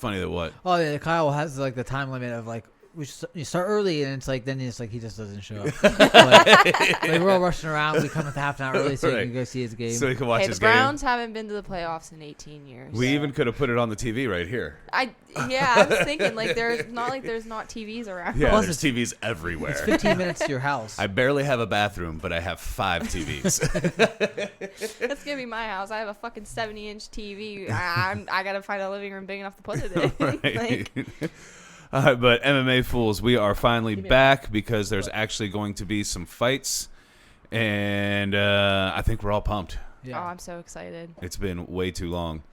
funny that what? Oh, yeah, Kyle has like the time limit of like you start early, and it's like then it's like he just doesn't show up. like we're all rushing around. We come with half an hour early so you can go see his game. So he can watch his the Browns haven't been to the playoffs in 18 years. We even could have put it on the TV right here. I was thinking there's not TVs around. Yeah, Plus there's TVs everywhere. It's 15 minutes to your house. I barely have a bathroom, but I have 5 TVs. That's gonna be my house. I have a fucking 70-inch TV. I gotta find a living room big enough to put it in. Right. All right, but MMA Fools, we are finally back because there's actually going to be some fights, and I think we're all pumped. Yeah. Oh, I'm so excited. It's been way too long.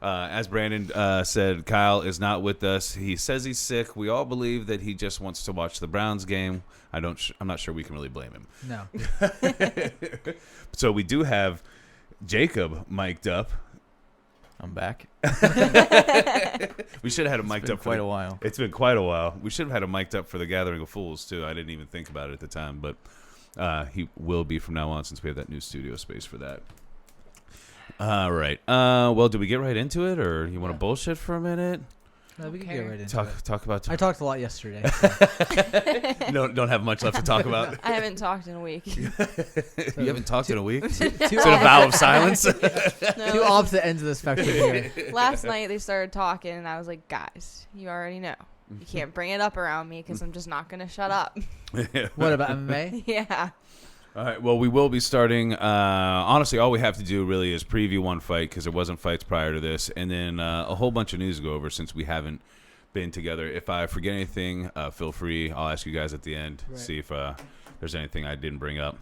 As Brandon said, Kyle is not with us. He says he's sick. We all believe that he just wants to watch the Browns game. I'm not sure we can really blame him. No. So we do have Jacob mic'd up. I'm back. We should have had him mic'd up for quite a while. It's been quite a while. We should have had him mic'd up for the Gathering of Fools too. I didn't even think about it at the time, but he will be from now on since we have that new studio space for that. All right. Well, do we get right into it, or you want to bullshit for a minute? No, we can get right into it. Talk about. I talked a lot yesterday. No, don't have much left to talk about. I haven't talked in a week. You haven't talked in a week? Is it Two a vow of silence? No, Two opposite ends of the spectrum here. last night they started talking, and I was like, guys, you already know. You can't bring it up around me because I'm just not going to shut up. What about MMA? Yeah. All right. Well, we will be starting. Honestly, all we have to do really is preview one fight because there wasn't fights prior to this, and then a whole bunch of news to go over since we haven't been together. If I forget anything, feel free. I'll ask you guys at the end, see if there's anything I didn't bring up.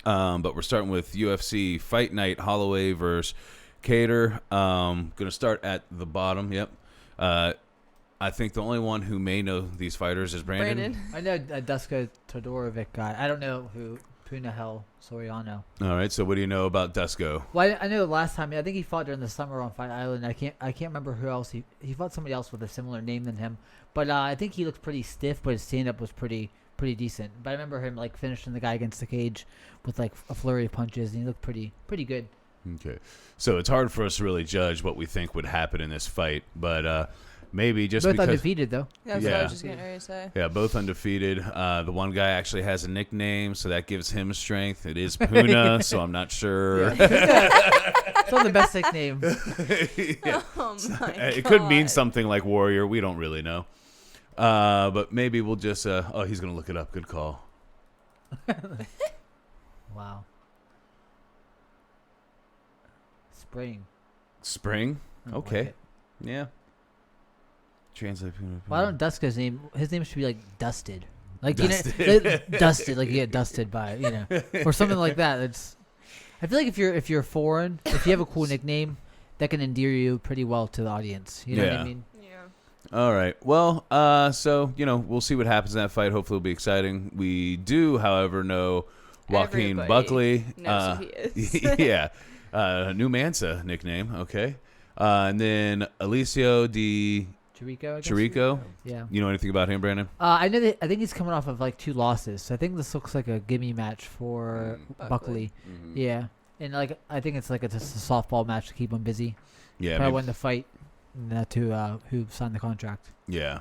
But we're starting with UFC Fight Night Holloway versus Kattar. Going to start at the bottom. Yep. I think the only one who may know these fighters is Brandon. I know Dusko Todorovic guy. I don't know who Punahel Soriano. All right. So what do you know about Dusko? Well, I know the last time. I think he fought during the summer on Fight Island. I can't remember who else he fought. Somebody else with a similar name than him. But I think he looked pretty stiff, but his stand up was pretty decent. But I remember him like finishing the guy against the cage with like a flurry of punches, and he looked pretty good. Okay. So it's hard for us to really judge what we think would happen in this fight, but maybe just both because undefeated though. That's what I was just getting ready to say. Yeah, both undefeated. The one guy actually has a nickname, so that gives him strength. It is Puna, so I'm not sure. It's not the best nickname. Yeah. Oh my It could mean something like Warrior. We don't really know. But maybe we'll just. Oh, he's gonna look it up. Good call. Wow. Spring. Okay. Like it. Yeah. Translate. Well, I don't Dusko's name. His name should be like Dusted. Like Dusted. you know, Dusted. Like you get dusted by or something like that. It's. I feel like if you're foreign, if you have a cool nickname, that can endear you pretty well to the audience. You know what I mean? Yeah. All right. Well, so we'll see what happens in that fight. Hopefully, it'll be exciting. We do, however, know Joaquin Buckley knows who he is. yeah. New Mansa nickname. Okay. And then Alicio Di Chirico. Yeah. You know anything about him, Brandon? I know that. I think he's coming off of like 2 losses. So I think this looks like a gimme match for Buckley. Mm-hmm. Yeah, and like I think it's like just a softball match to keep him busy. Yeah. Probably win the fight. To who signed the contract. Yeah.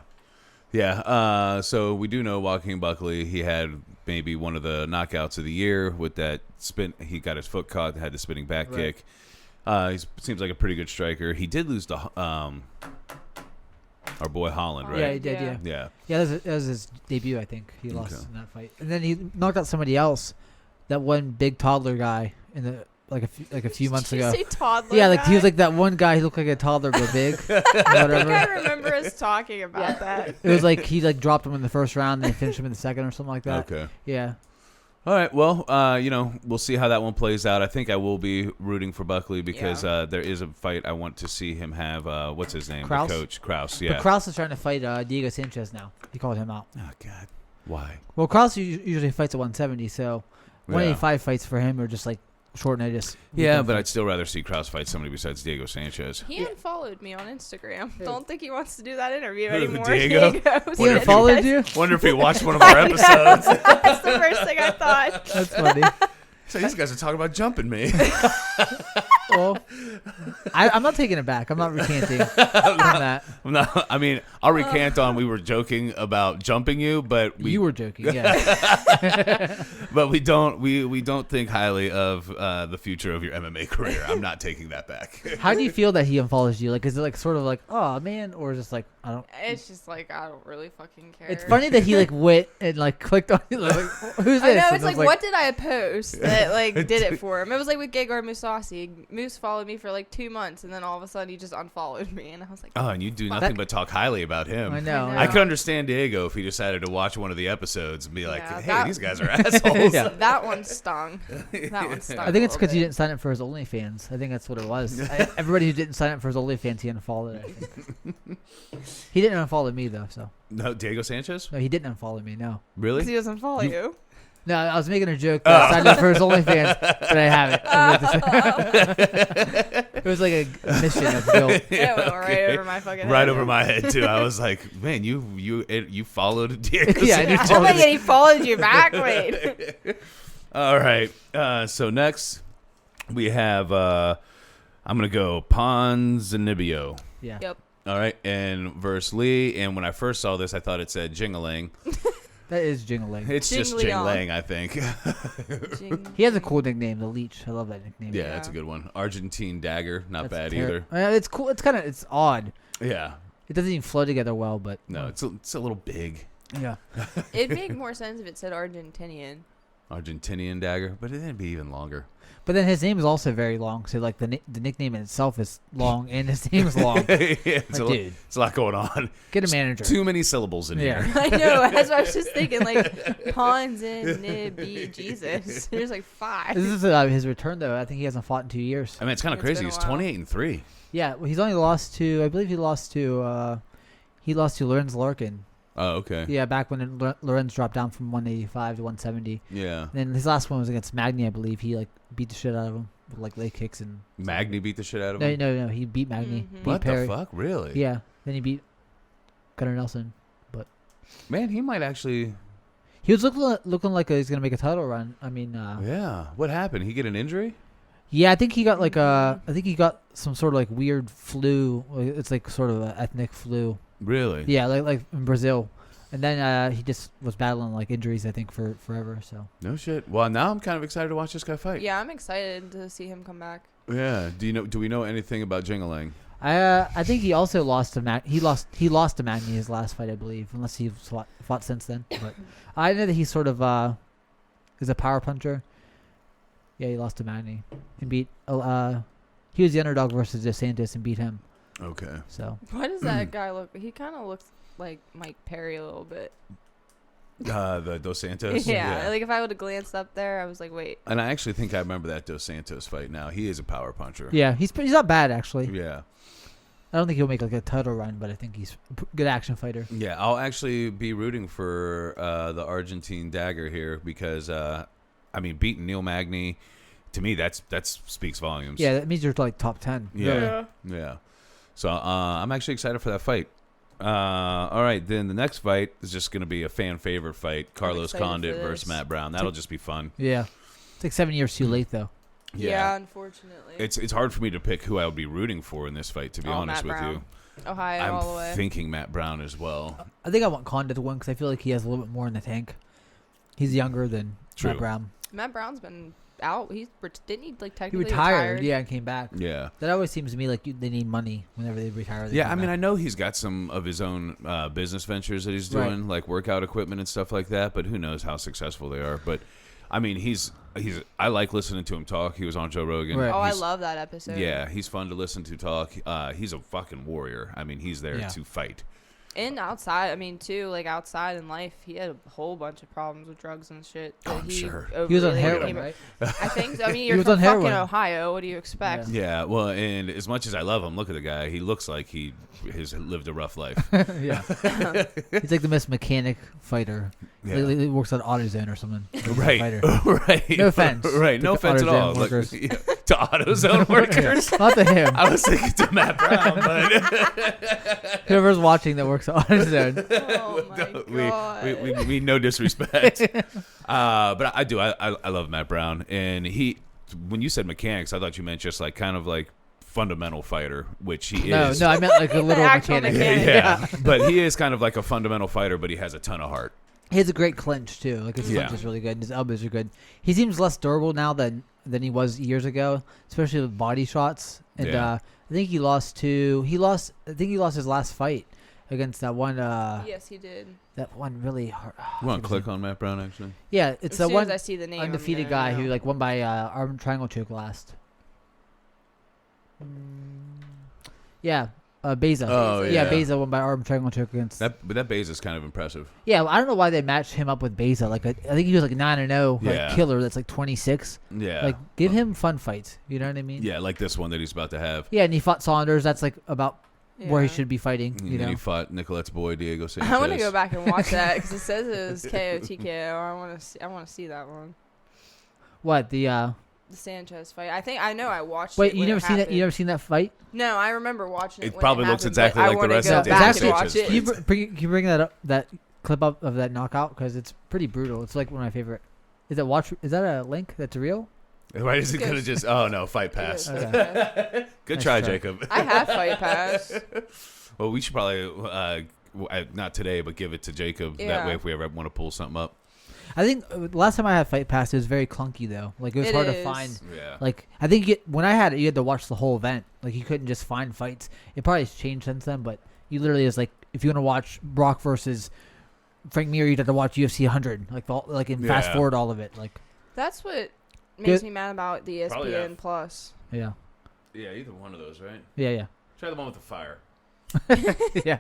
Yeah. So we do know Joaquin Buckley. He had maybe one of the knockouts of the year with that spin. He got his foot caught, had the spinning back kick. He seems like a pretty good striker. He did lose to our boy Holland, right? Yeah, he did. Yeah. That was his debut. I think he lost in that fight, and then he knocked out somebody else. That one big toddler guy in the like a few months ago. Did you say toddler? Yeah, like guy? he was like that one guy. He looked like a toddler but big. I think I remember us talking about that. It was like he like dropped him in the first round, and then finished him in the second or something like that. Okay. Yeah. All right. Well, we'll see how that one plays out. I think I will be rooting for Buckley because there is a fight I want to see him have. What's his name? Kraus? The coach Kraus. Yeah. But Kraus is trying to fight Diego Sanchez now. He called him out. Oh God. Why? Well, Kraus usually fights at 170, so 185 fights for him are just like short notice. Yeah, but I'd still rather see Kraus fight somebody besides Diego Sanchez. He unfollowed me on Instagram. Don't think he wants to do that interview Who, anymore. Diego? He unfollowed you? Wonder if he watched one of our episodes. That's the first thing I thought. That's funny. So these guys are talking about jumping me. Well, I'm not taking it back. I'm not recanting on that. I mean, I'll recant on we were joking about jumping you, but You were joking, yeah. but we don't think highly of the future of your MMA career. I'm not taking that back. How do you feel that he unfollows you? Like, is it like sort of like, oh man, or just like I don't? It's just like I don't really fucking care. It's funny that he like went and like clicked on you. Like, who's this? I know. And It's I was like, what did I post that like did it for him? It was like with Gegard Mousasi. Moose followed me for like 2 months, and then all of a sudden he just unfollowed me, and I was like, Oh, and you do nothing but talk highly about him. I know. I know. I could understand Diego if he decided to watch one of the episodes and be like, Yeah, "Hey, that- these guys are assholes." Yeah. That one stung. That one stung. I think it's because you he didn't sign up for his OnlyFans. I think that's what it was. Everybody who didn't sign up for his OnlyFans, he unfollowed. I think. He didn't unfollow me though, so No, Diego Sanchez? no, he didn't unfollow me. No, Really? he doesn't follow you. no, I was making a joke that I signed up for his OnlyFans, but I haven't. It was like a mission of guilt. It went right Okay. over my fucking Right head. over my head too. I was like, "Man, you followed Diego." Yeah, I Sanchez. did. And he followed you back. Wait. All right. So next we have I'm gonna go Ponzinibbio. Yeah. Yep. All right, and versus Lee. And when I first saw this, I thought it said Jingling. That is jingling. It's just Jingling. Jingling, I think. He has a cool nickname, the Leech. I love that nickname. Yeah, that's a good one. Argentine Dagger, not That's bad either. It's cool. It's odd. Yeah. It doesn't even flow together well, but No, it's a little big. yeah. It'd make more sense if it said Argentinian. Argentinian Dagger, but it'd be even longer. But then his name is also very long, so like the nickname in itself is long, and his name is long. Yeah, Like, dude, it's a lot going on. get a manager. Too many syllables in Yeah. here. I know. That's what I was just thinking. Like pawns in Nibby Jesus. There's like 5. This is his return though. I think he hasn't fought in 2 years. I mean, it's kind of It's crazy. been a He's while. 28-3. Yeah, well, he's only lost to. I believe he lost to Lorenz Larkin. Oh, okay. Yeah, back when Lorenz dropped down from 185 to 170. Yeah. And then his last one was against Magny, I believe. He like beat the shit out of him with like leg kicks and. Magny beat the shit out of No, him. no, he beat Magny. Mhm. Beat What Perry. the fuck? Really? Yeah, then he beat Gunnar Nelson. Man, he might actually. He was looking like he's gonna make a title run. I mean, Yeah. What happened? He get an injury? yeah, I think he got like I think he got some sort of like weird flu. It's like sort of an ethnic flu. Really? Yeah, like in Brazil, and then he just was battling like injuries. I think for forever. So No shit. Well, now I'm kind of excited to watch this guy fight. Yeah, I'm excited to see him come back. Yeah. Do we know anything about Jingling? I think he also lost to he lost to Magny his last fight, I believe, unless he fought since then. But I know that he sort of is a power puncher. Yeah, he lost to Magny and beat. He was the underdog versus Dos Santos and beat him. Okay. So Why does that guy look? He kind of looks like Mike Perry a little bit. The Dos Santos. Yeah, like if I would have glanced up there, I was like, wait. And I actually think I remember that Dos Santos fight now. He is a power puncher. yeah, he's not bad actually. Yeah. I don't think he'll make like a title run, but I think he's a good action fighter. Yeah. I'll actually be rooting for the Argentine Dagger here because, I mean, beating Neil Magny, to me, that speaks volumes. Yeah, that means you're like top 10. Yeah. really. Yeah. So I'm actually excited for that fight. All right, then the next fight is just going to be a fan favorite fight: Carlos excited Conde for versus this. Matt Brown. That'll just be fun. Yeah. It's like 7 years too late though. Yeah, unfortunately. It's hard for me to pick who I would be rooting for in this fight. To be honest Matt with Brown. you, Ohio all the way. I'm thinking Matt Brown as well. I think I want Conde to win because I feel like he has a little bit more in the tank. He's younger than True. Matt Brown. Matt Brown's been out. Didn't he like He technically retired, yeah, and came back. Yeah. That always seems to me like they need money whenever they retire. They Yeah, come I mean, I back. know he's got some of his own business ventures that he's doing, like workout equipment and stuff like that. But who knows how successful they are? But I mean, he's. I like listening to him talk. He was on Joe Rogan. Right. Oh, I He's- love that episode. Yeah, he's fun to listen to talk. He's a fucking warrior. I mean, he's there Yeah. to fight. And outside, I mean, too, like outside in life, he had a whole bunch of problems with drugs and shit. Oh, that I'm he sure. He was on overly heroin, came- right? I think so. I mean, He you're was from on fucking heroin. Ohio. What do you expect? Yeah, well, and as much as I love him, look at the guy. He looks like he has lived a rough life. Yeah. He's like the best mechanic fighter. Yeah. He works at AutoZone or something. He's a Right, fighter. right. No offense Right, to no the offense at all. AutoZone Like, workers. yeah, to AutoZone workers. Not to him. I was thinking to Matt Brown, but Whoever's watching that works at AutoZone. Oh my god. we mean no disrespect. But I do. I love Matt Brown, and he when you said mechanics, I thought you meant just like kind of like fundamental fighter, which he No, is. no, I meant like a little actual mechanic. mechanic. Yeah, but he is kind of like a fundamental fighter, but he has a ton of heart. He has a great clinch too. Like his Yeah. clinch is really good. And his elbows are good. He seems less durable now than he was years ago, especially with body shots. And Yeah. I think he lost his last fight against that one. Yes, he did. That one really hard. You want to click on Matt Brown actually? Yeah, it's As the soon one as I see the name, I'm undefeated gonna guy who know. like won by arm triangle choke last. Yeah, Beza. Oh, yeah, yeah. Beza won by arm triangle choke against. But that base is kind of impressive. Yeah, I don't know why they matched him up with Beza. Like I think he was like 9-0, like Yeah. killer. That's like 26. Yeah. Like give him fun fights. You know what I mean? Yeah, like this one that he's about to have. Yeah, and he fought Saunders. That's like about where he Yeah. should be fighting. And You then know. he fought Nicolette's boy Diego Sanchez. I want to go back and watch that because it says it was KO TKO. I want to see that one. What the? The Sanchez fight. I know I watched Wait, it. you when never it seen that? happened. You never seen that fight? No, I remember watching it. It when probably it looks happened, exactly but like I the wanna rest go of back Diego and watch Sanchez. it. Can you bring that clip up of that knockout? Because it's pretty brutal. It's like one of my favorite. Is that a link that's real? Why is he going to just... Oh, no, Fight Pass. Okay. Good Nice try, try. Jacob. I have Fight Pass. Well, we should probably, not today, but give it to Jacob. That Yeah. way, if we ever want to pull something up. I think the last time I had Fight Pass, it was very clunky though. Like it was It hard to is. find. Yeah. Like I think when I had it, you had to watch the whole event. Like you couldn't just find fights. It probably has changed since then, but you literally is like if you want to watch Brock versus Frank Mir, you'd have to watch UFC 100. Like and fast Yeah. forward all of it. Like That's what makes Good. me mad about the Probably ESPN have. Plus. yeah, Yeah, either one of those, right? yeah, Try the one with the fire. yeah.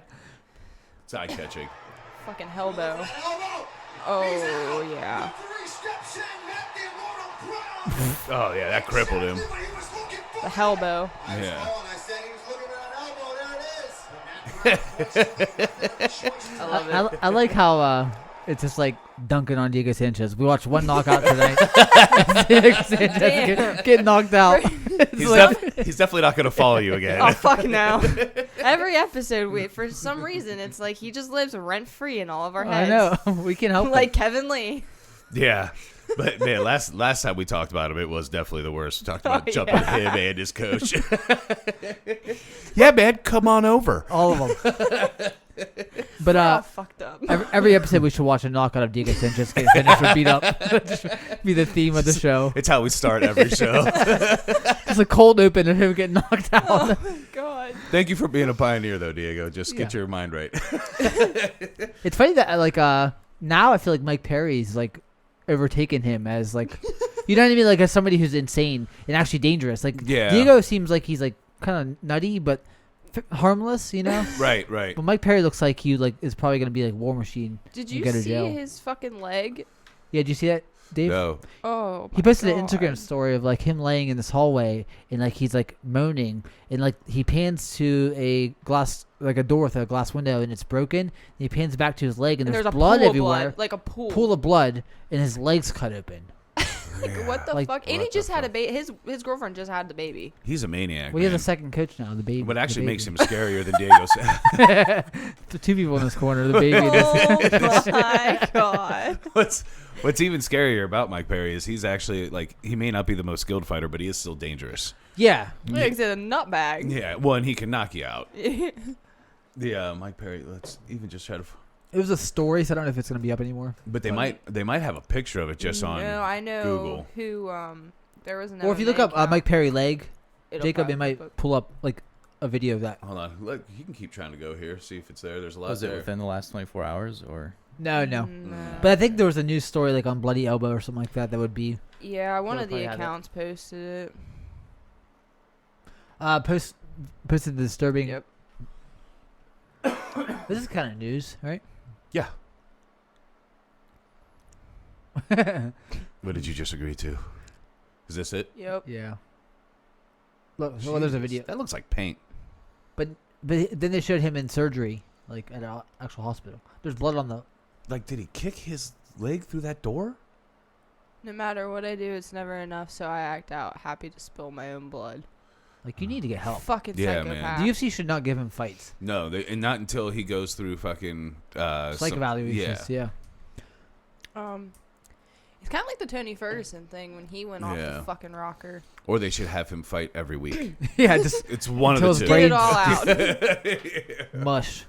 It's eye-catching. Fucking Hellbow. Oh yeah. Oh, yeah, that crippled him. The Hellbow. Yeah. I love it. I like how it's just like dunking on Diego Sanchez. We watched one knockout tonight. Diego Sanchez get knocked out. He's definitely not going to follow you again. Oh fuck no! Every episode, for some reason, it's like he just lives rent free in all of our I heads. know. We can help. Like Kevin Lee. Yeah. But, man, last time we talked about him, it was definitely the worst. Talked about Oh, jumping yeah. him and his coach. Yeah, man, come on over. all of them. But Oh, fucked up. every episode we should watch a knockout of Diego Sanchez get finished or beat up. Just be the theme of the show. It's how we start every show. It's a cold open of him getting knocked out. Oh my god. Thank you for being a pioneer, though, Diego. Just get your mind right. It's funny that now I feel like Mike Perry's like overtaken him as like you know what I mean, like as somebody who's insane and actually dangerous. Like Yeah. Diego seems like he's like kind of nutty but harmless, you know. Right. But Mike Perry looks like he like is probably gonna be like War Machine. Did and you go to see jail. his fucking leg? Yeah, did you see that, Dave? No. Oh. He my posted God. an Instagram story of like him laying in this hallway and like he's like moaning and like he pans to a glass like a door with a glass window and it's broken. And he pans back to his leg and, And there's a blood pool everywhere. Of blood, like a pool. Pool of blood and his legs cut open. Like, what the Like- fuck? And he What the just had a fuck? baby. His girlfriend just had the baby. He's a maniac. Well, he has man. a second coach now, the baby. What actually the makes baby. him scarier than Diego said. The two people in this corner, the baby. and this- Oh my god. What's even scarier about Mike Perry is he's actually like he may not be the most skilled fighter, but he is still dangerous. yeah. Like a nutbag. Yeah, well, and he can knock you out. Yeah, Mike Perry. Let's even just try to. It was a story, so I don't know if it's going to be up anymore. But they might have a picture of it just on. No, I know Google. who. There was an. Or if you look MMA up account. Mike Perry leg, It'll Jacob, probably it might pop up. pull up like a video of that. Hold on, look, you can keep trying to go here, see if it's there. There's a lot Was it there. within the last 24 hours or? No. No. But I think there was a news story like on Bloody Elbow or something like that that would be Yeah, one They'll of the probably have it. accounts posted it. posted the disturbing. Yep. This is kind of news, right? Yeah. What did you just agree to? Is this it? Yep. Yeah. Look, well, there's a Jeez, video. That looks like paint. But then they showed him in surgery, like at an actual hospital. There's blood on the. Like, did he kick his leg through that door? No matter what I do, it's never enough. So I act out, happy to spill my own blood. Like you need to get help. Fucking Yeah, man. psychopath. The UFC should not give him fights. No, and not until he goes through fucking Psych evaluations. Yeah. It's kind of like the Tony Ferguson thing when he went off the fucking rocker. Or they should have him fight every week. Yeah, just It's one of Until the his two. Get it all out. mush.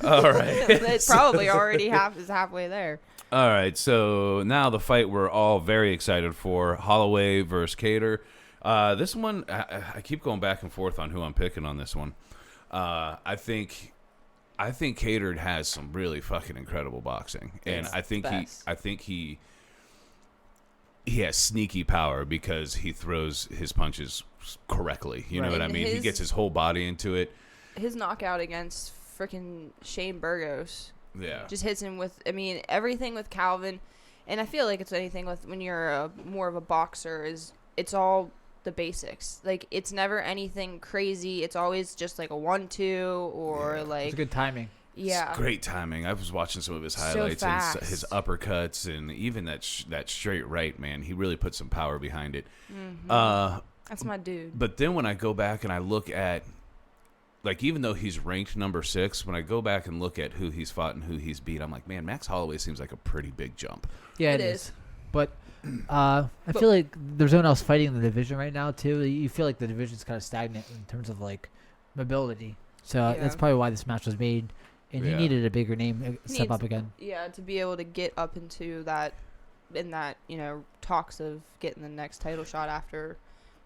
All right. It's probably already halfway there. All right, so now the fight we're all very excited for, Holloway versus Kattar. This one, I keep going back and forth on who I'm picking on this one. I think Kattar has some really fucking incredible boxing, and I think he has sneaky power because he throws his punches correctly. You know what I mean? He gets his whole body into it. His knockout against freaking Shane Burgos. Yeah. Just hits him with, I mean, everything with Calvin. And I feel like it's anything with when you're more of a boxer it's all the basics. Like, it's never anything crazy. It's always just like a 1-2 or like. It's good timing. Yeah. It's great timing. I was watching some of his highlights and his uppercuts and even that straight right, man. He really put some power behind it. Mm-hmm. That's my dude. But then when I go back and I look at, like, even though he's ranked number 6, when I go back and look at who he's fought and who he's beat, I'm like, man, Max Holloway seems like a pretty big jump. Yeah, it is. But I feel like there's no one else fighting in the division right now, too. You feel like the division's kind of stagnant in terms of, like, mobility. So that's probably why this match was made. And he needed a bigger name step up again. Yeah, to be able to get up into that, talks of getting the next title shot after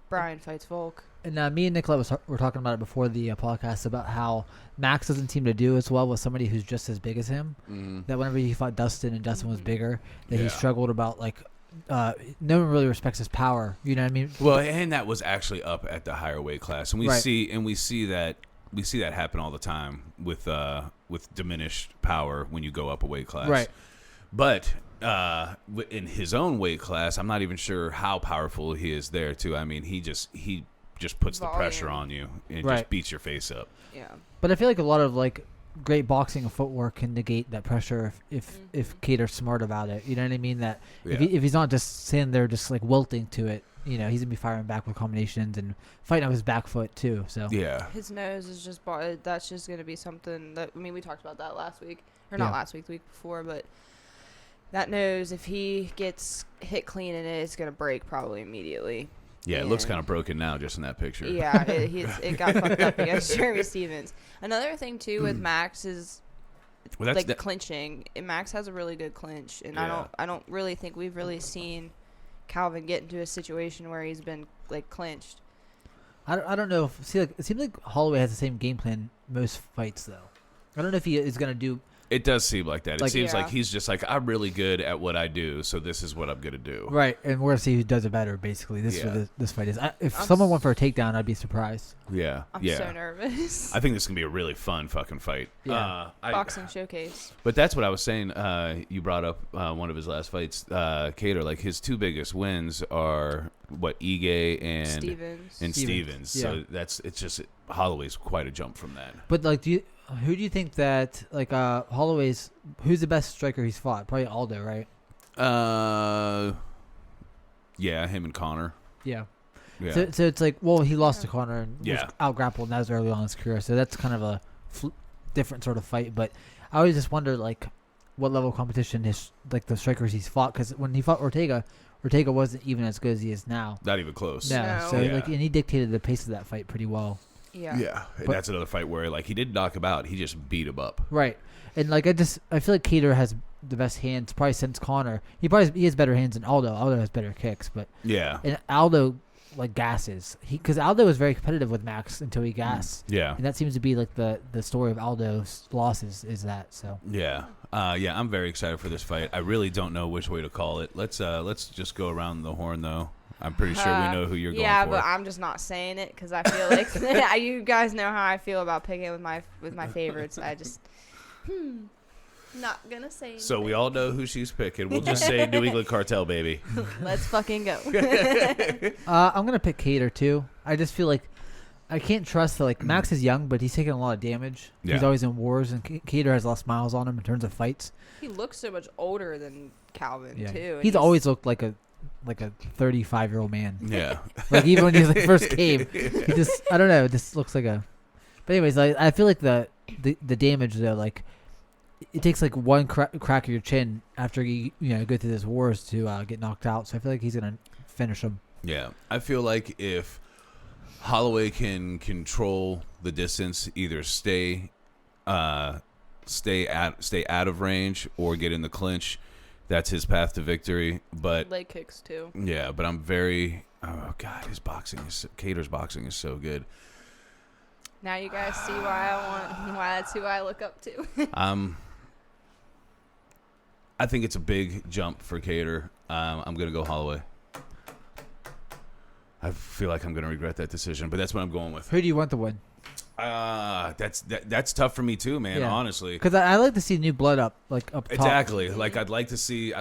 Brian fights Volk. And me and Nicola were talking about it before the podcast about how Max doesn't seem to do as well with somebody who's just as big as him. Mm-hmm. That whenever he fought Dustin and Dustin was bigger, that he struggled about, like, no one really respects his power. You know what I mean? Well, and that was actually up at the higher weight class, and we see that happen all the time with diminished power when you go up a weight class. Right. But in his own weight class, I'm not even sure how powerful he is there too. I mean, he just puts the pressure on you and just beats your face up. Yeah. But I feel like a lot of, like, great boxing and footwork can negate that pressure if Kattar's smart about it. You know what I mean? That if he's not just sitting there just, like, wilting to it, he's gonna be firing back with combinations and fighting up his back foot too. So his nose is just that's just gonna be something that, I mean, we talked about that last week, or not last week, the week before, but that nose, if he gets hit clean in it, it's gonna break probably immediately. Yeah, it looks kind of broken now just in that picture. Yeah, it got fucked up against Jeremy Stevens. Another thing too with Max is clinching. And Max has a really good clinch, and I don't really think we've really seen Calvin get into a situation where he's been, like, clinched. I don't know. It seems like Holloway has the same game plan most fights, though. I don't know if he is gonna do. It does seem like that. It seems like he's just like, I'm really good at what I do, so this is what I'm going to do. Right, and we're going to see who does it better, basically. This is what this fight is. If someone went for a takedown, I'd be surprised. Yeah. I'm so nervous. I think this is going to be a really fun fucking fight. Yeah. Boxing showcase. But that's what I was saying. You brought up one of his last fights, Kattar. Like, his two biggest wins are, Ige and Stevens. Yeah. So it's just, Holloway's quite a jump from that. But, like, who do you think that, like, Holloway's, who's the best striker he's fought? Probably Aldo, right? Yeah, him and Connor. Yeah. Yeah. So it's like, well, he lost to Connor and was Yeah. out-grappled, and that was early on in his career. So that's kind of a different sort of fight. But I always just wonder, like, what level of competition the strikers he's fought. Because when he fought Ortega wasn't even as good as he is now. Not even close. No. So, like, and he dictated the pace of that fight pretty well. Yeah. And that's another fight where, like, he didn't knock him out. He just beat him up. Right. And, like, I feel like Kattar has the best hands probably since Connor. He has better hands than Aldo. Aldo has better kicks, but and Aldo, like, gasses. Because Aldo was very competitive with Max until he gassed. Yeah. And that seems to be, like, the story of Aldo's losses is that. So Yeah. I'm very excited for this fight. I really don't know which way to call it. Let's just go around the horn, though. I'm pretty sure we know who you're going for. Yeah, but I'm just not saying it because I feel like you guys know how I feel about picking with my favorites. I just not gonna say anything. So we all know who she's picking. We'll just say New England Cartel, baby. Let's fucking go. I'm gonna pick Kattar too. I just feel like I can't trust that. Like, Max is young, but he's taking a lot of damage. Yeah. He's always in wars, and Kattar has less miles on him in terms of fights. He looks so much older than Calvin too. And He's always looked like a 35-year-old man. Yeah. Like, even when he first came, he just, I don't know, it just looks like a. But anyways, I feel like the damage though, like, it takes like one crack of your chin after you go through this wars to get knocked out. So I feel like he's gonna finish him. Yeah, I feel like if Holloway can control the distance, either stay out of range or get in the clinch, that's his path to victory. But leg kicks too. Yeah, but I'm very Kattar's boxing is so good. Now you guys see why that's who I look up to. I think it's a big jump for Kattar. I'm gonna go Holloway. I feel like I'm gonna regret that decision, but that's what I'm going with. Who do you want to win? That's tough for me too, man. Yeah. Honestly, because I like to see new blood up top. Exactly. Like I'd like to see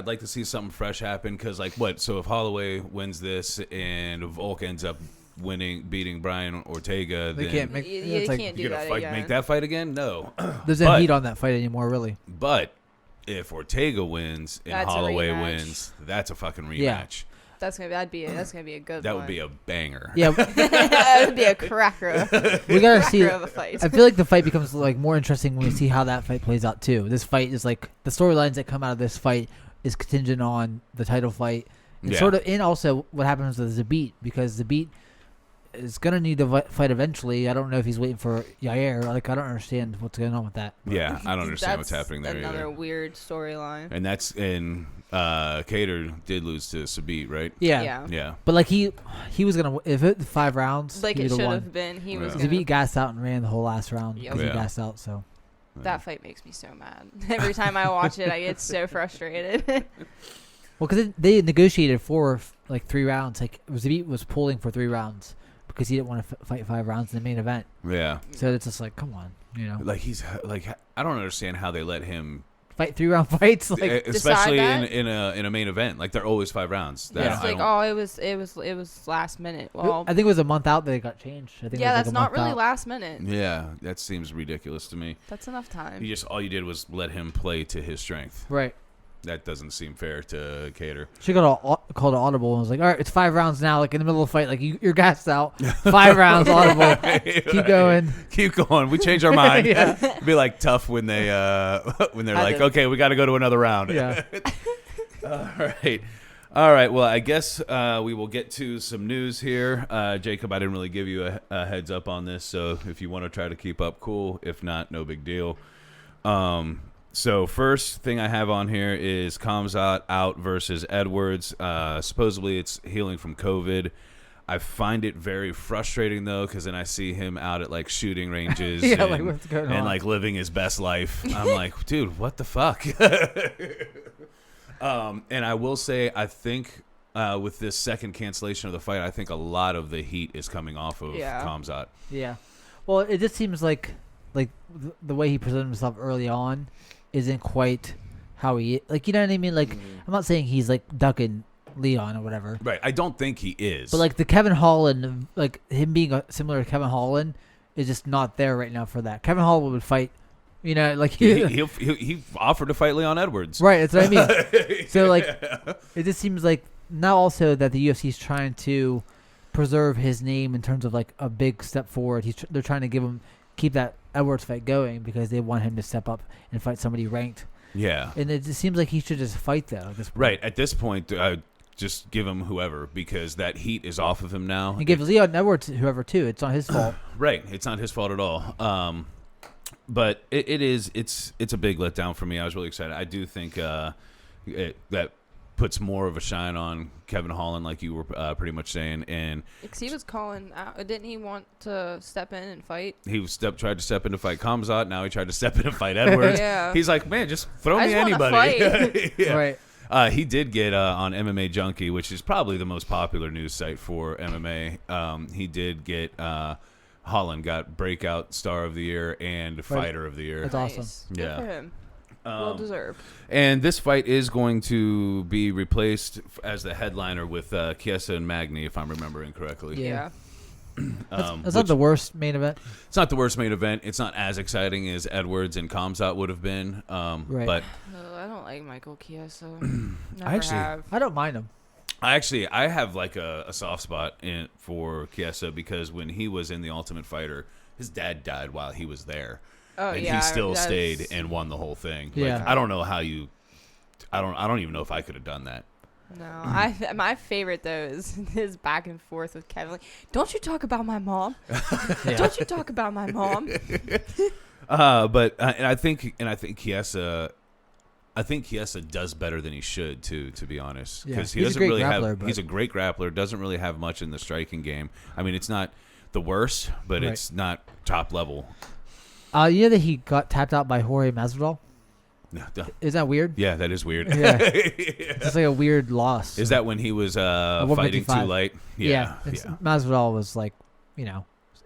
something fresh happen. Because like what? So if Holloway wins this and Volk ends up beating Brian Ortega, they then can't make. You can't do that again. Make that fight again? No. There's no heat on that fight anymore, really. But if Ortega wins and Holloway wins, that's a fucking rematch. Yeah. That's gonna be a good. That would be a banger. Yeah, that would be a cracker. We gotta see. Of a fight. I feel like the fight becomes like more interesting when we see how that fight plays out too. This fight is like the storylines that come out of this fight is contingent on the title fight, and and also what happens with Zabit, because Zabit is gonna need to fight eventually. I don't know if he's waiting for Yair. Like I don't understand what's going on with that. Yeah, I don't understand what's happening there. Another weird storyline. And that's Kattar did lose to Zabit, right? Yeah. But like he was gonna, if it 5 rounds, like it should have been. He was. Zabit gassed out and ran the whole last round because he gassed out. So that fight makes me so mad. Every time I watch it, I get so frustrated. Well, because they negotiated for like 3 rounds. Like Zabit was pulling for 3 rounds because he didn't want to fight 5 rounds in the main event. Yeah. So it's just like, come on, Like he's like, I don't understand how they let him fight 3-round fights, like especially in a main event. Like they're always 5 rounds. It's like it was last minute. Well, I think it was a month out that it got changed. I think that's not really last minute. Yeah, that seems ridiculous to me. That's enough time. All you did was let him play to his strength. Right. That doesn't seem fair to Kattar. She got called an audible and was like, all right, it's 5 rounds now. Like in the middle of the fight, like you're gassed out. 5 rounds audible. Keep going. Keep going. We changed our mind. It'd be like tough when they're like, okay, we got to go to another round. Yeah. All right. Well, I guess we will get to some news here. Jacob, I didn't really give you a heads up on this, so if you want to try to keep up, cool. If not, no big deal. So first thing I have on here is Khamzat out versus Edwards. Supposedly it's healing from COVID. I find it very frustrating though, because then I see him out at like shooting ranges like what's going on? Like living his best life. I'm like, dude, what the fuck? And I will say, I think with this second cancellation of the fight, I think a lot of the heat is coming off of Khamzat. Yeah. Well, it just seems like the way he presented himself early on isn't quite how he, like, you know what I mean? Like, I'm not saying he's like ducking Leon or whatever. Right. I don't think he is. But like the Kevin Holland, like him being similar to Kevin Holland is just not there right now for that. Kevin Holland would fight, like he offered to fight Leon Edwards. Right. That's what I mean. So like, it just seems like now also that the UFC is trying to preserve his name in terms of like a big step forward. They're trying to keep that Edwards fight going because they want him to step up and fight somebody ranked. Yeah. And it just seems like he should just fight though. At this point. Right. At this point, just give him whoever, because that heat is off of him now. And give Leon Edwards whoever too. It's not his fault. Right. It's not his fault at all. But it's a big letdown for me. I was really excited. I do think that puts more of a shine on Kevin Holland, like you were pretty much saying. And because he was calling out, didn't he want to step in and fight? He tried to step in to fight Khamzat. Now he tried to step in and fight Edwards. Yeah. He's like, man, just throw me anybody. Yeah. Right. He did get on MMA Junkie, which is probably the most popular news site for MMA. He did get Holland got breakout star of the year and fighter of the year. That's awesome. Good for him. Well deserved. And this fight is going to be replaced as the headliner with Chiesa and Magny, if I'm remembering correctly. Yeah. That's not the worst main event. It's not the worst main event. It's not as exciting as Edwards and Khamzat would have been. Right. But I don't like Michael Chiesa. I don't mind him. I have like a soft spot for Chiesa because when he was in The Ultimate Fighter, his dad died while he was there. Oh, and yeah, he still that's- stayed and won the whole thing. Yeah. Like, I don't know how you. I don't even know if I could have done that. No, my favorite though is his back and forth with Kevin. Like, don't you talk about my mom? Don't you talk about my mom? And I think Chiesa, does better than he should too. To be honest, because he He's a doesn't great really grappler, have. but- He's a great grappler. Doesn't really have much in the striking game. I mean, it's not the worst, but Right. it's not top level. You know that he got tapped out by Jorge Masvidal? No, Is that weird? yeah, that is weird. Yeah. It's like a weird loss. Is that when he was fighting 155. too light? Yeah. Yeah. Masvidal was like,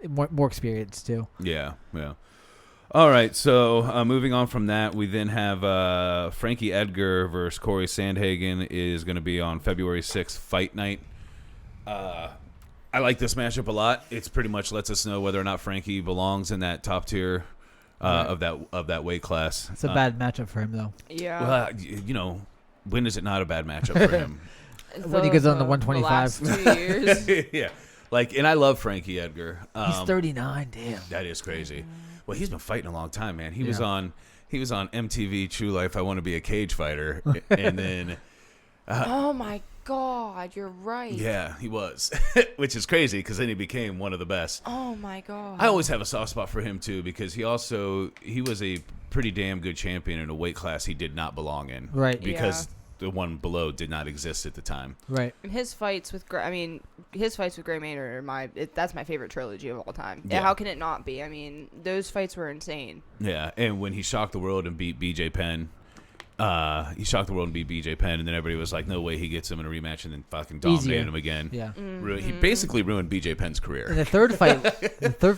more experienced too. Yeah. All right, so moving on from that, we then have Frankie Edgar versus Corey Sandhagen is going to be on February 6th, Fight Night. I like this matchup a lot. It's pretty much lets us know whether or not Frankie belongs in that top tier of that weight class. It's a bad matchup for him though. Yeah. Well, when is it not a bad matchup for him? When he goes on the 125. last 2 years. Yeah, and I love Frankie Edgar. He's 39. Damn. That is crazy. Well, he's been fighting a long time, man. He was Yeah. on MTV True Life. I Want to Be a Cage Fighter, and then Oh my God, you're right. yeah, he was, which is crazy because then he became one of the best. Oh my God. I always have a soft spot for him too because he was a pretty damn good champion in a weight class he did not belong in, Right. Because the one below did not exist at the time. Right. And his fights with Gray Maynard are that's my favorite trilogy of all time. Yeah. How can it not be? I mean, those fights were insane. Yeah, and when he shocked the world and beat BJ Penn. He shocked the world and beat BJ Penn, and then everybody was like, "No way, he gets him in a rematch," and then fucking dominated him again. Yeah. He basically ruined BJ Penn's And career. the third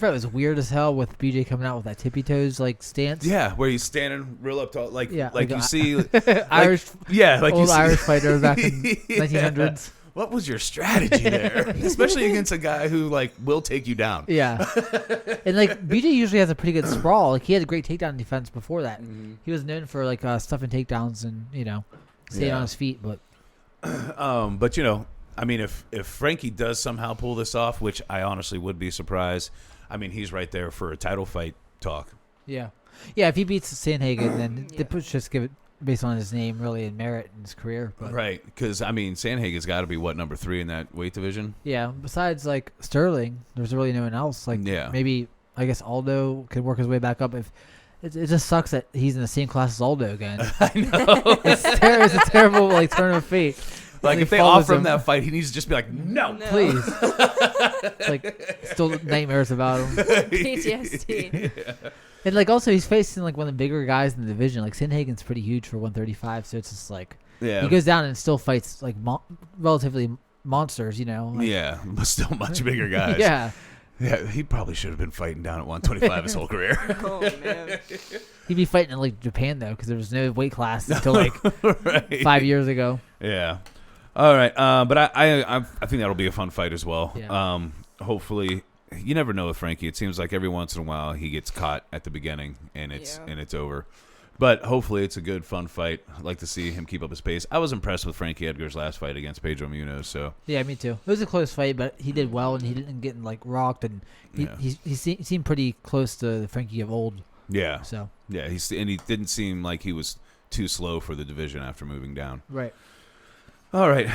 fight was weird as hell with BJ coming out with that tippy toes like stance. Yeah, where he's standing real up tall, like you see, Irish, like old you see, Irish fighter back in 1900s. What was your strategy there, especially against a guy who will take you down? Yeah, and BJ usually has a pretty good sprawl. Like he had a great takedown defense before that. He was known for stuffing takedowns and staying on his feet. But I mean, if Frankie does somehow pull this off, which I honestly would be surprised, I mean, he's right there for a title fight talk. yeah, if he beats Sandhagen, then they just give it based on his name, really, and merit in his career. But Right, because I mean, Sandhagen's got to be number 3 in that weight division. yeah, besides Sterling, there's really no one else. Maybe I guess Aldo could work his way back up. If it just sucks that he's in the same class as Aldo again. I know. It's a terrible turn of fate. If they offer him that fight, he needs to just be like, no. Please. Still nightmares about him. PTSD. And also he's facing one of the bigger guys in the division. Sandhagen's pretty huge for 135, so it's just Yeah. he goes down and still fights relatively monsters, Yeah, but still much bigger guys. Yeah. Yeah, he probably should have been fighting down at 125 his whole career. Oh man. He'd be fighting in Japan though, because there was no weight class until Right. 5 years ago. Yeah. All right. But I think that'll be a fun fight as well. Yeah. Hopefully, you never know with Frankie. It seems like every once in a while he gets caught at the beginning and it's over. But hopefully it's a good, fun fight. I'd like to see him keep up his pace. I was impressed with Frankie Edgar's last fight against Pedro Munoz. So Yeah, me too. It was a close fight, but he did well, and he didn't get rocked, and he seemed pretty close to the Frankie of old. yeah, So he didn't seem like he was too slow for the division after moving down. right. All right.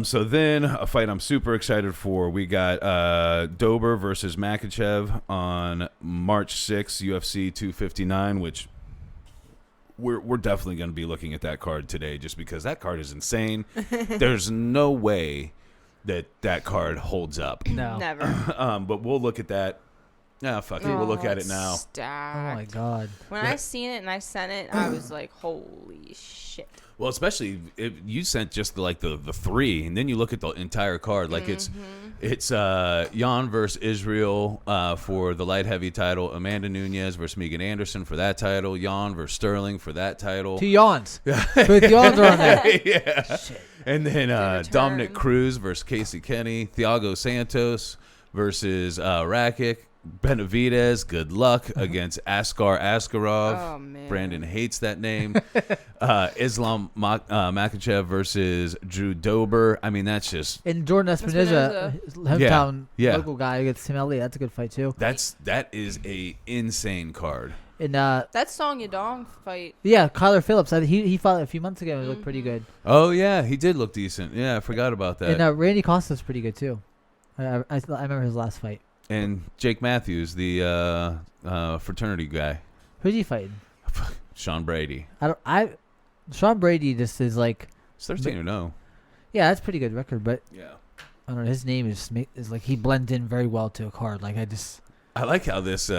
So then a fight I'm super excited for. We got Dober versus Makhachev on March 6th, UFC 259, which we're definitely going to be looking at that card today just because that card is insane. There's no way that card holds up. No. Never. But we'll look at that. Fuck it. We'll look at it it's now. Stacked. Oh my god. When I seen it and I sent it, I was like, "Holy shit!" Well, especially if you sent just the 3, and then you look at the entire card. It's Jan versus Israel for the light heavy title. Amanda Nunes versus Megan Anderson for that title. Jan versus Sterling for that title. 2 yawns. Both yawns are on there. Yeah. Shit. And then return. Dominic Cruz versus Casey Kenny. Thiago Santos versus Rakic. Benavidez, good luck against Askar Askarov. Oh man. Brandon hates that name. Islam Makhachev versus Drew Dober. I mean, that's just And Jordan Espinoza, hometown Yeah. local guy against Tim Elliott. That's a good fight too. that is a insane card. And that Song Yadong fight. Yeah, Kyler Phillips. He fought a few months ago. He looked pretty good. Oh yeah, he did look decent. Yeah, I forgot about that. And Randy Costa's pretty good too. I remember his last fight. And Jake Matthews, the fraternity guy. Who's he fighting? Sean Brady. Sean Brady just is like. It's 13-0. Yeah, that's a pretty good record, but Yeah. I don't know. His name is like he blends in very well to a card. Like I like how this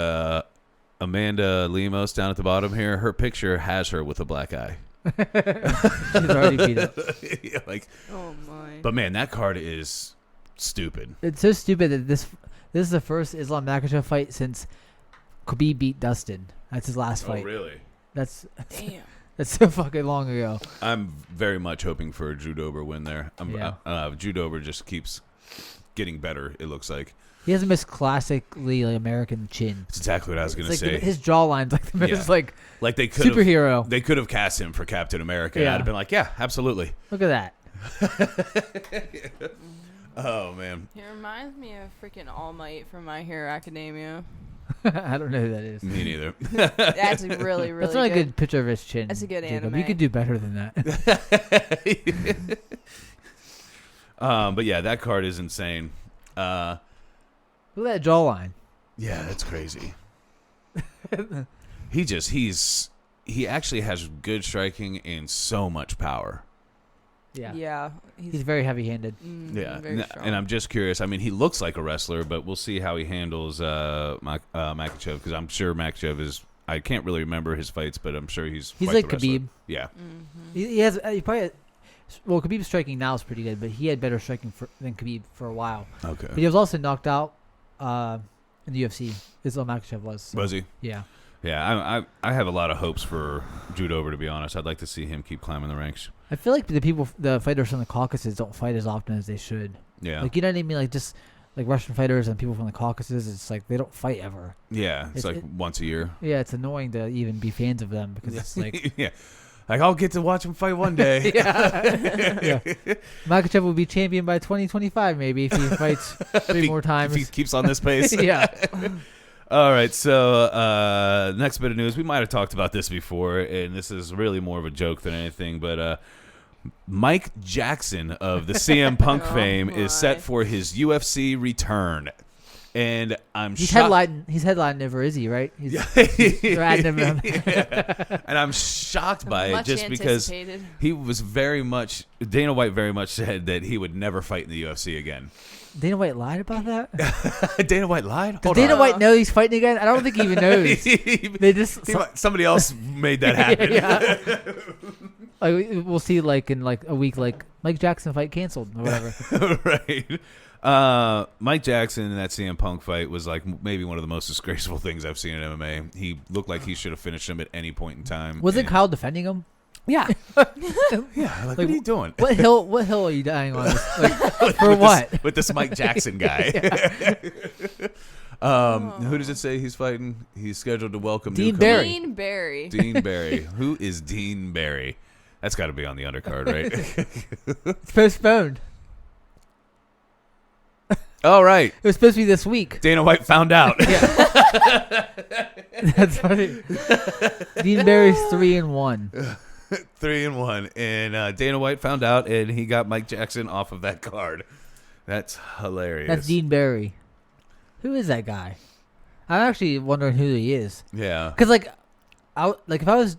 Amanda Lemos down at the bottom here. Her picture has her with a black eye. She's already beat up. Yeah, like. Oh my. But man, that card is stupid. It's so stupid that this is the first Islam Makhachev fight since Khabib beat Dustin. That's his last fight. Oh really? That's Damn. That's so fucking long ago. I'm very much hoping for a Drew Dober win there. Yeah. Drew Dober just keeps getting better, it looks like. He has a most classically American chin. That's exactly what I was going to say. His jawline's like the most like they could superhero. They could have cast him for Captain America. Yeah. I'd have been like, yeah, absolutely. Look at that. Oh, man. He reminds me of freaking All Might from My Hero Academia. I don't know who that is. Me neither. That's really, really That's not a good picture of his chin. That's a good Jacob. anime. You could do better than that. But yeah, that card is insane. Look at that jawline. Yeah, that's crazy. He actually has good striking and so much power. Yeah. Yeah. He's very heavy-handed. Yeah, very strong. and I'm just curious. I mean, he looks like a wrestler, but we'll see how he handles Makhachev, because I'm sure Makhachev is. I can't really remember his fights, but I'm sure he's quite like the wrestler. Khabib. Yeah. Mm-hmm. He has. He probably. Well, Khabib's striking now is pretty good, but he had better striking than Khabib for a while. Okay. But he was also knocked out in the UFC. Islam Makhachev was. So, Was he? Yeah. Yeah, I have a lot of hopes for Drew Dober, to be honest. I'd like to see him keep climbing the ranks. I feel like the fighters from the Caucasus don't fight as often as they should. Yeah. Like, you know what I mean? Like, just like Russian fighters and people from the Caucasus, it's like they don't fight ever. Yeah, it's like once a year. Yeah, it's annoying to even be fans of them because it's like... Yeah. Like, I'll get to watch him fight one day. Yeah. Makhachev will be champion by 2025 maybe if he fights three more times. If he keeps on this pace. Yeah. All right, so next bit of news. We might have talked about this before, and this is really more of a joke than anything, but Mike Jackson of the CM Punk fame is set for his UFC return. And he's headlining over Izzy, right? They're adding him. Yeah. And I'm shocked by it just because he was Dana White very much said that he would never fight in the UFC again. Dana White lied about that? Dana White lied? Does Dana White know he's fighting again? I don't think he even knows. Somebody else made that happen. Yeah. Like, we'll see like in like a week, like Mike Jackson fight canceled or whatever. Right. Mike Jackson in that CM Punk fight was like maybe one of the most disgraceful things I've seen in MMA. He looked like he should have finished him at any point in time. Wasn't Kyle defending him? Yeah. Yeah. Like, what are you doing? What hill are you dying on? Like, for what? With this Mike Jackson guy. Who does it say he's fighting? He's scheduled to welcome Dean newcomer. Barry. Dean Barry. Who is Dean Barry? That's got to be on the undercard, right? It's postponed. All right. It was supposed to be this week. Dana White found out. Yeah. That's funny. Dean Barry's 3-1. 3-1, and Dana White found out, and he got Mike Jackson off of that card. That's hilarious. That's Dean Barry. Who is that guy? I'm actually wondering who he is. Yeah. Because if I was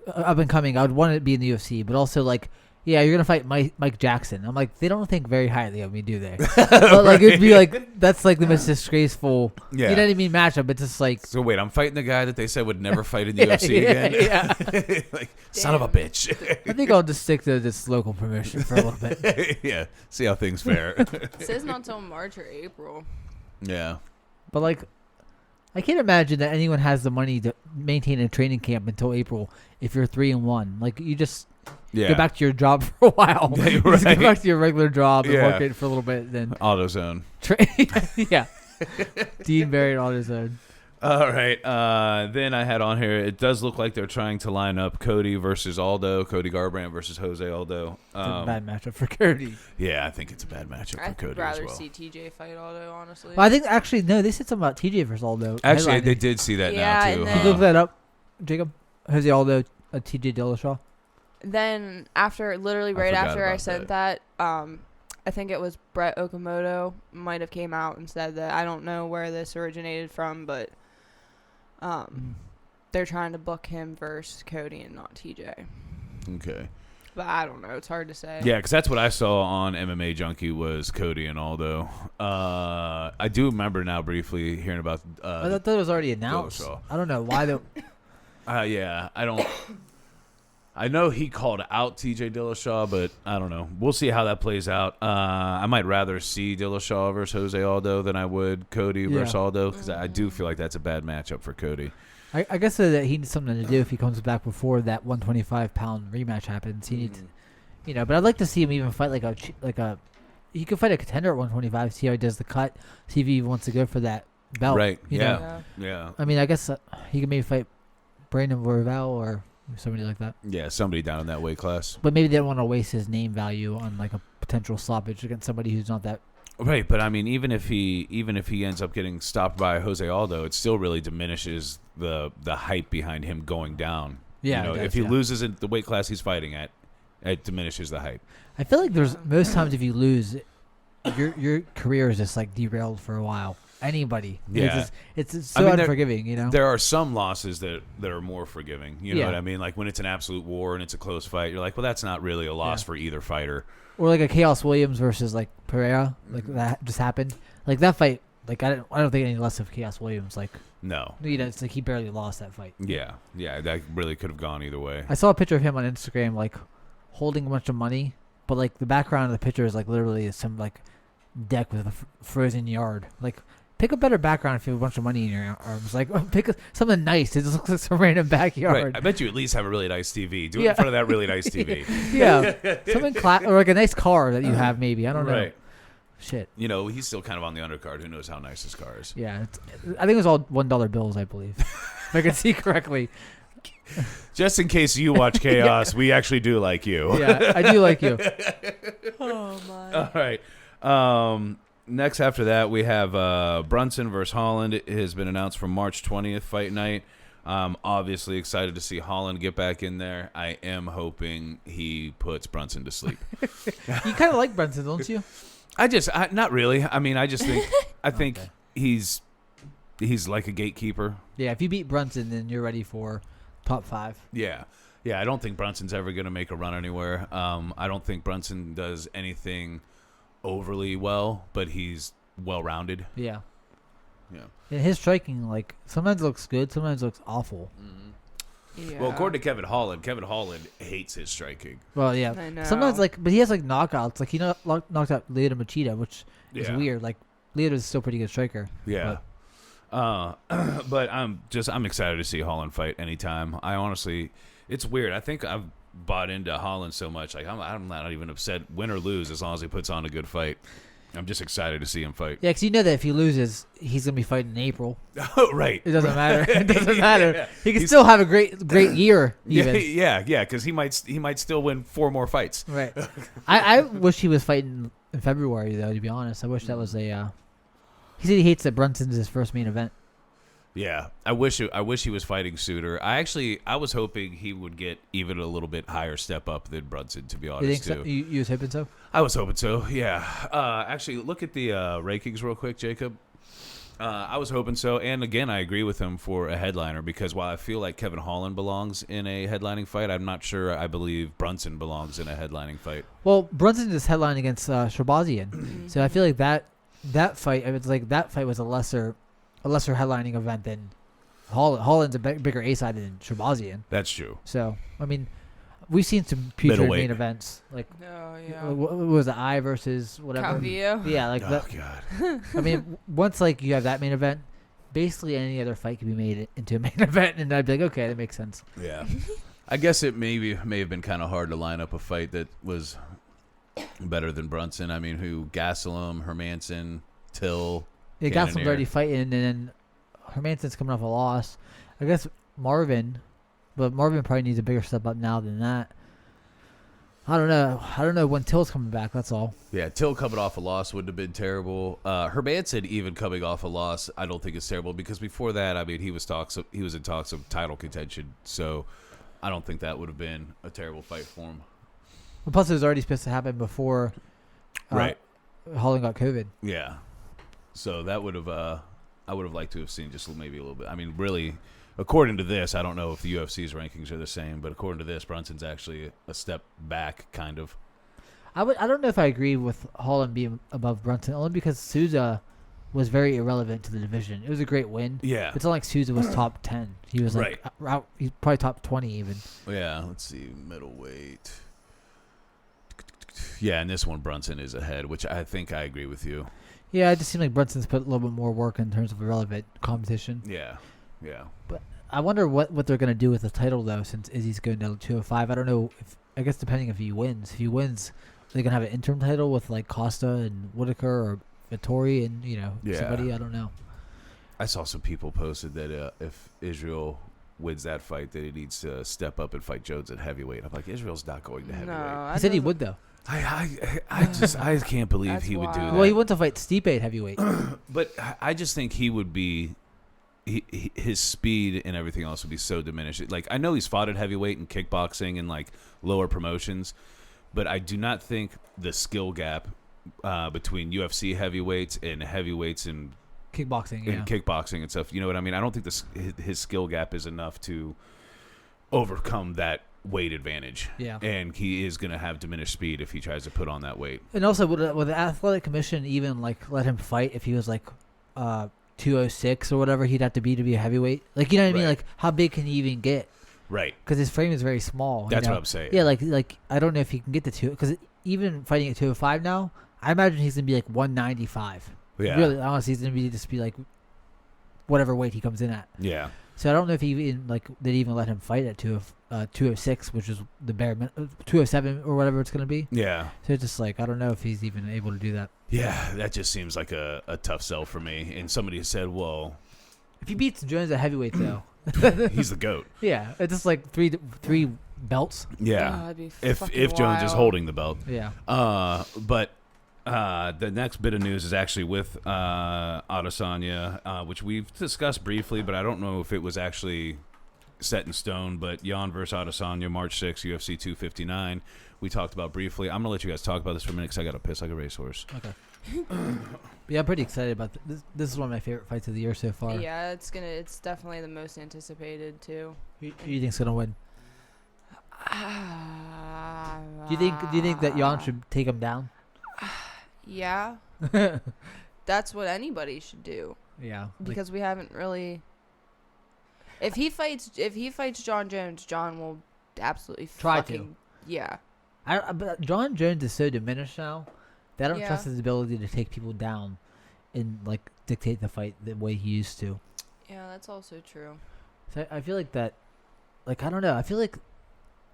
up and coming, I would want to be in the UFC, but also like, yeah, you're gonna fight Mike Jackson. I'm like, they don't think very highly of me, do they? But like, it'd be like that's like the most disgraceful, you know what I mean, matchup. It's just like, so wait, I'm fighting the guy that they said would never fight in the UFC again. Yeah. Like, son of a bitch. I think I'll just stick to this local promotion for a little bit. Yeah, see how things fare. It says not until March or April. Yeah, but like, I can't imagine that anyone has the money to maintain a training camp until April if you're 3-1. Like, you just. Yeah. Go back to your job for a while. Yeah, right. Just go back to your regular job and work it for a little bit. Then AutoZone. Yeah. Dean Barry and AutoZone. All right. Then I had on here, it does look like they're trying to line up Cody versus Aldo, Cody Garbrandt versus Jose Aldo. It's a bad matchup for Cody. Yeah, I think it's a bad matchup for Cody as I'd rather well. see TJ fight Aldo, honestly. Well, I think actually no, they said something about TJ versus Aldo. Actually, headlining. they did see that Yeah, now, and too. then- Can you look that up, Jacob? Jose Aldo, TJ Dillashaw. Then after, literally I right forgot after I about sent that, I think it was Brett Okamoto might have came out and said that I don't know where this originated from, but they're trying to book him versus Cody and not TJ. Okay. But I don't know. It's hard to say. Yeah, because that's what I saw on MMA Junkie was Cody and Aldo. I do remember now briefly hearing about. I thought it was already announced. Dillashaw. I don't know why though. Yeah, I don't. I know he called out TJ Dillashaw, but I don't know. We'll see how that plays out. I might rather see Dillashaw versus Jose Aldo than I would Cody versus Aldo because I do feel like that's a bad matchup for Cody. I guess that he needs something to do if he comes back before that 125-pound rematch happens. He needs, but I'd like to see him even fight like a. He could fight a contender at 125. See how he does the cut. See if he even wants to go for that belt. Right. You know? Yeah. I mean, I guess he could maybe fight Brandon Royval or somebody like that. Yeah, somebody down in that weight class. But maybe they don't want to waste his name value on like a potential stoppage against somebody who's not that. Right, but I mean, even if he ends up getting stopped by Jose Aldo, it still really diminishes the hype behind him going down. Yeah, it does, if he loses in the weight class he's fighting at, it diminishes the hype. I feel like there's most times if you lose, your career is just like derailed for a while. Anybody, yeah, it's so unforgiving. There are some losses that are more forgiving. You know Yeah. what I mean? Like when it's an absolute war and it's a close fight, you're like, well, that's not really a loss for either fighter. Or like a Chaos Williams versus like Pereira, like that just happened. Like that fight, like I don't think any less of Chaos Williams. Like No. it's like he barely lost that fight. Yeah, that really could have gone either way. I saw a picture of him on Instagram, like holding a bunch of money, but like the background of the picture is like literally some like deck with a frozen yard. Like pick a better background if you have a bunch of money in your arms. Like pick something nice. It just looks like some random backyard. Right. I bet you at least have a really nice TV. Do it in front of that really nice TV. Yeah, something or like a nice car that you have. Maybe I don't know. Right. Shit. He's still kind of on the undercard. Who knows how nice his car is? Yeah, I think it was all $1 bills, I believe. If I can see correctly. Just in case you watch Chaos, we actually do like you. Yeah, I do like you. Oh my. All right. Next after that, we have Brunson versus Holland. It has been announced for March 20th, Fight Night. Obviously excited to see Holland get back in there. I am hoping he puts Brunson to sleep. You kind of like Brunson, don't you? Not really. I mean, I think Okay. he's like a gatekeeper. Yeah, if you beat Brunson, then you're ready for top 5. Yeah. I don't think Brunson's ever going to make a run anywhere. I don't think Brunson does anything overly well, but he's well-rounded. Yeah. Yeah. And his striking, like, sometimes looks good, sometimes looks awful. Yeah. Well, according to Kevin Holland hates his striking. Well, yeah. I know. Sometimes, like, but he has, like, knockouts. Like, he knocked out Lyoto Machida, which is Yeah. weird. Like, Lyoto's still a pretty good striker. Yeah. But I'm excited to see Holland fight anytime. I honestly, it's weird. I think I've bought into Holland so much. Like I'm not even upset, win or lose, as long as he puts on a good fight. I'm just excited to see him fight. Yeah, because you know that if he loses, he's going to be fighting in April. Oh, right. It doesn't matter. It doesn't matter. Yeah. He can still have a great year, even. Yeah, because he might still win 4 more fights. Right. I wish he was fighting in February, though, to be honest. I wish that was a... He said he hates that Brunson's his first main event. Yeah, I wish he was fighting sooner. I was hoping he would get even a little bit higher step up than Brunson, to be honest. You think so? You was hoping so? I was hoping so. Yeah. Actually, look at the rankings real quick, Jacob. I was hoping so, and again, I agree with him for a headliner because while I feel like Kevin Holland belongs in a headlining fight, I'm not sure I believe Brunson belongs in a headlining fight. Well, Brunson is headline against Shabazian, so I feel like that fight. It's like that fight was a lesser headlining event than Holland. Holland's a bigger A side than Shabazian. That's true. So I mean, we've seen some future Middleweight. main events like Oh yeah. what was it, I versus whatever. Calvillo. Yeah, like Oh that. God. I mean, once like you have that main event, basically any other fight can be made into a main event, and I'd be like, okay, that makes sense. Yeah. I guess it may have been kind of hard to line up a fight that was better than Brunson. I mean, Gastelum, Hermanson, Till. Yeah, Gastelum's Cannonier. already fighting, and then Hermansson's coming off a loss. I guess Marvin, but Marvin probably needs a bigger step up now than that. I don't know when Till's coming back. That's all. Yeah, Till coming off a loss wouldn't have been terrible. Hermansson even coming off a loss, I don't think is terrible because before that, I mean, he was in talks of title contention. So I don't think that would have been a terrible fight for him. Well, plus, it was already supposed to happen before. Right. Holland got COVID. Yeah. So that would have. I would have liked to have seen just maybe a little bit. I mean, really. According to this, I don't know if the UFC's rankings are the same, but according to this, Brunson's actually a step back, kind of. I don't know if I agree with Holland being above Brunson, only because Souza was very irrelevant to the division. It was a great win. Yeah. It's not like Souza was top 10. He was like he's probably top 20 even. Yeah, let's see, middleweight. Yeah, and this one Brunson is ahead, which I think I agree with you. Yeah, it just seemed like Brunson's put a little bit more work in terms of irrelevant competition. Yeah. Yeah. But I wonder what they're going to do with the title, though, since Izzy's going to 205. I don't know. I guess depending if he wins. If he wins, they're going to have an interim title with, like, Costa and Whitaker or Vittori and, somebody. I don't know. I saw some people posted that if Israel wins that fight, that he needs to step up and fight Jones at heavyweight. I'm like, Israel's not going to heavyweight. No, he said he would, though. I can't believe he would do that. Well, he went to fight Stipe at heavyweight. But I just think he would be... his speed and everything else would be so diminished. Like, I know he's fought at heavyweight and kickboxing and like lower promotions, but I do not think the skill gap between UFC heavyweights and heavyweights and kickboxing and stuff. You know what I mean? I don't think his skill gap is enough to overcome that weight advantage. Yeah, and he is going to have diminished speed if he tries to put on that weight. And also, would the athletic commission even like let him fight if he was like 206 or whatever he'd have to be a heavyweight? Like, you know what I mean? Like, how big can he even get? Right. Because his frame is very small. That's what I'm saying. Yeah, like I don't know if he can get to 2. Because even fighting at 205 now, I imagine he's gonna be like 195. Yeah. Really, honestly, he's gonna be just be like whatever weight he comes in at. Yeah. So I don't know if he even they'd even let him fight at 206, which is the bare 207 or whatever it's gonna be. Yeah. So it's just like I don't know if he's even able to do that. Yeah, that just seems like a tough sell for me. And somebody said, well, if he beats Jones at heavyweight, though, he's the GOAT. Yeah, it's just like three belts. Yeah, if Jones is holding the belt. Yeah. But the next bit of news is actually with Adesanya, which we've discussed briefly, but I don't know if it was actually set in stone. But Jan versus Adesanya, March 6th, UFC 259. We talked about briefly. I'm gonna let you guys talk about this for a minute because I got to piss like a racehorse. Okay. Yeah, I'm pretty excited about this. This is one of my favorite fights of the year so far. Yeah, it's definitely the most anticipated too. Who do you think's gonna win? Do you think that Jan should take him down? Yeah. That's what anybody should do. Yeah. Because we haven't really. If he fights John Jones, John will absolutely try to. Yeah. But John Jones is so diminished now that I don't trust his ability to take people down and like dictate the fight the way he used to. Yeah, that's also true. So I feel like that, like I don't know. I feel like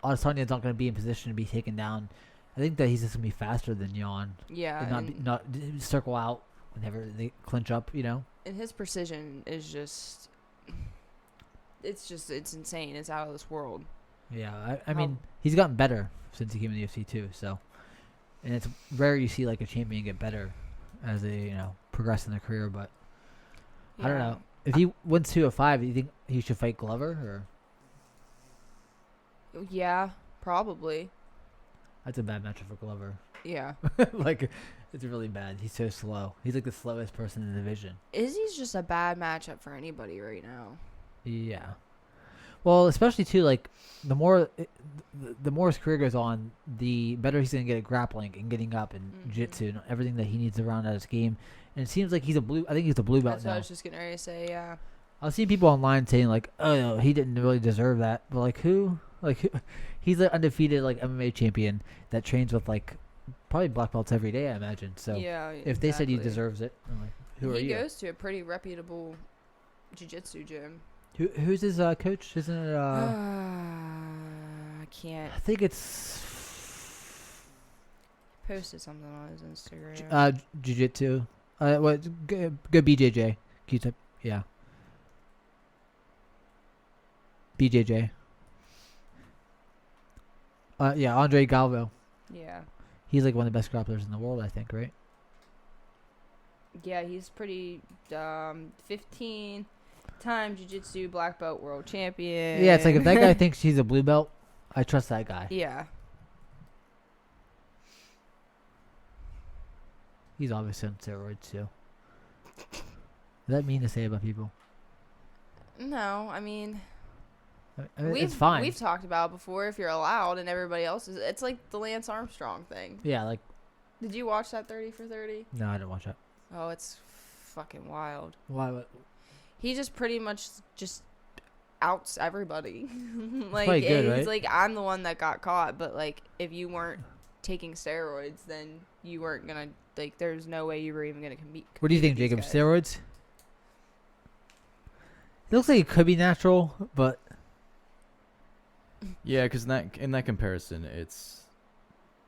Adesanya's not going to be in position to be taken down. I think that he's just going to be faster than Jan. Yeah. And not circle out whenever they clinch up. You know. And his precision is just. It's insane. It's out of this world. Yeah, I mean, he's gotten better since he came in the UFC too. So, and it's rare you see like a champion get better as they progress in their career. But I don't know if he wins 205. Do you think he should fight Glover or? Yeah, probably. That's a bad matchup for Glover. Yeah. Like, it's really bad. He's so slow. He's like the slowest person in the division. Izzy's just a bad matchup for anybody right now. Yeah. Well, especially too, like the more his career goes on, the better he's gonna get at grappling and getting up and jiu-jitsu and everything that he needs to round out his game. And it seems like he's a blue. I think he's a blue belt now. That's what I was just getting ready to say. Yeah. I've seen people online saying like, "Oh, no, he didn't really deserve that," but like who? Like who? He's an undefeated like MMA champion that trains with like probably black belts every day, I imagine. So yeah, if they said he deserves it, I'm like, who are you? He goes to a pretty reputable jiu-jitsu gym. Who's his coach? Isn't it? I can't. I think it's. Posted something on his Instagram. Jiu-jitsu. What? Go BJJ. Q-tip. Yeah. BJJ. Yeah, Andre Galvo. Yeah. He's like one of the best grapplers in the world, I think, right? Yeah, he's pretty 15-time jiu-jitsu black belt world champion. Yeah, it's like if that guy thinks he's a blue belt, I trust that guy. Yeah. He's obviously on steroids too. Is that mean to say about people? No, I mean, it's fine. We've talked about before if you're allowed and everybody else is. It's like the Lance Armstrong thing. Yeah, like. Did you watch that 30 for 30? No, I didn't watch that. Oh, it's fucking wild. Why? He just pretty much just outs everybody. Like good, he's right? like, I'm the one that got caught, but like if you weren't taking steroids, then you weren't gonna like. There's no way you were even gonna compete. What do you think, Jacob? Steroids? It looks like it could be natural, but Yeah, because in that comparison, it's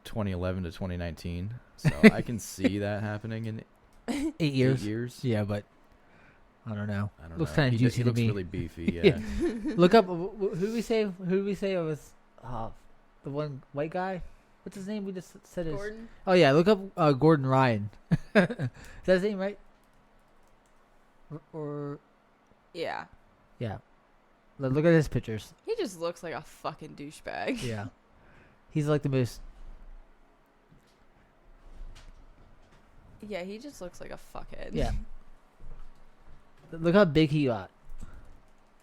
2011 to 2019, so I can see that happening in 8 years. 8 years. Yeah, but I don't know. I don't Looks know. kind of juicy He to looks me. really beefy. Yeah. Look up. Who did we say? Who did we say it was? The one white guy. What's his name? We just said his. Gordon? Oh yeah, look up Gordon Ryan. Is that his name, right? Or Yeah. yeah. Look at his pictures. He just looks like a fucking douchebag. Yeah. He's like the most. Yeah, he just looks like a fuckhead. Yeah. Look how big he got.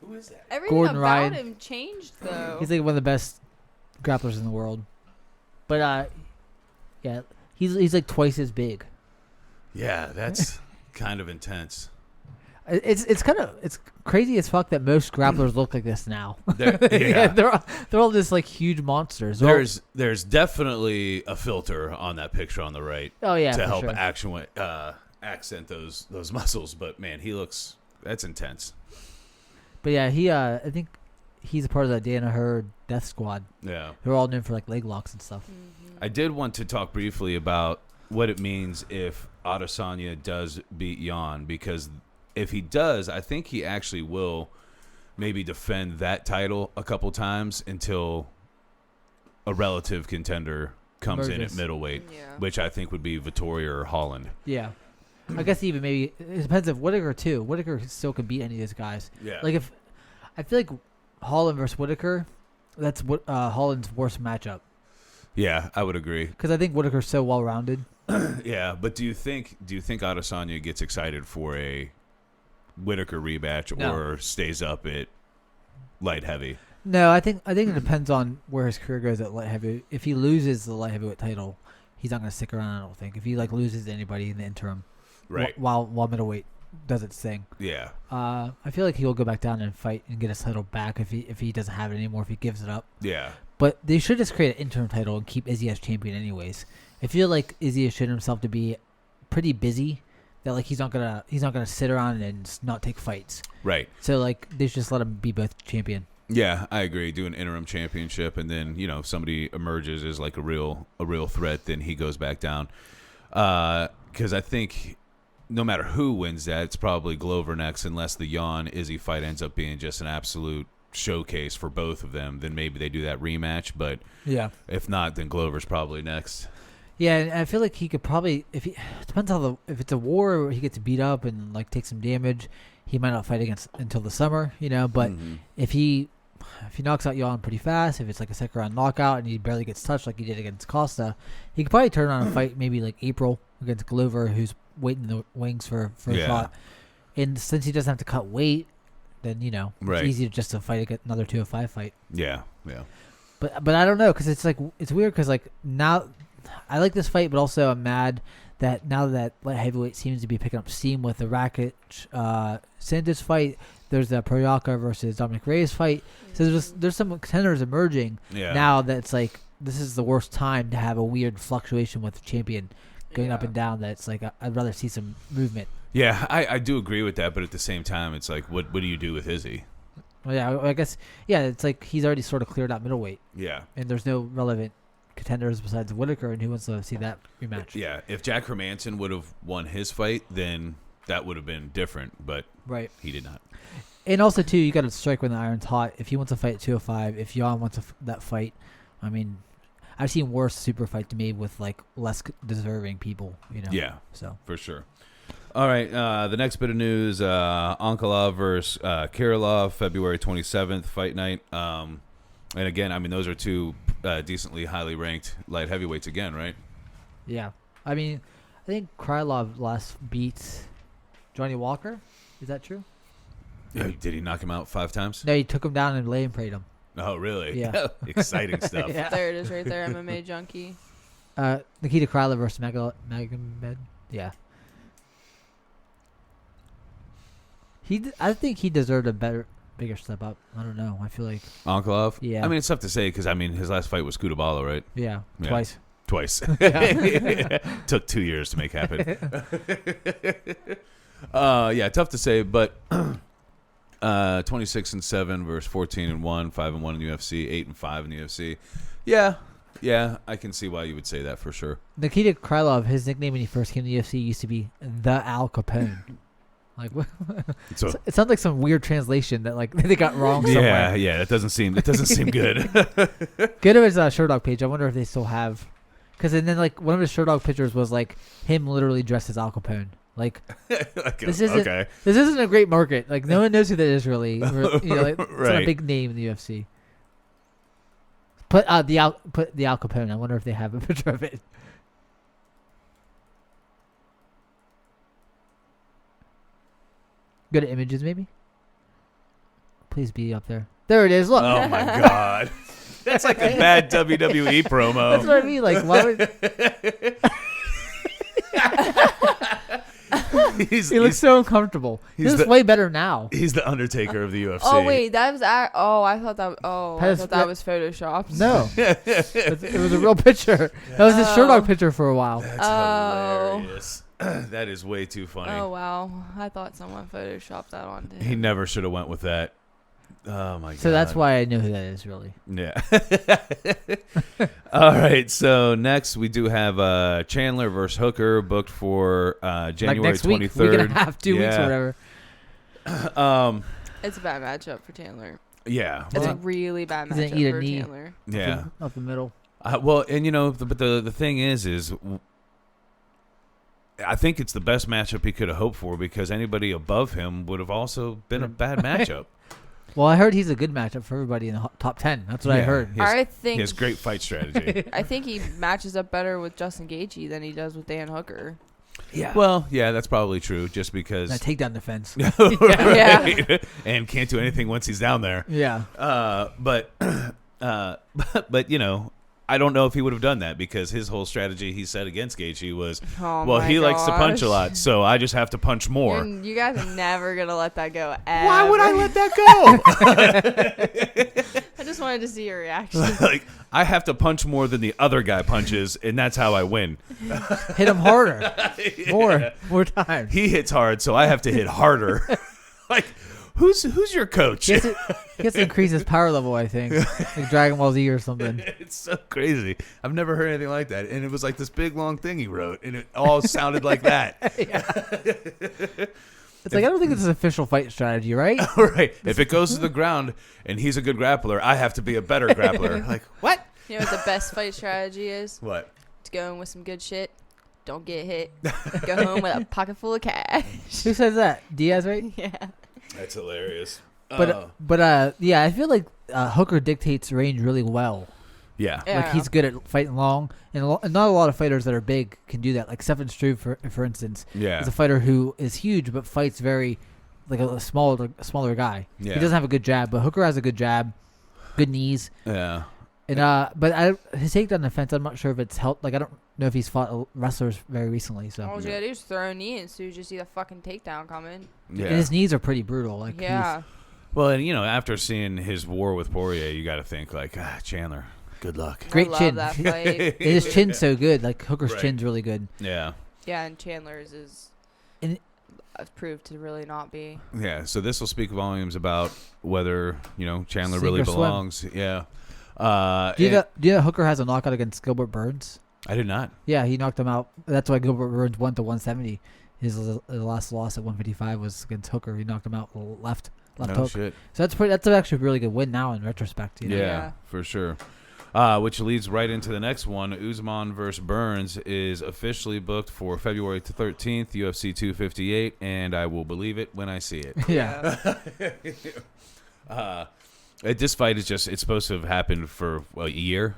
Who is that? Everything Gordon about Ryan. him changed though. He's like one of the best grapplers in the world. But yeah, he's like twice as big. Yeah, that's kind of intense. It's kind of it's crazy as fuck that most grapplers look like this now. Yeah. they're all just like huge monsters. They're There's definitely a filter on that picture on the right oh yeah, to for help sure. accent those muscles. But man, that's intense. But yeah, I think he's a part of the Danaher Death Squad. Yeah, They're all known for like leg locks and stuff. Mm-hmm. I did want to talk briefly about what it means if Adesanya does beat Jan, because if he does, I think he actually will maybe defend that title a couple times until a relative contender comes in at middleweight, which I think would be Vittoria or Holland. Yeah. I guess even maybe it depends if Whittaker too. Whittaker still can beat any of these guys. Yeah. Like if I feel like Holland versus Whittaker, that's what Holland's worst matchup. Yeah, I would agree. Because I think Whittaker's so well rounded. Yeah, but do you think Adesanya gets excited for a Whittaker rematch or stays up at light heavy? No, I think it depends on where his career goes at light heavy. If he loses the light heavyweight title, he's not going to stick around. I don't think. If he like loses to anybody in the interim, right? While middleweight does its thing. Yeah. I feel like he'll go back down and fight and get his title back if he doesn't have it anymore. If he gives it up. Yeah. But they should just create an interim title and keep Izzy as champion anyways. I feel like Izzy has shown himself to be pretty busy. That like he's not gonna sit around and not take fights. Right. So like they should just let him be both champion. Yeah, I agree. Do an interim championship, and then if somebody emerges as like a real threat, then he goes back down. Because I think no matter who wins that, it's probably Glover next, unless the Jan Izzy fight ends up being just an absolute showcase for both of them. Then maybe they do that rematch. But yeah, if not, then Glover's probably next. Yeah, and I feel like he could probably if it's a war where he gets beat up and like take some damage, he might not fight until the summer, But if he knocks out Jan pretty fast, if it's like a second round knockout and he barely gets touched like he did against Costa, he could probably turn around and fight maybe like April against Glover, who's waiting in the wings for a shot. And since he doesn't have to cut weight, then it's easy just to fight another 205 fight. Yeah. But I don't know because it's weird because like now. I like this fight, but also I'm mad that now that light heavyweight seems to be picking up steam with the Rakic Santos fight. There's the Proyaka versus Dominic Reyes fight. So there's some contenders emerging now that's like this is the worst time to have a weird fluctuation with the champion going up and down. That's like I'd rather see some movement. Yeah, I do agree with that, but at the same time, it's like what do you do with Izzy? Well, yeah, I guess it's like he's already sort of cleared out middleweight. Yeah, and there's no relevant contenders besides Whittaker, and who wants to see that rematch? Yeah, if Jack Hermanson would have won his fight, then that would have been different, but right, he did not. And also, too, you got to strike when the iron's hot. If he wants to fight at 205, if Jan wants that fight, I mean, I've seen worse super fights made with like less deserving people. Yeah. So for sure. All right. The next bit of news: Onkalov versus Krylov, February 27th, fight night. And again, I mean, those are two decently highly ranked light heavyweights again, right? Yeah. I mean, I think Krylov last beat Johnny Walker. Is that true? Yeah. Did he knock him out 5 times? No, he took him down and lay and prayed him. Oh, really? Yeah. Exciting stuff. Yeah. There it is right there, MMA junkie. Nikita Krylov versus Magomed. Yeah. I think he deserved a bigger step up. I don't know. I feel like Onkalov? Yeah. I mean, it's tough to say because, I mean, his last fight was Kutabala, right? yeah, Yeah. twice. Took 2 years to make happen. Yeah, tough to say, but 26-7 versus 14-1, 5-1 in the UFC, 8-5 in the UFC. Yeah, I can see why you would say that for sure. Nikita Krylov, his nickname when he first came to the UFC used to be the Al Capone. Like, So, it sounds like some weird translation that like they got wrong somewhere. yeah, that doesn't seem good. Go to his Sherdog page. I wonder if they still have, because then like one of his Sherdog pictures was like him literally dressed as Al Capone. Like, this isn't a great market. Like, no one knows who that is really. Like, it's not a big name in the UFC. Put the Al Capone. I wonder if they have a picture of it. Go to images, maybe. Please be up there. There it is. Look. Oh my god, that's like a bad WWE promo. That's what I mean. Like, why would? He looks so uncomfortable. He looks way better now. He's the Undertaker of the UFC. Oh wait, that was I thought that was photoshopped. No, it was a real picture. That was his Sherdog picture for a while. That's hilarious. That is way too funny. Oh wow, I thought someone photoshopped that on. He never should have went with that. Oh my god. So that's why I know who that is, really. Yeah. All right. So next we do have Chandler versus Hooker booked for January next 23rd. Week. We're gonna have 2 weeks or whatever. It's a bad matchup for Chandler. Yeah. It's a really bad matchup for Chandler. Yeah. Up the middle. Well, and but the thing is I think it's the best matchup he could have hoped for because anybody above him would have also been a bad matchup. Well, I heard he's a good matchup for everybody in the top 10. That's what I heard. He has great fight strategy. I think he matches up better with Justin Gaichi than he does with Dan Hooker. Yeah. Well, yeah, that's probably true. Just because that takedown defense. Yeah. And can't do anything once he's down there. Yeah. But I don't know if he would have done that because his whole strategy he said against Gaichi was, he likes to punch a lot, so I just have to punch more. You guys are never going to let that go ever. Why would I let that go? I just wanted to see your reaction. Like, I have to punch more than the other guy punches, and that's how I win. Hit him harder. More time. He hits hard, so I have to hit harder. Like, who's your coach? He has to increase his power level, I think. Like Dragon Ball Z or something. It's so crazy. I've never heard anything like that. And it was like this big, long thing he wrote, and it all sounded like that. It's like, I don't think it's an official fight strategy, right? Right. If it goes to the ground and he's a good grappler, I have to be a better grappler. Like, what? You know what the best fight strategy is? What? To go in with some good shit. Don't get hit. Go home with a pocket full of cash. Who says that? Diaz, right? Yeah. That's hilarious. But yeah, I feel like Hooker dictates range really well. Yeah. Like, he's good at fighting long, and not a lot of fighters that are big can do that. Like Stefan Struve, for instance, is a fighter who is huge but fights very like a smaller guy. Yeah. He doesn't have a good jab, but Hooker has a good jab, good knees. Yeah. And his takedown defense, I'm not sure if it's helped. Like, I don't know if he's fought wrestlers very recently. So all you gotta do is throw a knee in, so you just see the fucking takedown coming. Yeah. And his knees are pretty brutal. Like, yeah. Well, and after seeing his war with Poirier, you got to think like, Chandler, good luck. Great chin. That fight. His chin's so good. Like, Hooker's chin's really good. Yeah. Yeah, and Chandler's is proved to really not be. Yeah. So this will speak volumes about whether Chandler really belongs. Yeah. Do you know Hooker has a knockout against Gilbert Burns? I did not. Yeah, he knocked him out. That's why Gilbert Burns won to 170. His last loss at 155 was against Hooker. He knocked him out left left No hook. shit. So that's actually a really good win now in retrospect. You know? Yeah, for sure. Which leads right into the next one. Usman versus Burns is officially booked for February 13th, UFC 258, and I will believe it when I see it. Yeah. This fight is it's supposed to have happened for a year.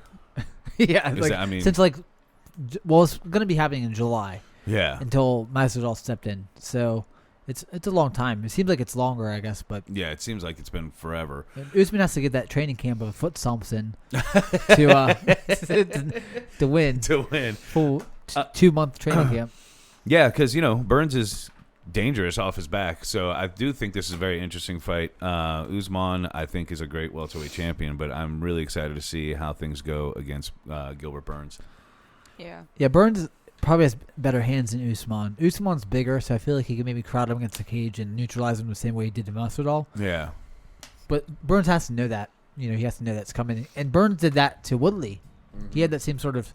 Yeah. Since it's going to be happening in July. Yeah. Until Masvidal stepped in. So it's a long time. It seems like it's longer, I guess, but yeah, it seems like it's been forever. Usman has to get that training camp of foot stomps in to win. To win. Full 2-month training camp. Yeah, because Burns is dangerous off his back, so I do think this is a very interesting fight. Usman, I think, is a great welterweight champion, but I'm really excited to see how things go against Gilbert Burns. Yeah. Yeah, Burns probably has better hands than Usman. Usman's bigger, so I feel like he can maybe crowd him against the cage and neutralize him the same way he did to Masvidal. Yeah. But Burns has to know that. He has to know that's coming. And Burns did that to Woodley. Mm-hmm. He had that same sort of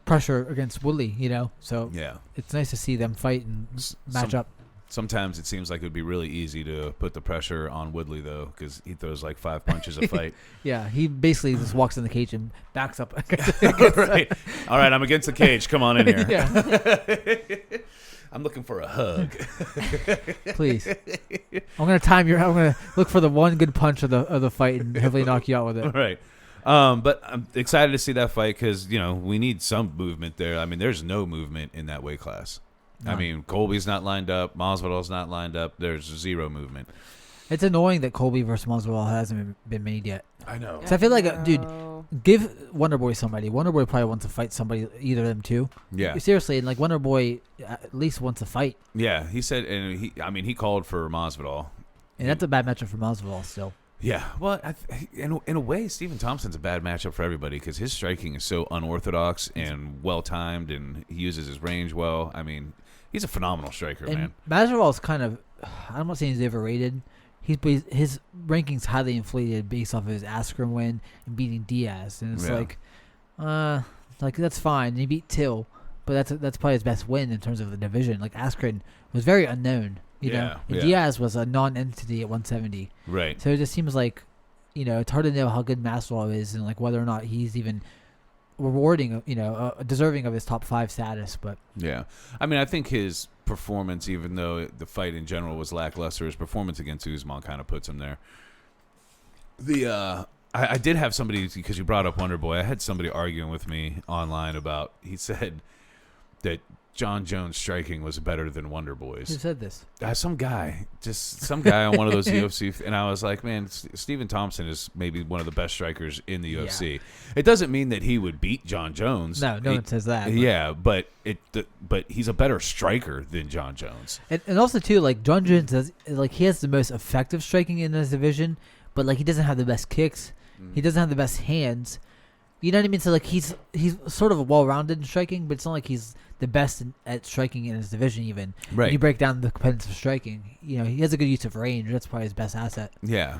pressure against Woodley, So yeah, it's nice to see them fight and match up. Sometimes it seems like it would be really easy to put the pressure on Woodley, though, because he throws like 5 punches a fight. Yeah, he basically just walks in the cage and backs up. Right. All right, I'm against the cage. Come on in here. Yeah. I'm looking for a hug. Please. I'm gonna look for the one good punch of the fight and hopefully knock you out with it. Right. But I'm excited to see that fight because we need some movement there. I mean, there's no movement in that weight class. None. I mean, Colby's not lined up. Masvidal's not lined up. There's zero movement. It's annoying that Colby versus Mozville hasn't been made yet. I know. So I feel like, dude, give Wonderboy somebody. Wonderboy probably wants to fight somebody, either of them two. Yeah. Seriously, and Wonderboy at least wants to fight. Yeah, he said, and he called for Mozville. And that's a bad matchup for Mozville still. Yeah, well, in a way, Stephen Thompson's a bad matchup for everybody because his striking is so unorthodox and well-timed, and he uses his range well. I mean, he's a phenomenal striker, man. Masvidal's kind of, I'm not saying he's overrated. His ranking's highly inflated based off of his Askren win and beating Diaz, and it's that's fine. And he beat Till, but that's probably his best win in terms of the division. Like Askren was very unknown, know. And Diaz was a non-entity at 170. Right. So it just seems like, it's hard to know how good Masvidal is and whether or not he's even rewarding, deserving of his top 5 status. But yeah, I mean, I think his performance, even though the fight in general was lackluster, his performance against Usman kind of puts him there. I did have somebody, because you brought up Wonderboy, I had somebody arguing with me online about, he said that John Jones striking was better than Wonderboy's. Who said this? Some guy on one of those UFC, and I was like, man, Stephen Thompson is maybe one of the best strikers in the UFC. Yeah. It doesn't mean that he would beat John Jones. No one says that. Yeah, but he's a better striker than John Jones. And also too, John Jones does, he has the most effective striking in this division, but he doesn't have the best kicks. He doesn't have the best hands. You know what I mean? So he's sort of well-rounded in striking, but it's not like he's the best at striking in his division even. Right. When you break down the components of striking, he has a good use of range. That's probably his best asset. Yeah.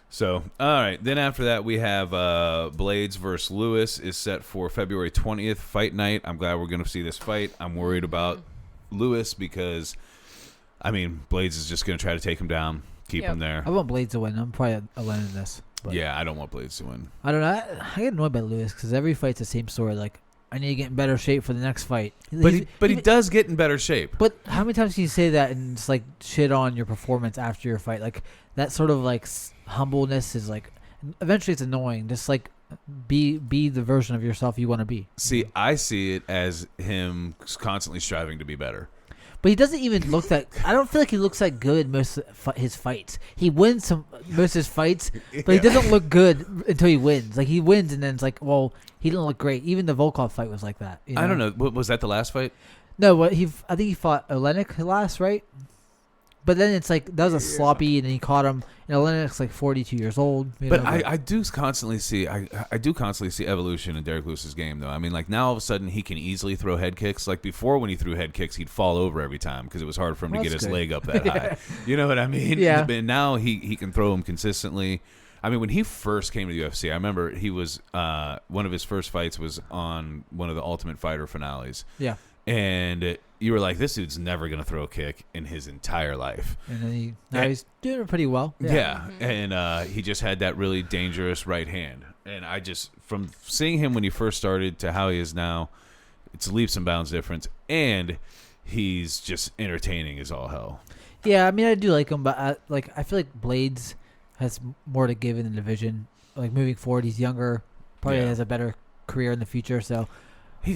So, all right. Then after that, we have Blades versus Lewis is set for February 20th, Fight Night. I'm glad we're going to see this fight. I'm worried about Lewis because, Blades is just going to try to take him down, keep him there. I want Blades to win. I'm probably alone in this. But yeah, I don't want Blades to win. I don't know. I get annoyed by Lewis because every fight's the same story. I need to get in better shape for the next fight. But he does get in better shape. But how many times can you say that and just shit on your performance after your fight? That sort of humbleness is eventually it's annoying. Just be the version of yourself you want to be. See, I see it as him constantly striving to be better. But he doesn't even look that. I don't feel like he looks that good most of his fights. He wins most of his fights, but he doesn't look good until he wins. He wins and then it's he didn't look great. Even the Volkov fight was like that. I don't know. Was that the last fight? No, I think he fought Olenek last, right? But then it's that was a sloppy, and then he caught him. And Olenek's 42 years old. But I do constantly see evolution in Derek Lewis's game, though. Now all of a sudden he can easily throw head kicks. Before, when he threw head kicks, he'd fall over every time because it was hard for him to get his leg up that high. You know what I mean? Yeah. But now he can throw them consistently. When he first came to the UFC, I remember he was one of his first fights was on one of the Ultimate Fighter finales. Yeah. And you were like, this dude's never gonna throw a kick in his entire life. And then he's doing it pretty well. Yeah, and he just had that really dangerous right hand. And I just, from seeing him when he first started to how he is now, it's leaps and bounds difference. And he's just entertaining as all hell. Yeah, I mean, I do like him, but I feel like Blades has more to give in the division. Like moving forward, he's younger, probably has a better career in the future. So he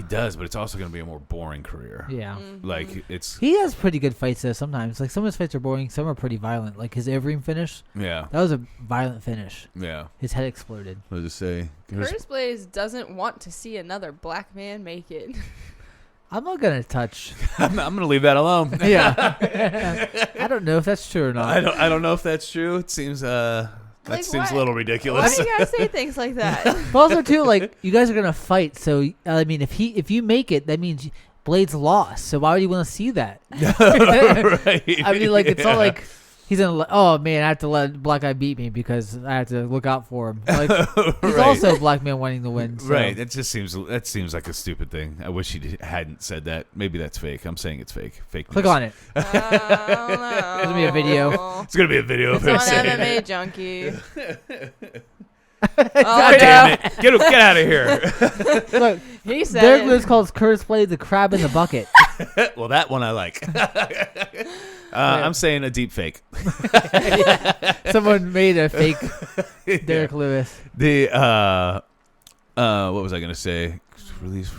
does, but it's also going to be a more boring career. Yeah, like he has pretty good fights though. Sometimes, like some of his fights are boring, some are pretty violent. Like his Overeem finish. Yeah, that was a violent finish. Yeah, his head exploded. What did it say? Curtis Blades doesn't want to see another black man make it. I'm not gonna touch. I'm gonna leave that alone. Yeah, I don't know if that's true or not. I don't know if that's true. It seems that seems a little ridiculous. Why do you guys say things like that? But also too, like you guys are gonna fight, so I mean, if you make it, that means Blades lost. So why would you want to see that? Right. I mean, like it's not like he's gonna. Oh man, I have to let black guy beat me because I have to look out for him. Like he's also a black man wanting to win. So. Right. That seems like a stupid thing. I wish he hadn't said that. Maybe that's fake. I'm saying it's fake. Fake news. Click on it. I don't know. There's gonna be a video. It's gonna be a video it's of him on saying MMA it. Junkie. God damn it! Get out of here. Look, he said Derek Lewis calls Curtis Blades the crab in the bucket. Well, that one I like. I'm saying a deep fake. Someone made a fake Derek Lewis. What was I gonna say? Release.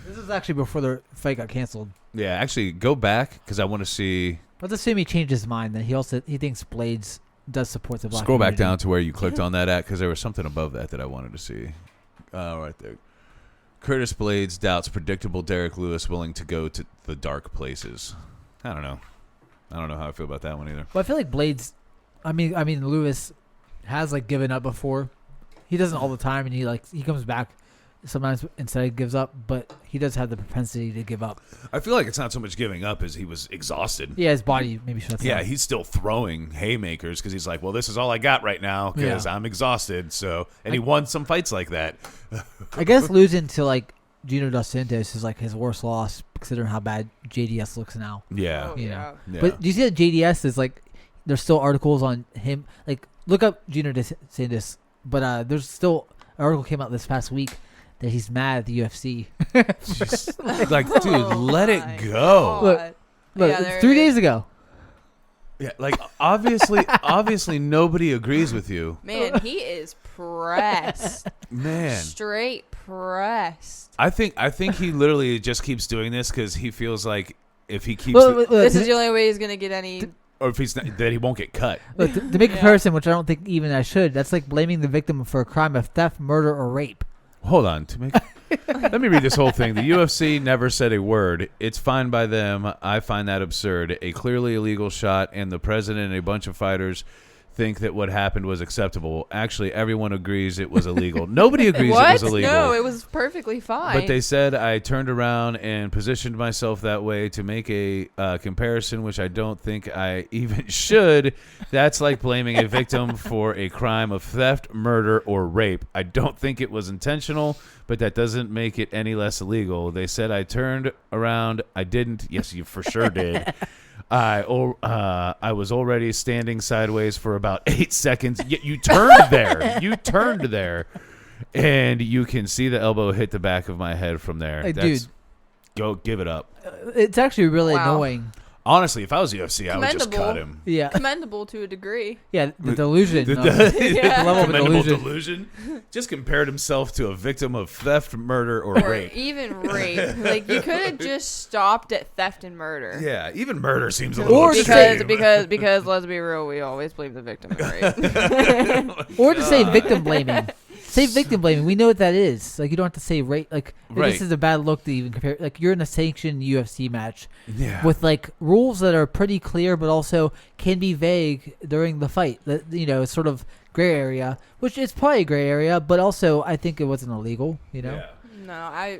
This is actually before the fight got canceled. Yeah, actually, go back because I want to see. Let's assume he changed his mind. Then he thinks Blades does support the black. Scroll back community. down to where you clicked on that at because there was something above that I wanted to see. Right there. Curtis Blades doubts predictable Derek Lewis willing to go to the dark places. I don't know how I feel about that one either. Well, I feel like Blades. I mean, Lewis has like given up before. He doesn't all the time, and he comes back sometimes instead he gives up, but he does have the propensity to give up. I feel like it's not so much giving up as he was exhausted. Yeah, his body maybe shuts down. Yeah, he's still throwing haymakers because he's like, well, this is all I got right now because I'm exhausted. So, and he won some fights like that. I guess losing to like Gino Dos Santos is like his worst loss considering how bad JDS looks now. Yeah. Yeah. But do you see that JDS is like there's still articles on him? Like look up Gino Dos Santos, but there's still an article came out this past week that he's mad at the UFC. like, dude, let it go. Look, it's 3 days ago. Yeah, like obviously nobody agrees with you. Man, he is pressed. Man, straight pressed. I think he literally just keeps doing this because he feels like if he keeps this is the only way he's gonna get any. Or if he's not, that he won't get cut. Look, to make a comparison, which I don't think even I should, that's like blaming the victim for a crime of theft, murder, or rape. Hold on. Let me read this whole thing. The UFC never said a word. It's fine by them. I find that absurd. A clearly illegal shot, and the president and a bunch of fighters think that what happened was acceptable. Actually, everyone agrees it was illegal. Nobody agrees it was illegal. No, it was perfectly fine. But they said I turned around and positioned myself that way to make a comparison, which I don't think I even should. That's like blaming a victim for a crime of theft, murder, or rape. I don't think it was intentional, but that doesn't make it any less illegal. They said I turned around. I didn't. Yes, you for sure did. I was already standing sideways for about 8 seconds. Yet you turned there. You turned there. And you can see the elbow hit the back of my head from there. Hey, dude. Go give it up. It's actually really annoying. Honestly, if I was UFC, I would just cut him. Yeah. Commendable to a degree. Yeah, the delusion. The level of commendable delusion. Just compared himself to a victim of theft, murder, or rape. Even rape. Like, you could have just stopped at theft and murder. Yeah, even murder seems a little extreme. extreme. Because let's be real, we always blame the victim in rape. Or to say victim blaming. Say victim blaming. We know what that is. Like you don't have to say rape. Like this is a bad look to even compare. Like you're in a sanctioned UFC match with like rules that are pretty clear, but also can be vague during the fight. That it's sort of gray area, which is probably a gray area, but also I think it wasn't illegal. Yeah. No,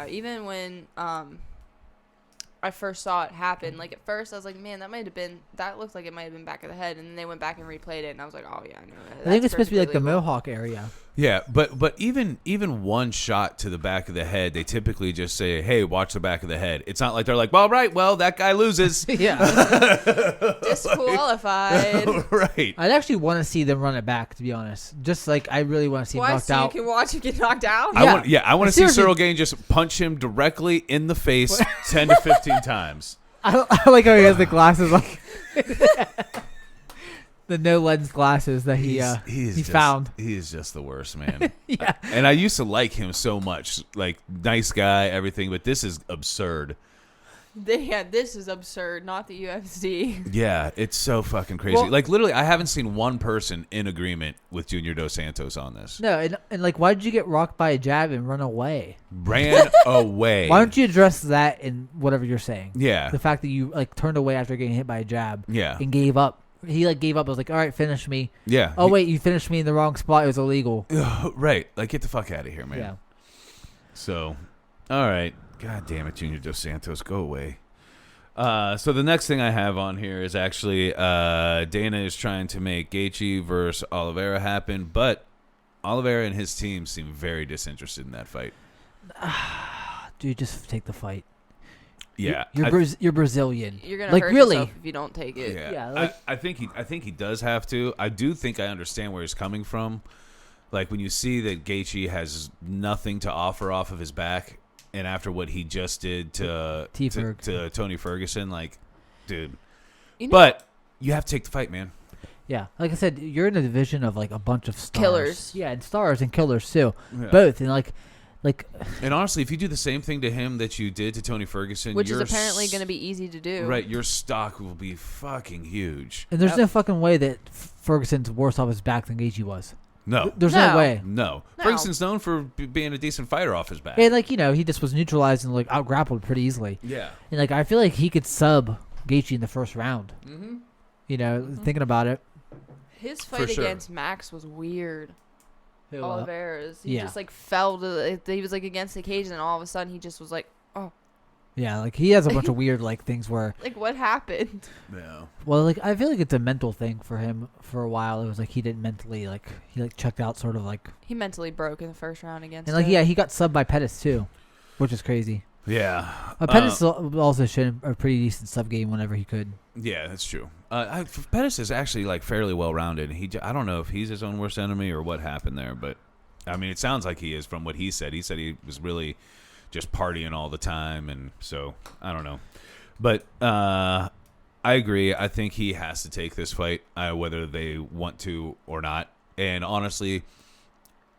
even when I first saw it happen, like at first I was like, man, that looks like it might have been back of the head, and then they went back and replayed it, and I was like, oh yeah, I know that. I think it's supposed to be like the Mohawk area. Yeah, but even one shot to the back of the head, they typically just say, "Hey, watch the back of the head." It's not like they're like, "All right, well, that guy loses." Yeah. Disqualified. Right. I'd actually want to see them run it back, to be honest. Just like I really want to see him Why? knocked So out. you can watch him get knocked out? I want to see Seriously. Cyril Gane just punch him directly in the face 10 to 15 times. I like how he has the glasses on. The no lens glasses that he found. He is just the worst, man. Yeah. And I used to like him so much, like nice guy, everything, but this is absurd. This is absurd, not the UFC. Yeah, it's so fucking crazy. Well- like literally, I haven't seen one person in agreement with Junior Dos Santos on this. No, and like, why did you get rocked by a jab and run away? Ran away. Why don't you address that in whatever you're saying? Yeah. The fact that you like turned away after getting hit by a jab. Yeah. And gave up. He like gave up. I was like, all right, finish me. Yeah. Oh wait, you finished me in the wrong spot. It was illegal. Right. Like, get the fuck out of here, man. Yeah. So, all right. God damn it, Junior Dos Santos, go away. So the next thing I have on here is actually Dana is trying to make Gaichi versus Oliveira happen, but Oliveira and his team seem very disinterested in that fight. Dude, just take the fight. Yeah, You're Brazilian. You're gonna like hurt really. yourself if you don't take it. Yeah, like- I think he does have to. I do think I understand where he's coming from. Like when you see that Gaichi has nothing to offer off of his back, and after what he just did to Tony Ferguson, like, dude. You know, But you have to take the fight, man. Yeah, like I said, you're in a division of like a bunch of stars. Killers. Yeah, and stars and killers too. Yeah. Both, and like. And honestly, if you do the same thing to him that you did to Tony Ferguson, which is apparently going to be easy to do. Right, your stock will be fucking huge. And there's no fucking way that Ferguson's worse off his back than Gaichi was. No. There's no way. No. Ferguson's known for being a decent fighter off his back. And like, he just was neutralized and like out grappled pretty easily. Yeah. And like, I feel like he could sub Gaichi in the first round. Mm-hmm. Thinking about it. His fight against Max was weird. Oliveira's. He just like fell to. He was like against the cage, and all of a sudden he just was like, "Oh." Yeah, like he has a bunch of weird like things where. Like what happened? Yeah. Well, like I feel like it's a mental thing for him. For a while, it was like he didn't mentally like he like checked out, sort of like. He mentally broke in the first round against. And like he got subbed by Pettis too, which is crazy. Yeah. Pettis also showed a pretty decent sub game whenever he could. Yeah, that's true. Pettis is actually like fairly well rounded. I don't know if he's his own worst enemy or what happened there, but I mean, it sounds like he is from what he said. He said he was really just partying all the time, and so I don't know. But I agree. I think he has to take this fight, whether they want to or not. And honestly,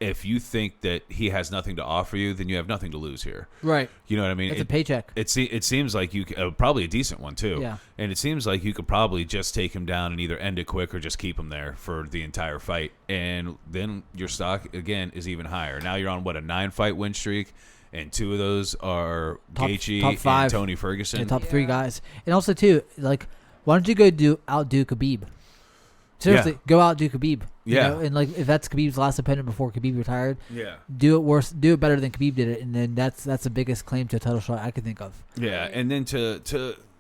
if you think that he has nothing to offer you, then you have nothing to lose here. Right. You know what I mean? It's a paycheck. It seems like you probably a decent one too. Yeah. And it seems like you could probably just take him down and either end it quick or just keep him there for the entire fight. And then your stock again is even higher. Now you're on a 9-fight win streak, and 2 of those are Gaichi top 5. and Tony Ferguson. And top 3 guys. And also too, like, why don't you go outdo Khabib? Seriously, go outdo Khabib. Yeah. And like if that's Khabib's last opponent before Khabib retired, Yeah. do it better than Khabib did it, and then that's the biggest claim to a title shot I could think of. Yeah, and then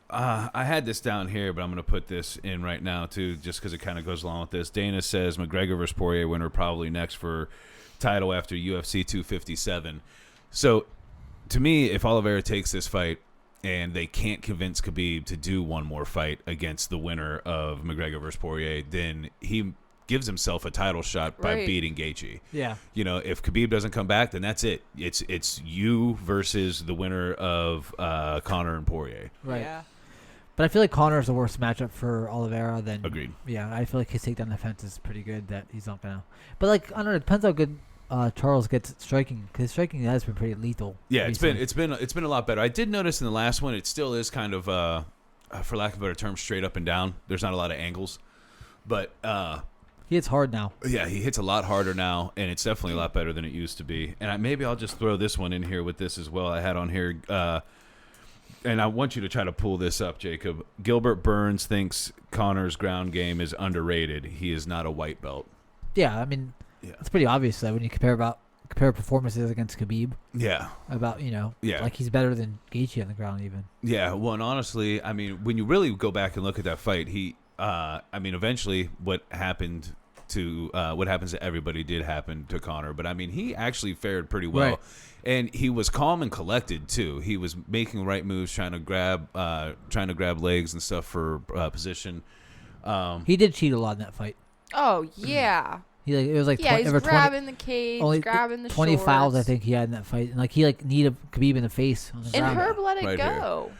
I had this down here, but I'm going to put this in right now too, just because it kind of goes along with this. Dana says McGregor versus Poirier winner probably next for title after UFC 257. So, to me, if Oliveira takes this fight and they can't convince Khabib to do one more fight against the winner of McGregor versus Poirier, then he gives himself a title shot by beating Gaichi. Yeah. If Khabib doesn't come back, then that's it. It's you versus the winner of Conor and Poirier. Right. Yeah. But I feel like Conor is the worst matchup for Oliveira than. Agreed. Yeah, I feel like his takedown defense is pretty good. That he's not gonna. But like I don't know, it depends how good Charles gets at striking, because striking has been pretty lethal. Yeah, recently. it's been a lot better. I did notice in the last one, it still is kind of, for lack of a better term, straight up and down. There's not a lot of angles, but he hits hard now. yeah, he hits a lot harder now, and it's definitely a lot better than it used to be. And maybe I'll just throw this one in here with this as well. I had on here, and I want you to try to pull this up, Jacob. Gilbert Burns thinks Conor's ground game is underrated. He is not a white belt. Yeah, I mean, it's pretty obvious though when you compare performances against Khabib. Yeah. About like he's better than Gaichi on the ground even. Yeah. Well, and honestly, I mean, when you really go back and look at that fight, eventually what happened to everybody did happen to Conor. But I mean, he actually fared pretty well. Right. And he was calm and collected too. He was making right moves, trying to grab legs and stuff for position. He did cheat a lot in that fight. Oh yeah. It was like he's grabbing the cage, grabbing the 20 shorts. fouls I think he had in that fight, and like he kneed Khabib in the face. And Herb let it go.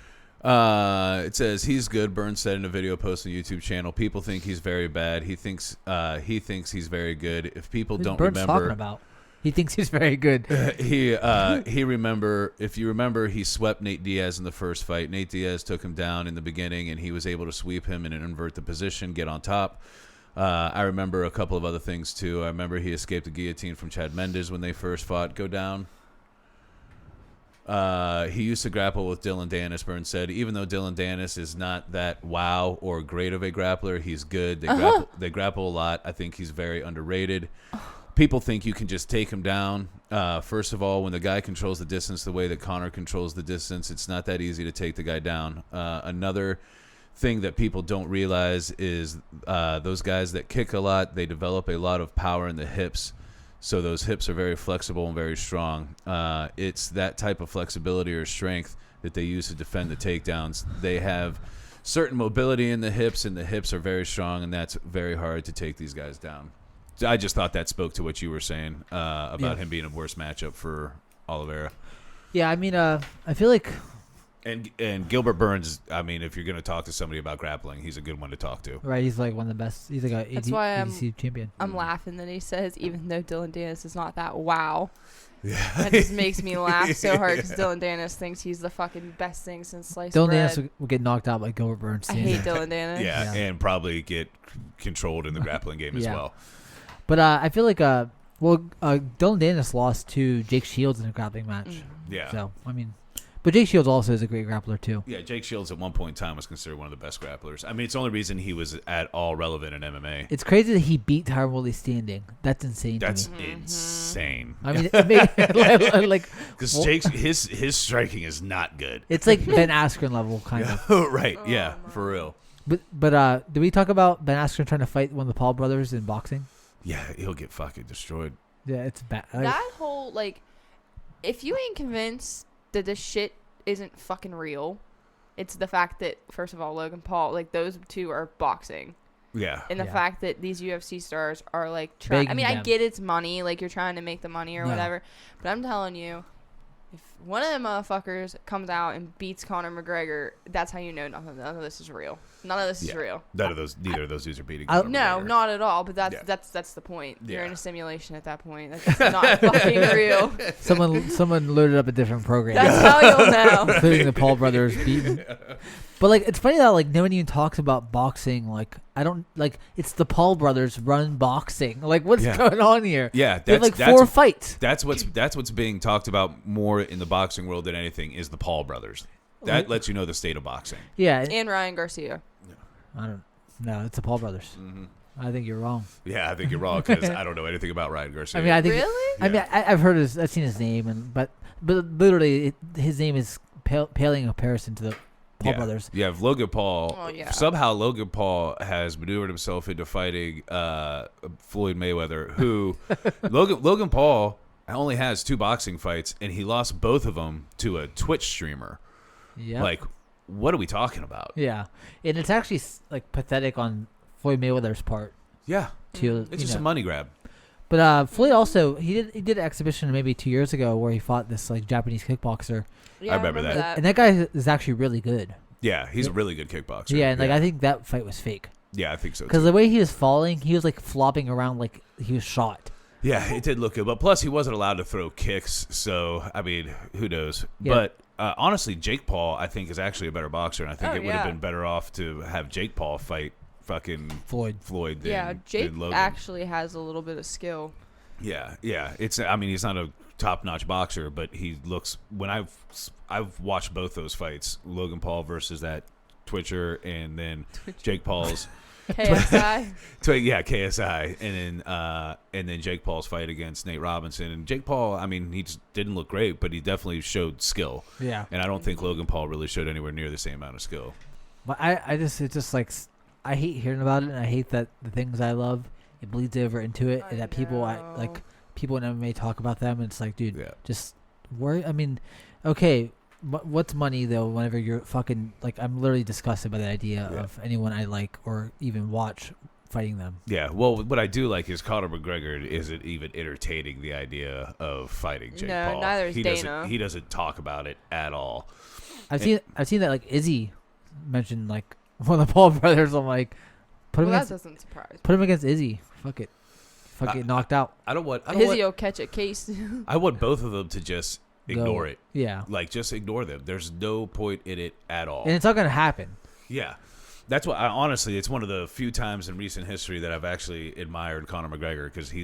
It says he's good. Burns said in a video post on the YouTube channel, people think he's very bad. He thinks he's very good. If people don't Burns remember, talking about? He thinks he's very good. If you remember, he swept Nate Diaz in the first fight. Nate Diaz took him down in the beginning, and he was able to sweep him and invert the position, get on top. I remember a couple of other things too. I remember he escaped a guillotine from Chad Mendes when they first fought. Go down. He used to grapple with Dylan Dennis. Burns said, even though Dylan Dennis is not that wow or great of a grappler, he's good. They grapple a lot. I think he's very underrated. People think you can just take him down. First of all, when the guy controls the distance the way that Conor controls the distance, it's not that easy to take the guy down. Another thing that people don't realize is those guys that kick a lot, they develop a lot of power in the hips. So those hips are very flexible and very strong. It's that type of flexibility or strength that they use to defend the takedowns. They have certain mobility in the hips, and the hips are very strong, and that's very hard to take these guys down. I just thought that spoke to what you were saying about him being a worse matchup for Oliveira. Yeah, I mean, I feel like... And Gilbert Burns, I mean, if you're going to talk to somebody about grappling, he's a good one to talk to. Right, he's like one of the best. He's like a ADC champion. I'm laughing that he says, even though Dylan Dennis is not that wow. Yeah. That just makes me laugh so hard because Dylan Dennis thinks he's the fucking best thing since sliced bread. Dylan Dennis will get knocked out by Gilbert Burns. I hate Dylan Dennis. Yeah, and probably get controlled in the grappling game as well. But I feel like, Dylan Dennis lost to Jake Shields in a grappling match. Yeah. So, I mean... But Jake Shields also is a great grappler, too. Yeah, Jake Shields at one point in time was considered one of the best grapplers. I mean, it's the only reison he was at all relevant in MMA. It's crazy that he beat Tyron Woodley standing. That's insane to me. That's insane. I mean, like... Because Jake's, his striking is not good. It's like Ben Askren level, kind of. Right, yeah, for real. But did we talk about Ben Askren trying to fight one of the Paul brothers in boxing? Yeah, he'll get fucking destroyed. Yeah, it's bad. That whole, like, if you ain't convinced that this shit isn't fucking real, it's the fact that, first of all, Logan Paul, like, those two are boxing. Yeah. And the fact that these UFC stars are, like, trying. I mean, I get it's money, like, you're trying to make the money or whatever, but I'm telling you, if one of them motherfuckers comes out and beats Conor McGregor, that's how you know none of this is real. None of this is real. Neither of those dudes are beating Conor No, McGregor. Not at all. But that's the point. Yeah. You're in a simulation at that point. That's not fucking real. Someone loaded up a different program. That's how you'll know. Including the Paul brothers beating. But like, it's funny that like no one even talks about boxing. Like, I don't like. It's the Paul brothers run boxing. Like, what's going on here? Yeah, they have like 4 fights. That's what's being talked about more in the boxing world than anything is the Paul brothers. That lets you know the state of boxing. Yeah, and Ryan Garcia. I don't. No, it's the Paul brothers. Mm-hmm. I think you're wrong. Yeah, I think you're wrong because I don't know anything about Ryan Garcia. I mean, I think. Really? I mean, I've heard I've seen his name, but literally his name is paling in comparison to the Paul brothers. Yeah, Logan Paul. Oh, yeah. Somehow Logan Paul has maneuvered himself into fighting Floyd Mayweather, who Logan Paul only has 2 boxing fights, and he lost both of them to a Twitch streamer. Yeah. Like, what are we talking about? Yeah, and it's actually like pathetic on Floyd Mayweather's part. Yeah, it's just a money grab. But Floyd also he did an exhibition maybe 2 years ago where he fought this like Japanese kickboxer. Yeah, I remember that. And that guy is actually really good. Yeah, he's a really good kickboxer. Yeah, and like I think that fight was fake. Yeah, I think so. Because the way he was falling, he was like flopping around like he was shot. Yeah, it did look good, but plus he wasn't allowed to throw kicks, so I mean, who knows? Yeah. But honestly, Jake Paul, I think, is actually a better boxer, and I think it would have been better off to have Jake Paul fight fucking Floyd. Than Jake Logan. actually has a little bit of skill. Yeah. It's. I mean, he's not a top-notch boxer, but he looks. When I've watched both those fights, Logan Paul versus that Twitcher, and then Jake Paul's. KSI. KSI, and then Jake Paul's fight against Nate Robinson. And Jake Paul, I mean, he just didn't look great, but he definitely showed skill. Yeah. And I don't think Logan Paul really showed anywhere near the same amount of skill. But it's just like I hate hearing about it, and I hate that the things I love it bleeds over into it, and that people know. People in MMA talk about them, and it's like, dude, Yeah. just worry. I mean, okay, what's money though? Whenever you're fucking like, I'm literally disgusted by the idea of anyone I like or even watch fighting them. Yeah, well, what I do like is Conor McGregor isn't even entertaining the idea of fighting Jake Paul. Neither is Dana. He doesn't talk about it at all. I've seen that like Izzy mentioned like one of the Paul brothers. I'm like, that doesn't surprise. Put him against Izzy. Fuck it. Get knocked out. Izzy will catch a case. I want both of them to just ignore it. Yeah. Like, just ignore them. There's no point in it at all. And it's not going to happen. Yeah. That's why, honestly, it's one of the few times in recent history that I've actually admired Conor McGregor, because he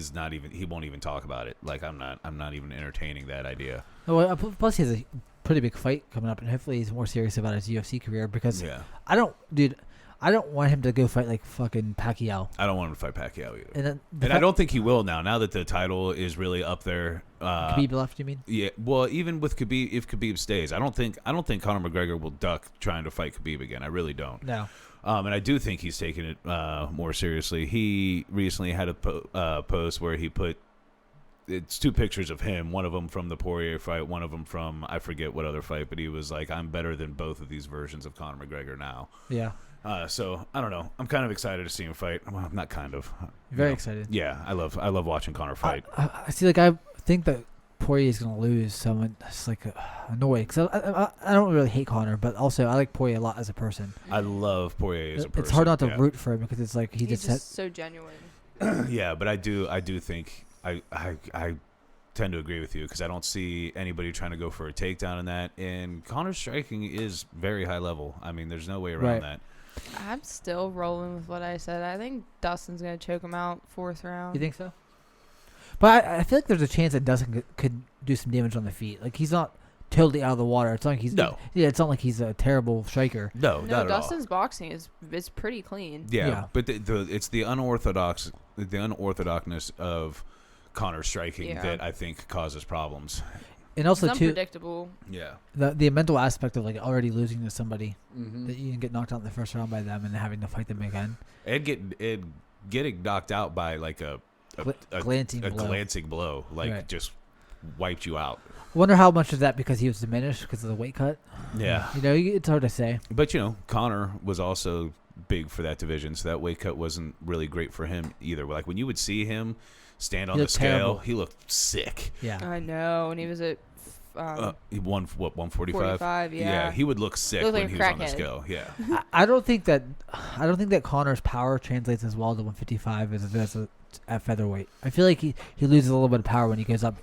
won't even talk about it. Like, I'm not even entertaining that idea. Well, plus he has a pretty big fight coming up, and hopefully he's more serious about his UFC career, because I don't want him to go fight like fucking Pacquiao. I don't want him to fight Pacquiao either. And I don't think he will now that the title is really up there. Khabib left, you mean? Yeah. Well, even with Khabib, if Khabib stays, I don't think Conor McGregor will duck trying to fight Khabib again. I really don't. No. And I do think he's taking it more seriously. He recently had a post where he put it's two pictures of him, one of them from the Poirier fight, one of them from I forget what other fight, but he was like, I'm better than both of these versions of Conor McGregor now. Yeah. So I don't know. I'm kind of excited to see him fight. Well, I'm not kind of. Very excited. Yeah, I love watching Conor fight. I see. Like, I think that Poirier is gonna lose. So it's like annoying, because I don't really hate Conor, but also I like Poirier a lot as a person. I love Poirier as a person. It's hard not to root for him, because it's like he's just so genuine. Yeah, but I do think I tend to agree with you, because I don't see anybody trying to go for a takedown in that. And Conor's striking is very high level. I mean, there's no way around that. I'm still rolling with what I said. I think Dustin's going to choke him out 4th round. You think so? But I feel like there's a chance that Dustin could do some damage on the feet. Like, he's not totally out of the water. It's not like he's it's not like he's a terrible striker. No, not Dustin's at all. Boxing is pretty clean. Yeah. But it's the unorthodoxness of Conor striking that I think causes problems. And also, it's unpredictable. Yeah. The mental aspect of like already losing to somebody that you can get knocked out in the first round by them and having to fight them again. And getting knocked out by like a glancing blow, like just wiped you out. I wonder how much of that because he was diminished because of the weight cut. Yeah. It's hard to say. But Conor was also big for that division, so that weight cut wasn't really great for him either. Like, when you would see him stand on the scale, terrible. He looked sick. Yeah, I know. And he was at he won 145. 45, yeah, he would look sick when he was on the scale. Yeah, I don't think that Conor's power translates as well to 155 as it does at featherweight. I feel like he loses a little bit of power when he goes up.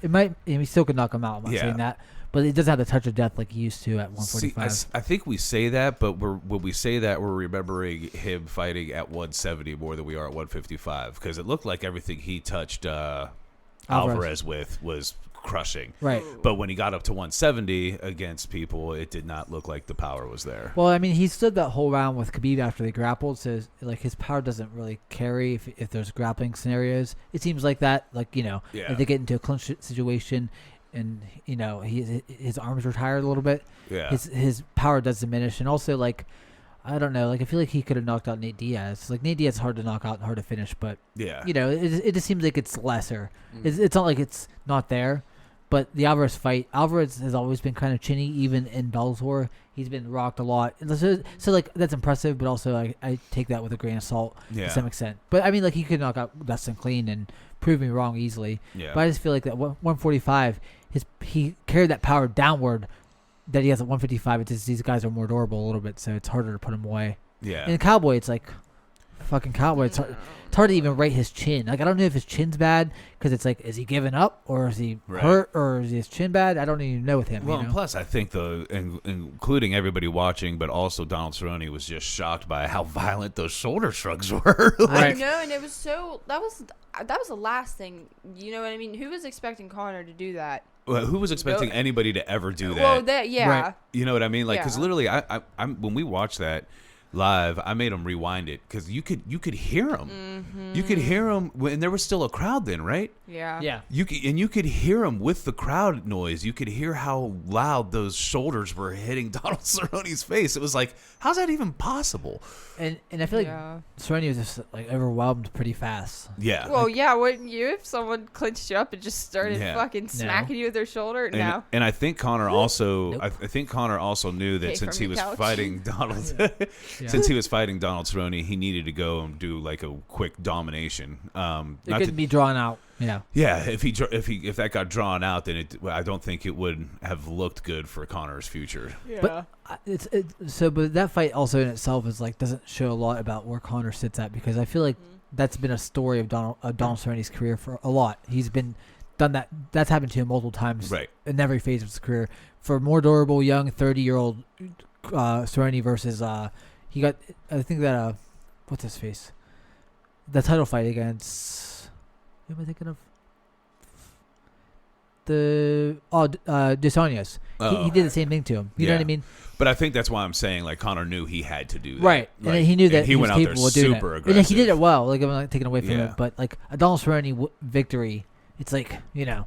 He still could knock him out. I'm not saying that, but it doesn't have the touch of death like he used to at 145. See, I think we say that, but when we say that, we're remembering him fighting at 170 more than we are at 155, because it looked like everything he touched Alvarez with was crushing. Right. But when he got up to 170 against people, it did not look like the power was there. Well, I mean, he stood that whole round with Khabib after they grappled, so like his power doesn't really carry if there's grappling scenarios. It seems like that, like, if they get into a clinch situation and his arms are tired a little bit, his power does diminish. And also, like, I don't know, like, I feel like he could have knocked out Nate Diaz. Like, Nate Diaz is hard to knock out and hard to finish, but it just seems like it's lesser. It's not like it's not there. But the Alvarez fight, Alvarez has always been kind of chinny, even in Bellator. He's been rocked a lot. So like, that's impressive, but also I take that with a grain of salt to some extent. But, I mean, like, he could knock out Dustin clean and prove me wrong easily. Yeah. But I just feel like that 145, he carried that power downward that he has at 155. It's just these guys are more durable a little bit, so it's harder to put him away. Yeah. And Cowboy, it's like, fucking Cowboy, it's hard to even rate his chin. Like, I don't know if his chin's bad, because it's like, is he giving up, or is he hurt, or is his chin bad? I don't even know with him. Well, and plus, I think including everybody watching, but also Donald Cerrone was just shocked by how violent those shoulder shrugs were. I know, and it was so that was the last thing. You know what I mean? Who was expecting Conor to do that? Well, who was expecting anybody to ever do that? Well, You know what I mean? Like, because literally, I'm when we watched that, live, I made him rewind it because you could hear him. Mm-hmm. You could hear him, and there was still a crowd then, right? Yeah. Yeah. You could hear him with the crowd noise. You could hear how loud those shoulders were hitting Donald Cerrone's face. It was like, how's that even possible? And I feel like Cerrone was just like overwhelmed pretty fast. Yeah. Well, yeah, wouldn't you if someone clinched you up and just started fucking smacking you with their shoulder? No. And I think Connor also Nope. I think Connor also knew that since he was fighting Donald since he was fighting Donald Cerrone, he needed to go and do like a quick domination. It couldn't be drawn out. Yeah. Yeah, if that got drawn out, then I don't think it would have looked good for Connor's future. Yeah. But but that fight also in itself is like doesn't show a lot about where Connor sits at, because I feel like that's been a story of Donald Cerrone's career for a lot. He's been done that. That's happened to him multiple times, right, in every phase of his career. For more durable young 30-year-old Cerrone versus he got, I think that what's his face, the title fight against. Who am I thinking of? Desonias. He did the same thing to him. You know what I mean? But I think that's why I'm saying like Connor knew he had to do that. Right. Like, and he knew that he went out there capable of doing super that. aggressive. And he did it well. Like, I'm not taking away from Yeah. him, but like a Donald Cerrone victory, it's like,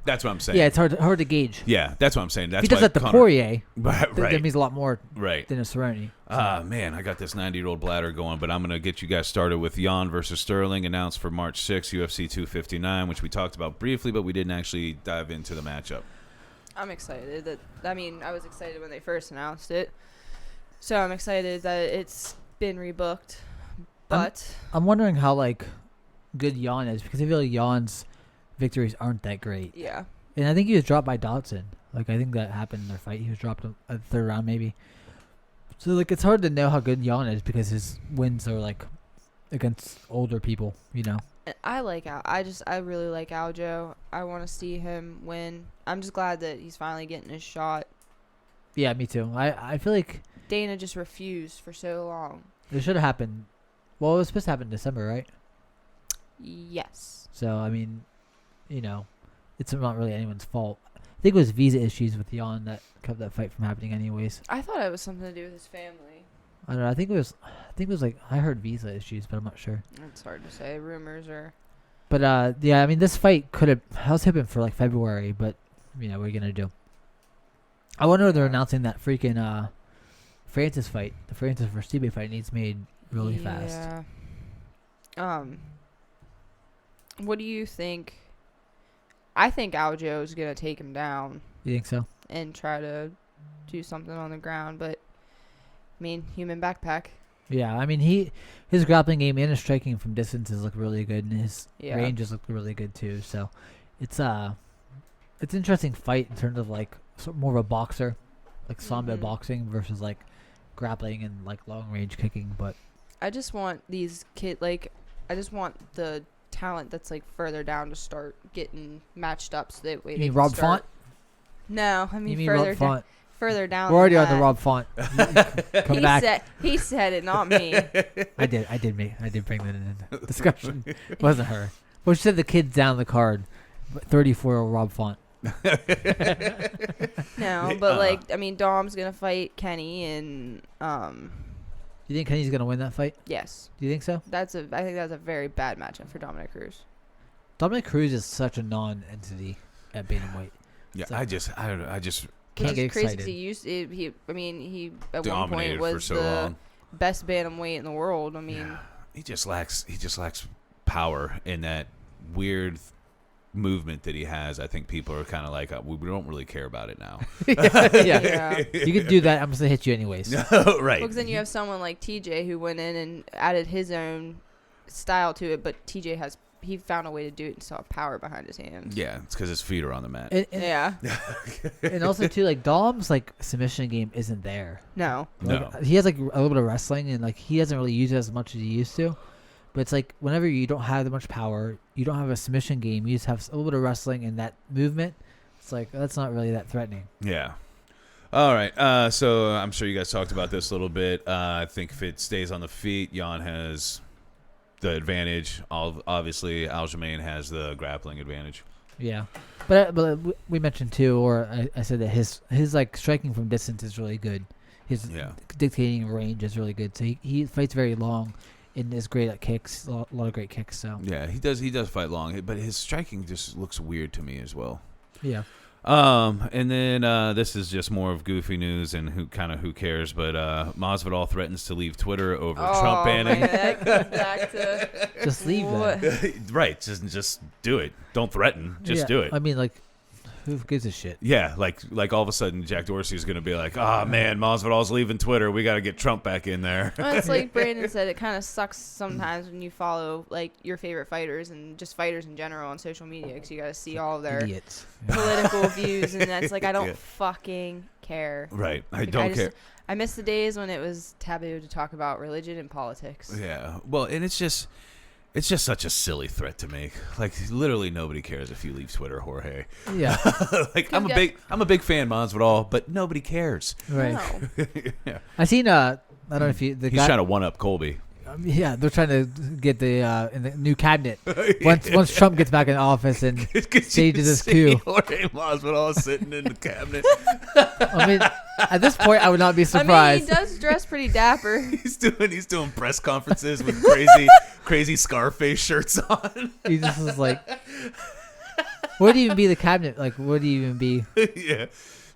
That's what I'm saying. yeah, it's hard to gauge. Yeah, that's what I'm saying. That's If he does why that to Connor, Poirier, right. that means a lot more Right. than a Cerrone. Man, I got this 90-year-old bladder going, but I'm going to get you guys started with Jan versus Sterling, announced for March 6th, UFC 259, which we talked about briefly, but we didn't actually dive into the matchup. I'm excited I was excited when they first announced it. So I'm excited that it's been rebooked. But I'm wondering how like good Jan is, because I feel like Jan's victories aren't that great. yeah. And I think he was dropped by Dodson. Like, I think that happened in their fight. He was dropped in the third round, maybe. So, like, it's hard to know how good Jan is because his wins are, like, against older people, And I really like Aljo. I want to see him win. I'm just glad that he's finally getting his shot. Yeah, me too. I feel like Dana just refused for so long. it should have happened. Well, it was supposed to happen in December, right? Yes. So, I mean, it's not really anyone's fault. I think it was visa issues with Jan that kept that fight from happening anyways. I thought it was something to do with his family. I don't know. I think it was like, I heard visa issues, but I'm not sure. It's hard to say. Rumors are... But, yeah, I mean, this fight could have... I was hoping for, like, February, but, what are you going to do? I wonder if they're announcing that freaking Francis fight. The Francis versus Stipe fight needs made really fast. Yeah. What do you think? I think Aljo is going to take him down. You think so? And try to do something on the ground, but, I mean, human backpack. Yeah, I mean, his grappling game and his striking from distances look really good, and his ranges look really good too. So, it's an interesting fight in terms of like more of a boxer, like sambo boxing versus like grappling and like long range kicking. But I just want these I just want the talent that's like further down to start getting matched up so that way. You mean Rob Font? No, I mean, Rob Font? Further down. We're already on the Rob Font. Come back. He said it, not me. I did bring that in the discussion. It wasn't her. Well, she said the kid's down the card. 34-year-old Rob Font. No, but I mean, Dom's gonna fight Kenny, and You think Kenny's gonna win that fight? yes, Do you think so? I think that's a very bad matchup for Dominic Cruz. Dominic Cruz is such a non-entity at bantamweight. Yeah, So- I don't know. I just Can't get Crazy excited. he at one dominated point for was so the long. best bantamweight in the world. I mean, He just lacks power in that weird movement that he has. I think people are kind of like, we don't really care about it now. Yeah. You could do that. I'm just gonna hit you anyways. Right. because then you have someone like TJ who went in and added his own style to it, but TJ he found a way to do it and saw power behind his hands. Yeah, it's because his feet are on the mat. And Yeah. and also too, like Dom's like submission game isn't there. No. No. He has like a little bit of wrestling, and like he doesn't really use it as much as he used to. But it's like whenever you don't have that much power, you don't have a submission game. You just have a little bit of wrestling and that movement. It's like that's not really that threatening. Yeah. All right. So I'm sure you guys talked about this a little bit. I think if it stays on the feet, Jan has the advantage. Obviously, Aljamain has the grappling advantage. Yeah, but we mentioned too, or I said that his like striking from distance is really good. his dictating range is really good. So he fights very long and is great at kicks. A lot of great kicks. So yeah, he does fight long, but his striking just looks weird to me as well. Yeah. And then this is just more of goofy news and who cares, but Mozville threatens to leave Twitter over Trump banning. Man, that goes back to just leave that. Right, just do it. Don't threaten, just do it. I mean, like, who gives a shit? Yeah, like all of a sudden Jack Dorsey is going to be like, oh man, Mozville's leaving Twitter. We got to get Trump back in there. Well, it's like Brandon said, it kind of sucks sometimes when you follow like your favorite fighters and just fighters in general on social media because you got to see all of their Idiots. political views, and that's like I don't fucking care. Right, I Like, don't care. I miss the days when it was taboo to talk about religion and politics. Yeah, well, and it's just such a silly threat to make. Like literally nobody cares if you leave Twitter, Jorge. Yeah. Like I'm a big fan, Mozville, but nobody cares. Right. No. Yeah. I seen I don't know if he's trying to one up Colby. Yeah, they're trying to get in the new cabinet once Trump gets back in office and stages his coup. Jorge Mozville sitting in the cabinet. I mean, at this point, I would not be surprised. I mean, he does dress pretty dapper. He's doing press conferences with crazy Scarface shirts on. He just was like, what would even be the cabinet? Like, what would even be? Yeah.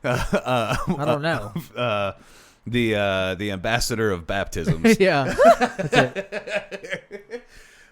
I don't know. The ambassador of baptisms. Yeah, that's it.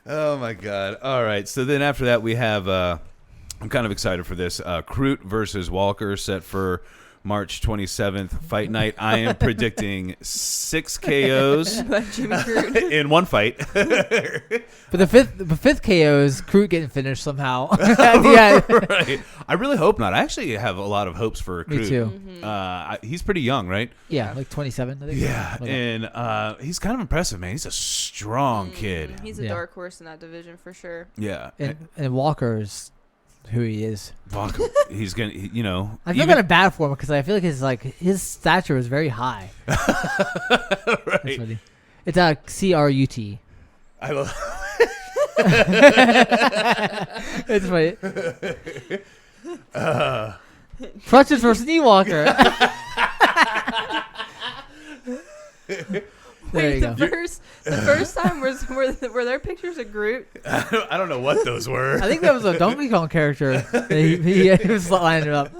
Oh my God! All right, so then after that we have. I'm kind of excited for this. Croot versus Walker set for March 27th, Fight Night. I am predicting 6 KOs in one fight. But the fifth KO is Croot getting finished somehow. Yeah, right. I really hope not. I actually have a lot of hopes for Croot. Me too. Mm-hmm. He's pretty young, right? Yeah, like 27. I think. Yeah, and he's kind of impressive, man. He's a strong kid. He's a dark horse in that division for sure. Yeah, and Walker's who he is. Walker, he's gonna, I feel kind of bad for him because I feel like his stature is very high. Right. It's a CRUT. I love. It's funny. Crutches versus knee walker. Wait, the first time were there pictures of Groot? I don't know what those were. I think that was a Donkey Kong character. He was lining it up.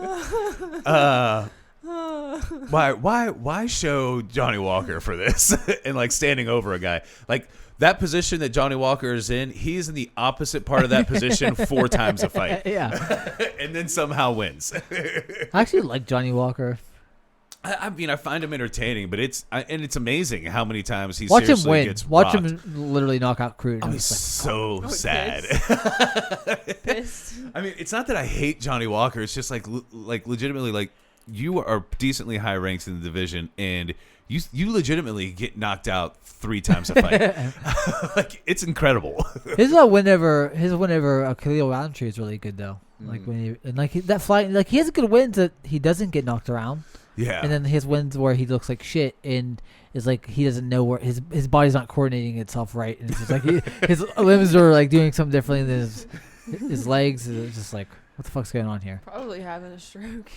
Why show Johnny Walker for this and like standing over a guy like that position that Johnny Walker is in? He's in the opposite part of that position 4 times a fight. Yeah, and then somehow wins. I actually like Johnny Walker. I mean, I find him entertaining, but it's amazing how many times he watch seriously him win. gets Watch rocked. him literally knock out Croot. I'm so sad. Pissed. I mean, it's not that I hate Johnny Walker. It's just like legitimately, like you are decently high ranked in the division, and you legitimately get knocked out 3 times a fight. Like it's incredible. His whenever Khalil Roundtree is really good though. Like when that flight, like he has good wins that he doesn't get knocked around. Yeah. And then his wins where he looks like shit and is like he doesn't know where his body's not coordinating itself right, and it's just like his limbs are like doing something differently than his legs. It's just like, what the fuck's going on here? Probably having a stroke.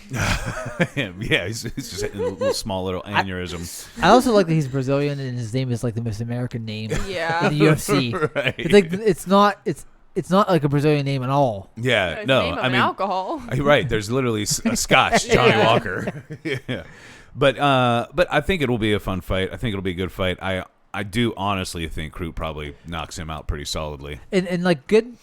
Yeah, he's just hitting a little small little aneurysm. I also like that he's Brazilian and his name is like the most American name Yeah. in the UFC. Right. It's like it's not like a Brazilian name at all. Yeah, It's no, name of I mean, alcohol. right. There's literally a Scotch Johnny Walker. Yeah, but I think it'll be a fun fight. I think it'll be a good fight. I do honestly think Croot probably knocks him out pretty solidly. And like good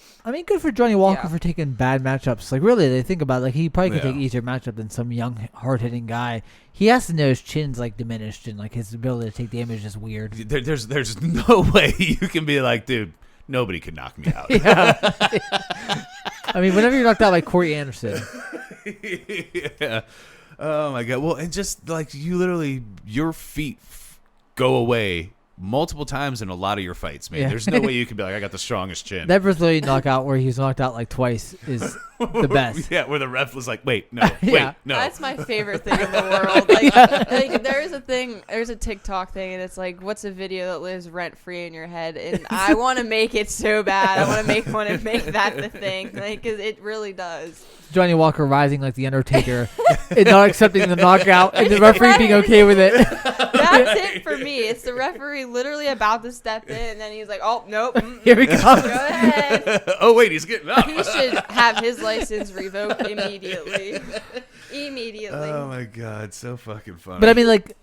for Johnny Walker for taking bad matchups. Like really, they think about it, like he probably could take easier matchup than some young hard hitting guy. He has to know his chin's like diminished and like his ability to take damage is weird. There's no way you can be like, dude, nobody could knock me out. Yeah. I mean, whenever you're knocked out by Corey Anderson. Yeah. Oh my God. Well, and just like you literally, your feet go away multiple times in a lot of your fights, man. Yeah. There's no way you can be like, I got the strongest chin. That Brazilian knockout where he's knocked out like twice is the best. Yeah, where the ref was like, wait, no, Yeah. wait, no. That's my favorite thing in the world. Like there's a TikTok thing, and it's like, what's a video that lives rent free in your head? And I want to make it so bad. I want to make that the thing, like, 'cause it really does. Johnny Walker rising like the Undertaker and not accepting the knockout, and the referee being okay with it. That's it for me. It's the referee literally about to step in, and then he's like, "Oh nope, Here we go. Go ahead." Oh wait, he's getting up. He should have his license revoked immediately. Oh my god, so fucking funny. But I mean, like,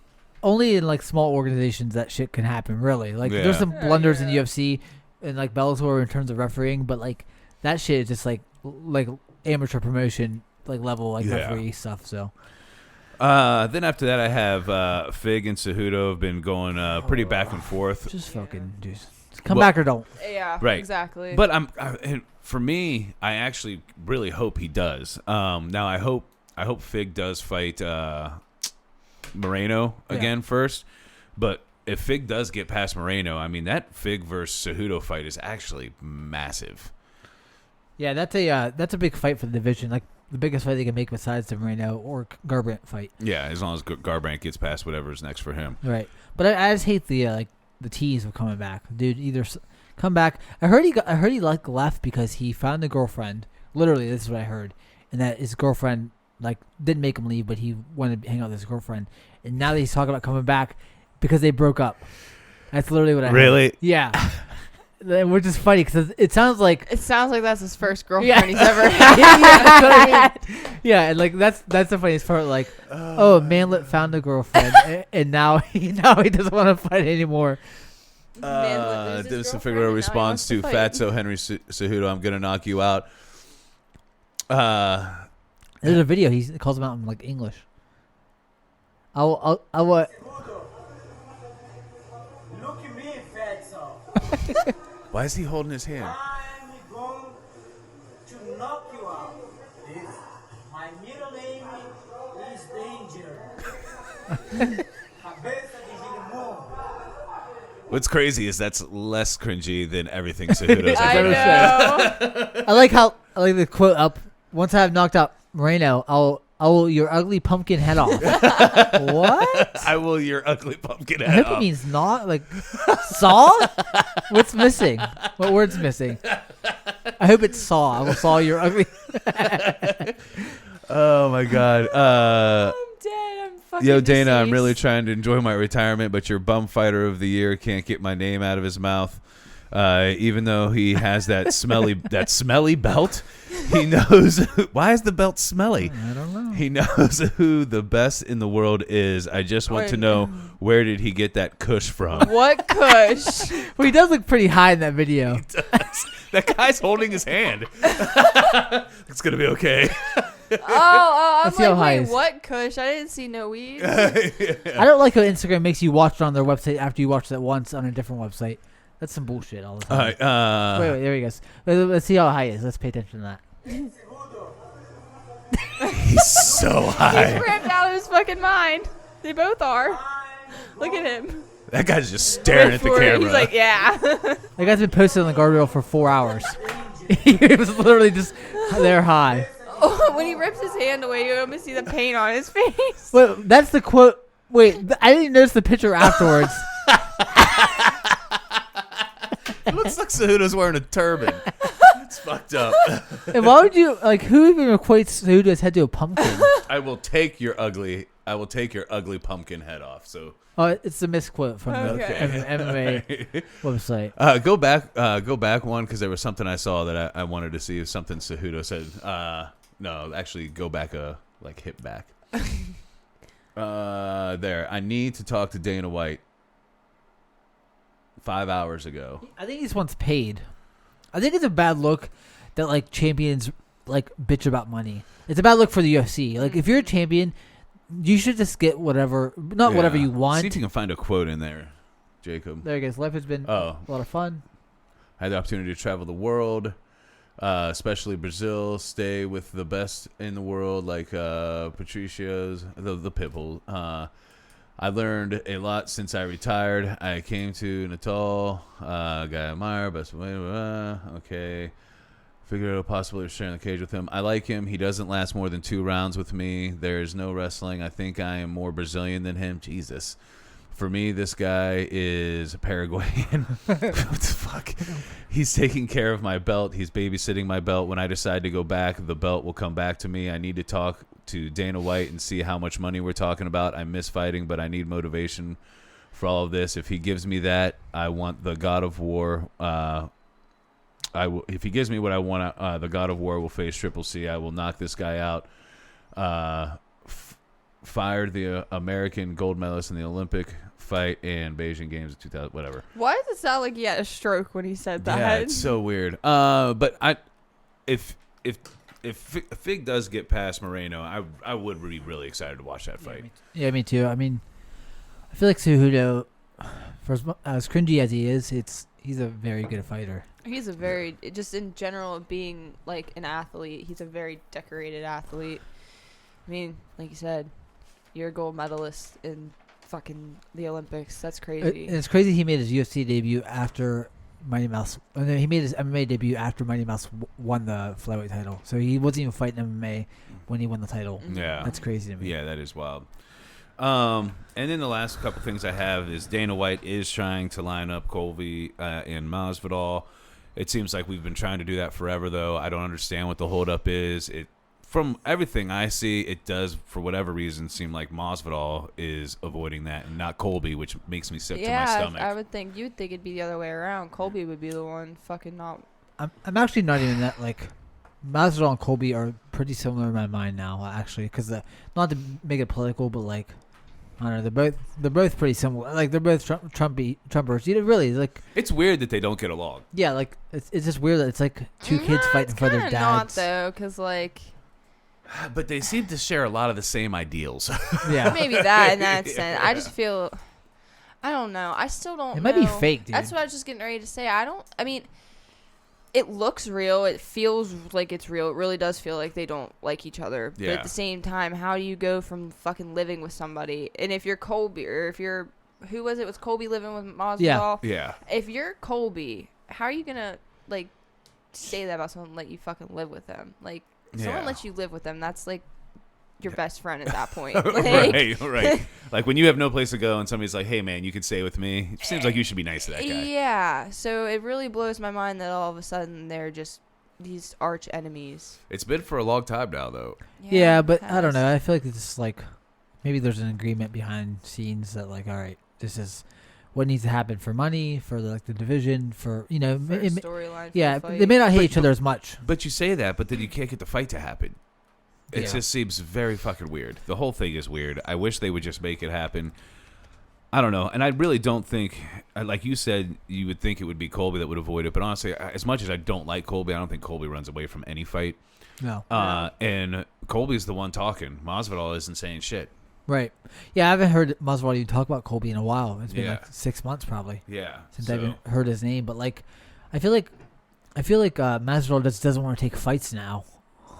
only in like small organizations that shit can happen. Really, like, there's some blunders in UFC and like Bellator in terms of refereeing, but like that shit is just like amateur promotion like level referee stuff. So. Then after that, I have Fig and Cejudo have been going pretty back and forth. Just fucking just come back or don't. Yeah, right. Exactly. But and for me, I actually really hope he does. Now I hope Fig does fight Moreno again first. But if Fig does get past Moreno, I mean that Fig versus Cejudo fight is actually massive. Yeah, that's a big fight for the division. Like, the biggest fight they can make besides the Moreno or Garbrandt fight. Yeah, as long as Garbrandt gets past whatever's next for him. Right. But I just hate the tease of coming back, dude. Either come back. I heard he like left because he found a girlfriend. Literally, this is what I heard, and that his girlfriend like didn't make him leave, but he wanted to hang out with his girlfriend. And now that he's talking about coming back because they broke up. That's literally what I heard. Really? Yeah. Which is funny because it sounds like that's his first girlfriend he's ever had. Yeah, and like that's the funniest part. Like, Manlet found a girlfriend, and now he doesn't want to fight anymore. Divison Figueroa responds to Fatso Henry Cejudo. I'm gonna knock you out. There's a video. He calls him out in like English. I'll what? Look at me, Fatso. Why is he holding his hand? I'm going to knock you out. My middle name is Danger. What's crazy is that's less cringy than everything Cejudo's I ever know. I like the quote up. Once I've knocked out Moreno, I will your ugly pumpkin head off. What? I will your ugly pumpkin I head hope off. it means not like saw. What's missing? What word's missing? I hope it's saw. I will saw your ugly. Oh my god. I'm dead. I'm fucking Yo, Dana, deceased. I'm really trying to enjoy my retirement, but your bum fighter of the year can't get my name out of his mouth. Even though he has that smelly belt, he knows why is the belt smelly? I don't know. He knows who the best in the world is. I just want to know, where did he get that kush from? What kush? Well, he does look pretty high in that video. That guy's holding his hand. It's gonna be okay. I'm Let's see how high like, is. wait, what kush? I didn't see no weed. I don't like how Instagram makes you watch it on their website after you watched it once on a different website. That's some bullshit all the time. All right. Wait, there he goes. Let's see how high he is. Let's pay attention to that. He's so high. He's ripped out of his fucking mind. They both are. Look at him. That guy's just staring at the camera. He's like, yeah. That guy's been posted on the guardrail for 4 hours. He was literally just there high. Oh, when he rips his hand away, you almost see the pain on his face. Well, that's the quote. Wait, I didn't notice the picture afterwards. It looks like Cejudo's wearing a turban. It's fucked up. And why would you who even equates Cejudo's head to a pumpkin? I will take your ugly pumpkin head off. So It's the misquote from the Okay. MMA website. go back one because there was something I saw that I wanted to see if something Cejudo said. No, actually go back hip back. There. I need to talk to Dana White. 5 hours ago. I think he's once paid. I think it's a bad look that champions bitch about money. It's a bad look for the UFC. If you're a champion, you should just get whatever you want. See if you can find a quote in there, Jacob. There he goes. Life has been a lot of fun. I had the opportunity to travel the world, especially Brazil, stay with the best in the world like Patricia's, the Pitbull. I learned a lot since I retired. I came to Natal, guy I admire, best way. Okay. Figured out a possibility of sharing the cage with him. I like him. He doesn't last more than 2 rounds with me. There's no wrestling. I think I am more Brazilian than him. Jesus. For me, this guy is a Paraguayan. What the fuck? He's taking care of my belt. He's babysitting my belt. When I decide to go back, the belt will come back to me. I need to talk to Dana White and see how much money we're talking about. I miss fighting, but I need motivation for all of this. If he gives me that, I want the God of War. If he gives me what I want, the God of War will face Triple C. I will knock this guy out. Fired the American gold medalist in the Olympic fight and Beijing Games of 2000, whatever. Why does it sound like he had a stroke when he said that? Yeah, it's so weird. But if Fig does get past Moreno, I would be really excited to watch that fight. Yeah, me too. I mean, I feel like Cejudo, for as cringy as he is, he's a very good fighter. He's a very, just in general, being like an athlete, he's a very decorated athlete. I mean, like you said, you're a gold medalist in fucking the Olympics. That's crazy. It's crazy he made his UFC debut after Mighty Mouse. He made his MMA debut after Mighty Mouse won the flyweight title. So he wasn't even fighting MMA when he won the title. Yeah. That's crazy to me. Yeah, that is wild. And then the last couple things I have is Dana White is trying to line up Colby and Mozville. It seems like we've been trying to do that forever, though. I don't understand what the holdup is. From everything I see, it does, for whatever reason, seem like Mozville is avoiding that and not Colby, which makes me sick to my stomach. Yeah, I would think you'd think it'd be the other way around. Colby would be the one fucking not. I'm actually not even that, like, Mozville and Colby are pretty similar in my mind now, actually, because not to make it political, but like, I don't know, they're both pretty similar. Like, they're both Trumpers. You know, really, like, It's weird that they don't get along. yeah, like, it's just weird that it's like two kids fighting for their dads. Not though, because like. But they seem to share a lot of the same ideals. Yeah, Maybe that in that sense. I just feel, I don't know. I still don't know. it might be fake, dude. That's what I was just getting ready to say. I mean, it looks real. It feels like it's real. It really does feel like they don't like each other. Yeah. But at the same time, how do you go from fucking living with somebody? And if you're Colby, or if you're, who was it? Was Colby living with Mozville? Yeah. If you're Colby, how are you going to, like, say that about someone and let you fucking live with them? Like, someone lets you live with them, that's like your best friend at that point. Like, right. Like when you have no place to go and somebody's like, hey, man, you can stay with me. It seems like you should be nice to that guy. Yeah. So it really blows my mind that all of a sudden they're just these arch enemies. It's been for a long time now, though. Yeah, but I don't know. I feel like it's just like maybe there's an agreement behind scenes that, like, all right, this is what needs to happen for money, for like the division, for, you know, storyline. yeah, they may not hate each other as much. But you say that, but then you can't get the fight to happen. It just seems very fucking weird. The whole thing is weird. I wish they would just make it happen. I don't know. And I really don't think, like you said, you would think it would be Colby that would avoid it. But honestly, as much as I don't like Colby, I don't think Colby runs away from any fight. No. And Colby's the one talking. Mozville isn't saying shit. Right. Yeah, I haven't heard Mozville even talk about Colby in a while. It's been like 6 months probably. Yeah. Since I haven't heard his name. But like, I feel like Mozville just doesn't want to take fights now.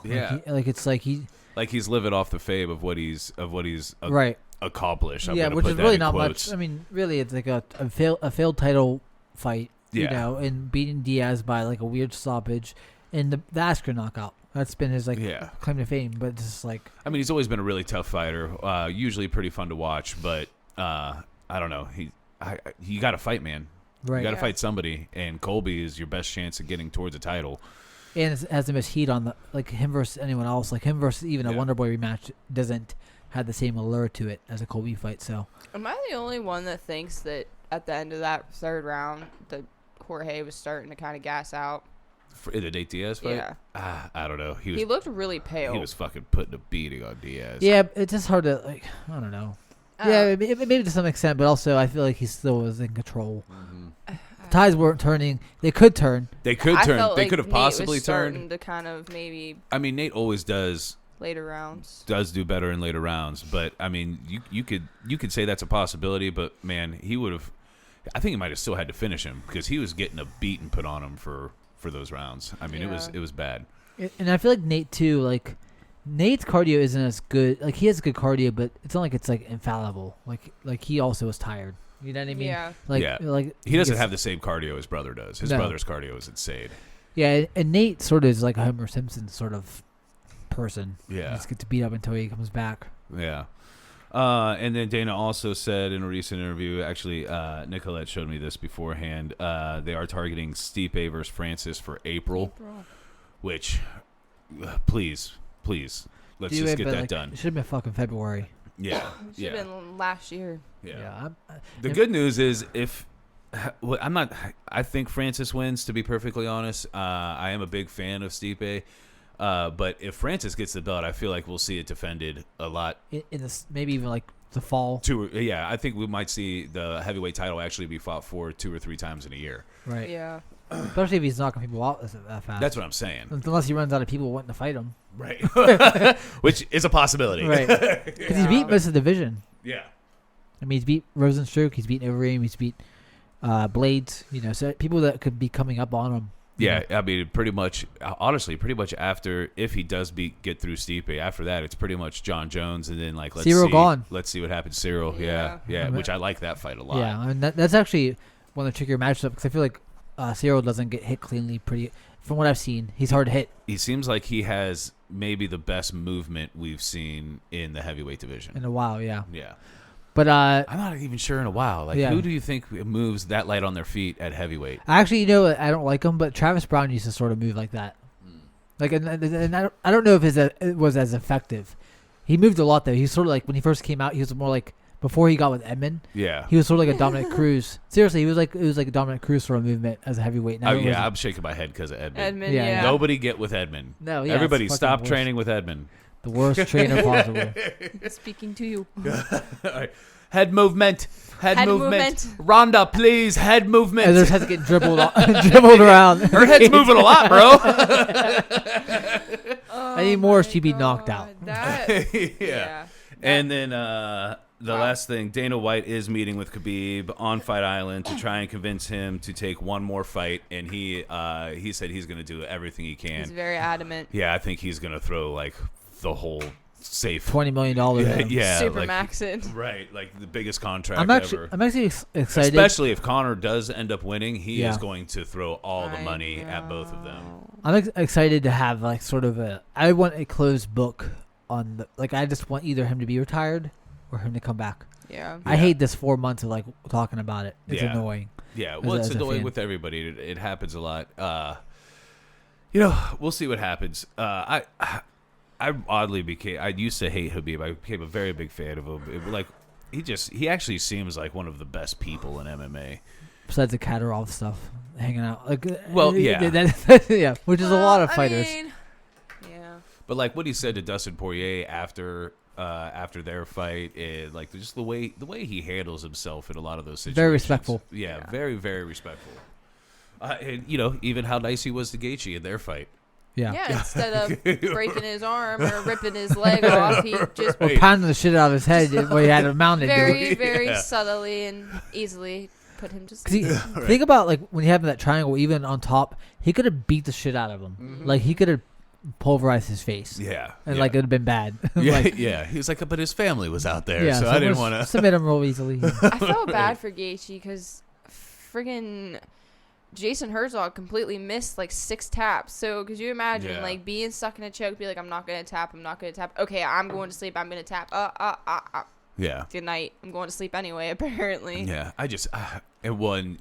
Yeah. It's like he's living off the fame of what he's right. accomplished. Yeah, which is really not much. I mean, really, it's like a failed title fight. Yeah. You know, and beating Diaz by like a weird stoppage, and the Asker knockout. That's been his claim to fame. But it's just like, I mean, he's always been a really tough fighter. Usually pretty fun to watch, but I don't know. You got to fight, man. right. You got to fight somebody, and Colby is your best chance of getting towards a title. And it has the most heat on him versus anyone else. Like him versus even a Wonderboy rematch doesn't have the same allure to it as a Colby fight. So, am I the only one that thinks that at the end of that third round, that Jorge was starting to kind of gas out? For the Nate Diaz fight? Yeah. I don't know. He looked really pale. He was fucking putting a beating on Diaz. yeah, it's just hard to, like, I don't know. Yeah, maybe to some extent, but also I feel like he still was in control. Mm-hmm. Ties weren't turning. They could turn. They could turn. They like could have Nate possibly was turned. To kind of maybe. I mean, Nate always does later rounds. Does do better in later rounds, but I mean, you could say that's a possibility. But man, he would have. I think he might have still had to finish him because he was getting a beating put on him for those rounds. I mean, it was bad. And I feel like Nate too. Like Nate's cardio isn't as good. Like he has good cardio, but it's not like it's like infallible. Like he also was tired. You know what I mean? Yeah. Like he doesn't have the same cardio his brother does. His brother's cardio is insane. Yeah, and Nate sort of is like a Homer Simpson sort of person. Yeah. He just gets beat up until he comes back. Yeah. And then Dana also said in a recent interview, actually, Nicolette showed me this beforehand. They are targeting Stipe versus Francis for April. Which, please, let's just get that done. It should have been fucking February. Yeah, should have been last year. Yeah. The good news is I think Francis wins. To be perfectly honest, I am a big fan of Stipe. But if Francis gets the belt, I feel like we'll see it defended a lot. In this, maybe even like the fall. I think we might see the heavyweight title actually be fought for 2 or 3 times in a year. Right. Yeah. Especially if he's knocking people out that fast. That's what I'm saying. Unless he runs out of people wanting to fight him. Right. Which is a possibility. Right. Because he's beat most of the division. Yeah. I mean, he's beat Rosenstruck, he's beat Overeem, he's beat Blades. So people that could be coming up on him. Yeah, I mean, pretty much after, if he does get through Stipe, after that, it's pretty much John Jones, and then let's see what happens. Cyril, yeah, which I like that fight a lot. Yeah, and that's actually one of the trickier matchups because I feel like Cyril doesn't get hit cleanly. From what I've seen, he's hard to hit. He seems like he has maybe the best movement we've seen in the heavyweight division in a while. Yeah. Yeah. But I'm not even sure in a while. Who do you think moves that light on their feet at heavyweight? Actually, I don't like him, but Travis Brown used to sort of move like that. And I don't know if it was as effective. He moved a lot though. He sort of when he first came out, he was more like before he got with Edmund. Yeah. He was sort of like a Dominic Cruz. Seriously, it was like a Dominic Cruz sort of movement as a heavyweight. I'm shaking my head because of Edmund. Yeah. Nobody get with Edmund. No, yeah. Everybody stop training with Edmund. The worst trainer possible. Speaking to you. All right. Head movement. Rhonda, please. Head movement. And there's heads getting dribbled around. Her head's moving a lot, bro. Anymore, she'd be knocked out. Yeah. And then the last thing, Dana White is meeting with Khabib on Fight Island to try and convince him to take one more fight, and he said he's going to do everything he can. He's very adamant. Yeah, I think he's going to throw the whole safe $20 million. Yeah, super maxing. Right, the biggest contract ever. I'm actually excited, especially if Conor does end up winning. He is going to throw all the money at both of them. I'm excited to have sort of I want a closed book on I just want either him to be retired or him to come back. Yeah. I hate this 4 months of talking about it. It's annoying. Yeah, well, it's annoying with everybody. It happens a lot. We'll see what happens. I used to hate Khabib. I became a very big fan of him. He actually seems like one of the best people in MMA. Besides the Kattar stuff, hanging out. Yeah, which is a lot of fighters. Yeah. But what he said to Dustin Poirier after their fight, just the way he handles himself in a lot of those situations. Very respectful. Yeah, very, very respectful. And even how nice he was to Gaichi in their fight. Yeah. Instead of breaking his arm or ripping his leg off, he just pounding the shit out of his head where he had him mounted. Very, very subtly and easily put him to sleep. Think about when you have that triangle, even on top, he could have beat the shit out of him. Mm-hmm. He could have pulverized his face. Yeah. And it would have been bad. Yeah. He was but his family was out there, so I didn't want to submit him real easily. I felt bad for Gaichi because friggin' Jason Herzog completely missed 6 taps. So could you imagine being stuck in a choke, be I'm not gonna tap. Okay, I'm going to sleep. I'm gonna tap. Yeah. Good night. I'm going to sleep anyway. Apparently. Yeah. I just and one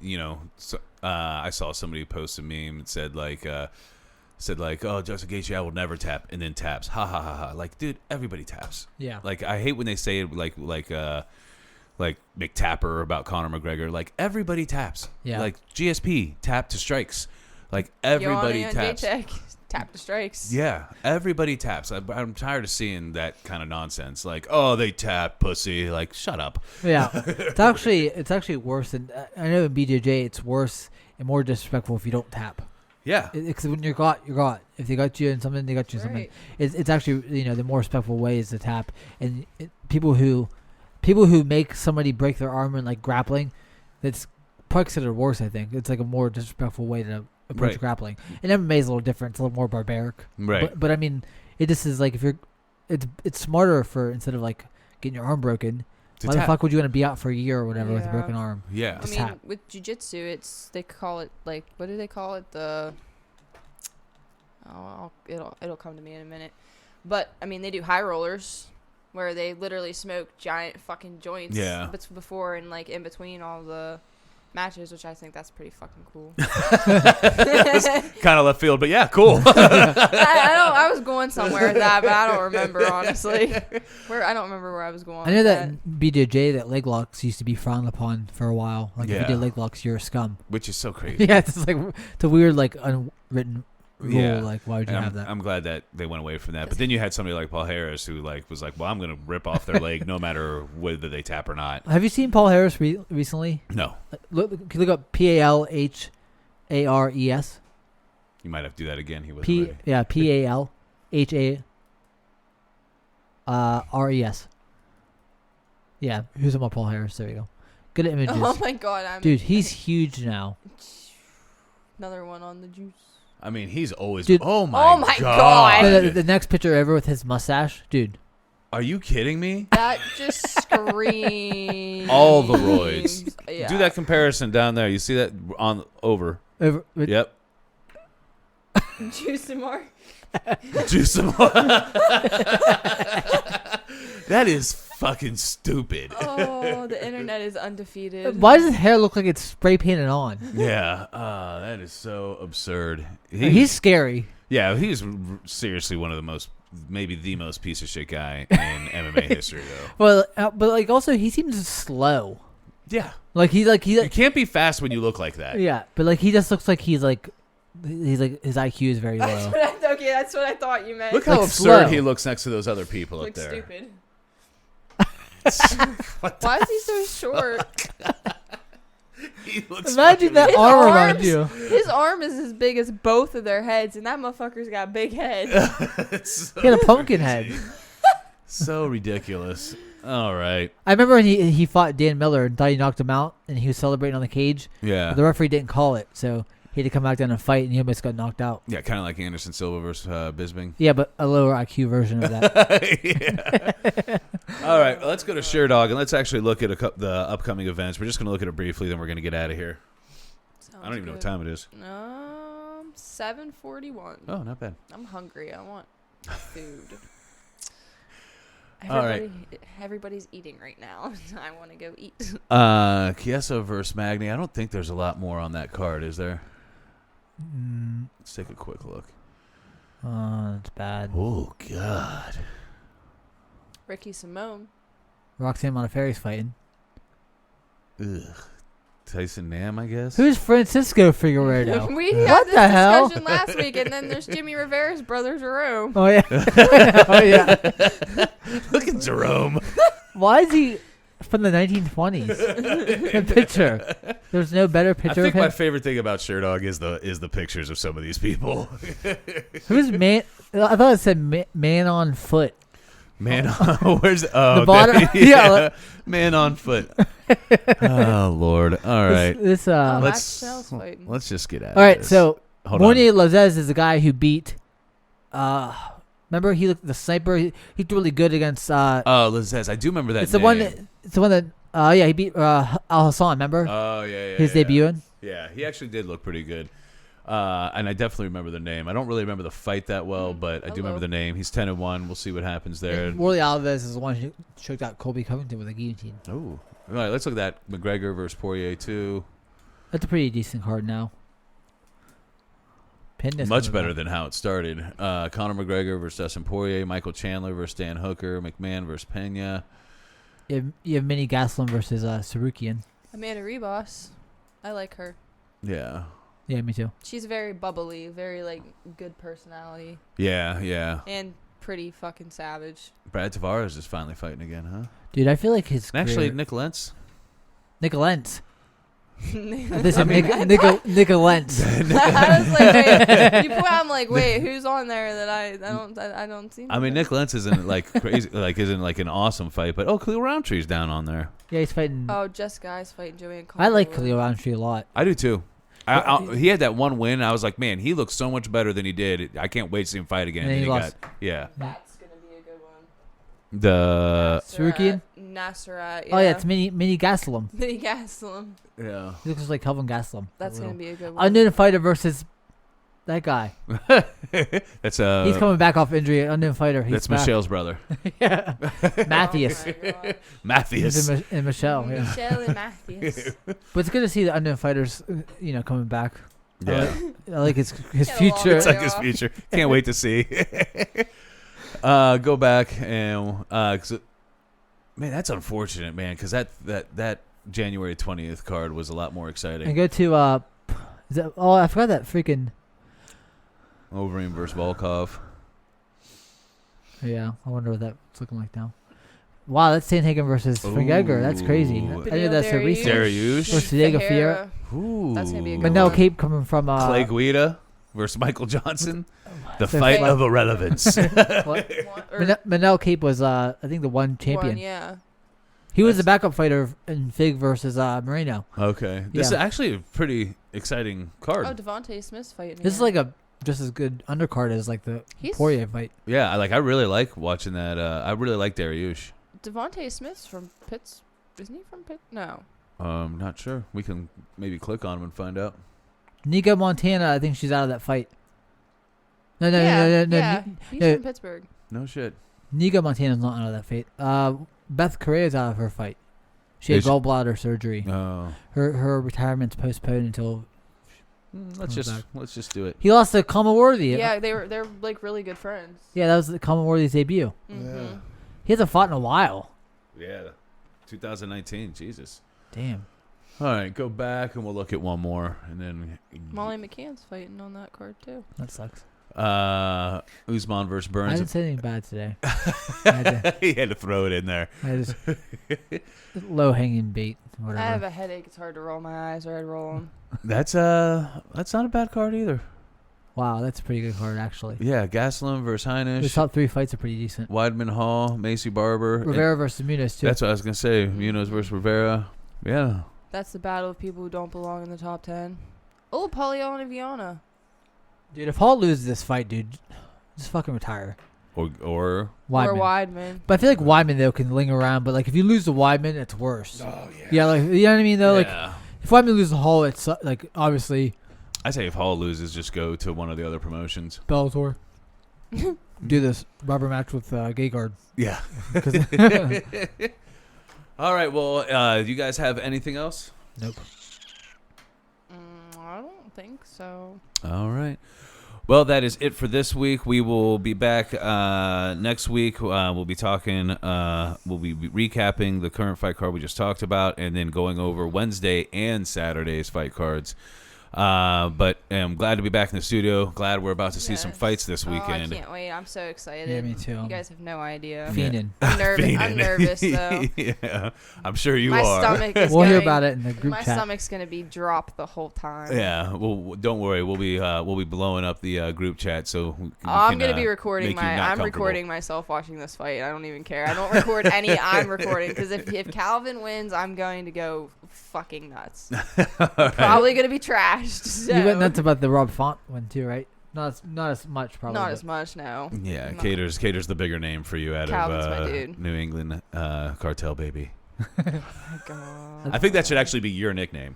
I saw somebody post a meme and said oh, Justin Gaethje, I will never tap, and then taps. Ha ha ha ha. Dude, everybody taps. Yeah. I hate when they say it like McTapper about Conor McGregor. Everybody taps. Yeah. GSP tap to strikes. Everybody taps. Tap to strikes. Yeah, everybody taps. I'm tired of seeing that kind of nonsense. Oh, they tap, pussy. Shut up. Yeah, it's actually worse than I know in BJJ. It's worse and more disrespectful if you don't tap. Yeah, because when you're got, you're got. If they got you in something, they got you in something. It's actually the more respectful way is to tap. And people who make somebody break their arm in grappling, that's probably considered worse. I think it's a more disrespectful way to approach grappling. And MMA is a little different. It's a little more barbaric. Right. But I mean, it just is if you're, it's smarter for instead of getting your arm broken. Why the fuck would you want to be out for a year or whatever with a broken arm? Yeah. I mean, with jiu-jitsu, they call it what do they call it? It'll come to me in a minute. But I mean, they do high rollers. where they literally smoke giant fucking joints. Yeah. Before and like in between all the matches, which I think that's pretty fucking cool. Kind of left field, but yeah, cool. I was going somewhere with that, but I don't remember honestly. I don't remember where I was going. I know that BJJ, that leg locks used to be frowned upon for a while. Like if you did leg locks, you're a scum. Which is so crazy. Yeah, it's like it's a weird like unwritten rule. Yeah. Like why would you have that? I'm glad that they went away from that. But then you had somebody like Paul Harris who like was like, well, I'm gonna rip off their leg no matter whether they tap or not. Have you seen Paul Harris recently? No. Can you look up PALHARES? You might have to do that again. He wasn't ready. Yeah, PALHARES. Yeah, who's about Paul Harris? There you go. Good at images. Oh my god, dude, he's huge now. Another one on the juice. I mean, he's always. Dude, oh my god! The next picture ever with his mustache, dude. Are you kidding me? That just screams. All the roids. Yeah. Do that comparison down there. You see that on over? Yep. Juice and more. Juice and more. That is fucking stupid. Oh, the internet is undefeated. Why does his hair look like it's spray painted on? Yeah, that is so absurd. He's scary. Yeah, he's seriously one of the most, maybe the most piece of shit guy in MMA history, though. Well, but like also he seems slow. Yeah, you can't be fast when you look like that. Yeah, but like he just looks like he's like his IQ is very low. That's what I thought you meant. Look how like absurd slow. he looks next to those other people up there. Stupid. Why is he so short? He looks Imagine that arm around you. His arm is as big as both of their heads, and that motherfucker's got a big head. He had a pumpkin head. So ridiculous. All right. I remember when he fought Dan Miller and thought he knocked him out, and he was celebrating on the cage. Yeah. But the referee didn't call it, so he had to come back down and fight, and he almost got knocked out. Yeah, kind of like Anderson Silva versus Bisping. Yeah, but a lower IQ version of that. All right, well, let's go to Sherdog, and let's actually look at the upcoming events. We're just going to look at it briefly, then we're going to get out of here. I don't even know what time it is. 7:41. Oh, not bad. I'm hungry. I want food. Everybody's eating right now. I want to go eat. Chiesa versus Magny. I don't think there's a lot more on that card, is there? Let's take a quick look. Oh, that's bad. Oh, God. Ricky Simone. Roxanne Modafferi's fighting. Ugh. Tyson Nam, I guess. Who's Francisco Figueiredo? We had this discussion last week, and then there's Jimmy Rivera's brother, Jerome. Oh, yeah. Oh, yeah. Look at Jerome. Why is he from the 1920s? The picture. There's no better picture I think of him. my favorite thing about Sherdog is the pictures of some of these people. Who's man? I thought it said man on foot. Man on where's the bottom? Okay. Yeah. Man on foot. Oh Lord! All right, Let's let's just get out. All right, of this. so Hold Mornier on. Lozez is the guy who beat. Remember he looked the sniper. He did really good against. Lozez. I do remember that. It's the one that. Yeah, he beat Al Hassan. Remember? Oh yeah. His debuting. Yeah, he actually did look pretty good. And I definitely remember the name. I don't really remember the fight that well, but I do remember the name. He's 10-1. We'll see what happens there. Worley Alves is the one who choked out Colby Covington with a guillotine. Oh, all right. Let's look at that. McGregor versus Poirier 2. That's a pretty decent card now. Much better than how it started. Conor McGregor versus Dustin Poirier. Michael Chandler versus Dan Hooker. McMahon versus Pena. You have Minnie Gastelum versus Sarukian. Amanda Ribas. I like her. Yeah. Yeah, me too. She's very bubbly, very like good personality. Yeah. And pretty fucking savage. Brad Tavares is finally fighting again, huh? Dude, I feel like his Actually, career... Nick Lentz. Nick Lentz. This is I Nick Lentz. I was like, wait. You put out, I'm like, wait, who's on there that I don't see? I mean, Nick Lentz isn't like crazy, like isn't like an awesome fight, but Khalil Roundtree's down on there. Yeah, he's fighting. Oh, Jess Guy's fighting Joanne. I like Khalil Roundtree a lot. I do too. He had that one win. I was like, man, he looks so much better than he did. I can't wait to see him fight again. And then he lost. Yeah. That's gonna be a good one. The Sarukian? Nasrat. Oh yeah, it's Minnie Gastelum. Minnie Gastelum. Yeah. He looks like Kelvin Gastelum. That's gonna be a good one. Unknown fighter versus That guy. That's He's coming back off injury. Unknown fighter. He's That's back. Michelle's brother. Yeah. Matthias. Oh my God. Matthias. And Michelle. Yeah. Michelle and Matthews. But it's good to see the unknown fighters, coming back. Yeah. I like his Get along. future. It's like his future. Can't wait to see. Go back and man, that's unfortunate, man, because that January 20th card was a lot more exciting. And go to I forgot that freaking. Overeem versus Volkov. Yeah, I wonder what that's looking like now. Wow, that's Sandhagen versus Frankie Edgar. That's crazy. Ooh. I knew that's so recent. Dariush. Versus Diego Fiera. Ooh. That's gonna be a good Manel one. Cape coming from Clay Guida versus Michael Johnson. The So fight fight- of irrelevance. Manel Cape was I think the one champion. Yeah. He was the backup fighter in Fig versus Moreno. Okay. This is Yeah. actually a pretty exciting card. Oh, Devontae Smith's fighting. This is like a just as good undercard as like the He's- Poirier fight. Yeah, I really like watching that. I really like Dariush. Devontae Smith's from Pitts. Isn't he from Pitt? No. Not sure. We can maybe click on him and find out. Nico Montana, I think she's out of that fight. No. Yeah. He's no. from Pittsburgh. No shit. Nico Montana's not out of that fight. Beth Correa's out of her fight. She had Is she? gallbladder surgery. Oh. Her retirement's postponed until Let's Comes just do it. he lost to Kamaworthy. Yeah, they're like really good friends. Yeah, that was the Kamaworthy's debut. Mm-hmm. He hasn't fought in a while. Yeah. 2019. Jesus. Damn. All right, go back and we'll look at one more, and then Molly McCann's fighting on that card too. That sucks. Usman versus I Burns. didn't say anything bad today. I He had to throw it in there. just low hanging bait. Whatever. I have a headache. It's hard to roll my eyes or I'd roll them. That's not a bad card either. Wow, that's a pretty good card actually. Yeah, Gastelum versus The Heinisch, top 3 fights are pretty decent. Weidman Hall, Macy Barber. Rivera versus Muniz too. That's what I was gonna say. Munoz versus Rivera. Yeah. That's the battle of people who don't belong in the top 10. Oh, Pauliel and Viana. Dude, if Hall loses this fight, dude, just fucking retire. Or Or Weidman. Weidman. But I feel like Weidman though can linger around. But like if you lose to Weidman, it's worse. Oh yeah. Yeah, like you know what I mean though. Like Yeah. if Weidman loses to Hall, it's like obviously I say if Hall loses, just go to one of the other promotions. Bellator. Do this rubber match with Gegard. Yeah. All right. Well, do you guys have anything else? Nope. I don't think so. All right. Well, that is it for this week. We will be back next week. We'll be talking. We'll be recapping the current fight card we just talked about, and then going over Wednesday and Saturday's fight cards. But I'm glad to be back in the studio. Glad we're about to see some Yes. fights this weekend. Oh, I can't wait. I'm so excited. Yeah, me too. You guys have no idea. Fiending. I'm nervous. I'm Fiending. nervous though. Yeah, I'm sure you My are. stomach is We'll hear going- about it in the group My chat. stomach's gonna be dropped the whole time. Yeah, well, don't worry. We'll be blowing up the group chat. So we I'm can, gonna be recording make you not I'm comfortable. recording myself watching this fight. I don't even care. I don't record any. I'm recording because if Calvin wins, I'm going to go fucking nuts. Probably gonna be trashed. So. You went nuts about the Rob Font one too, right? Not as much probably. Not but- as much, no. Yeah, No. Cater's the bigger name for you out Calvin's my of dude. New England Cartel Baby. Oh my God. I think that should actually be your nickname,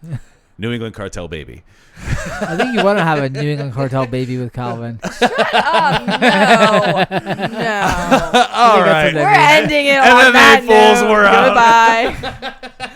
New England Cartel Baby. I think you want to have a New England Cartel baby with Calvin. Oh no, no. All right. We're ending it on MMA that Fools, note. we're out. Goodbye.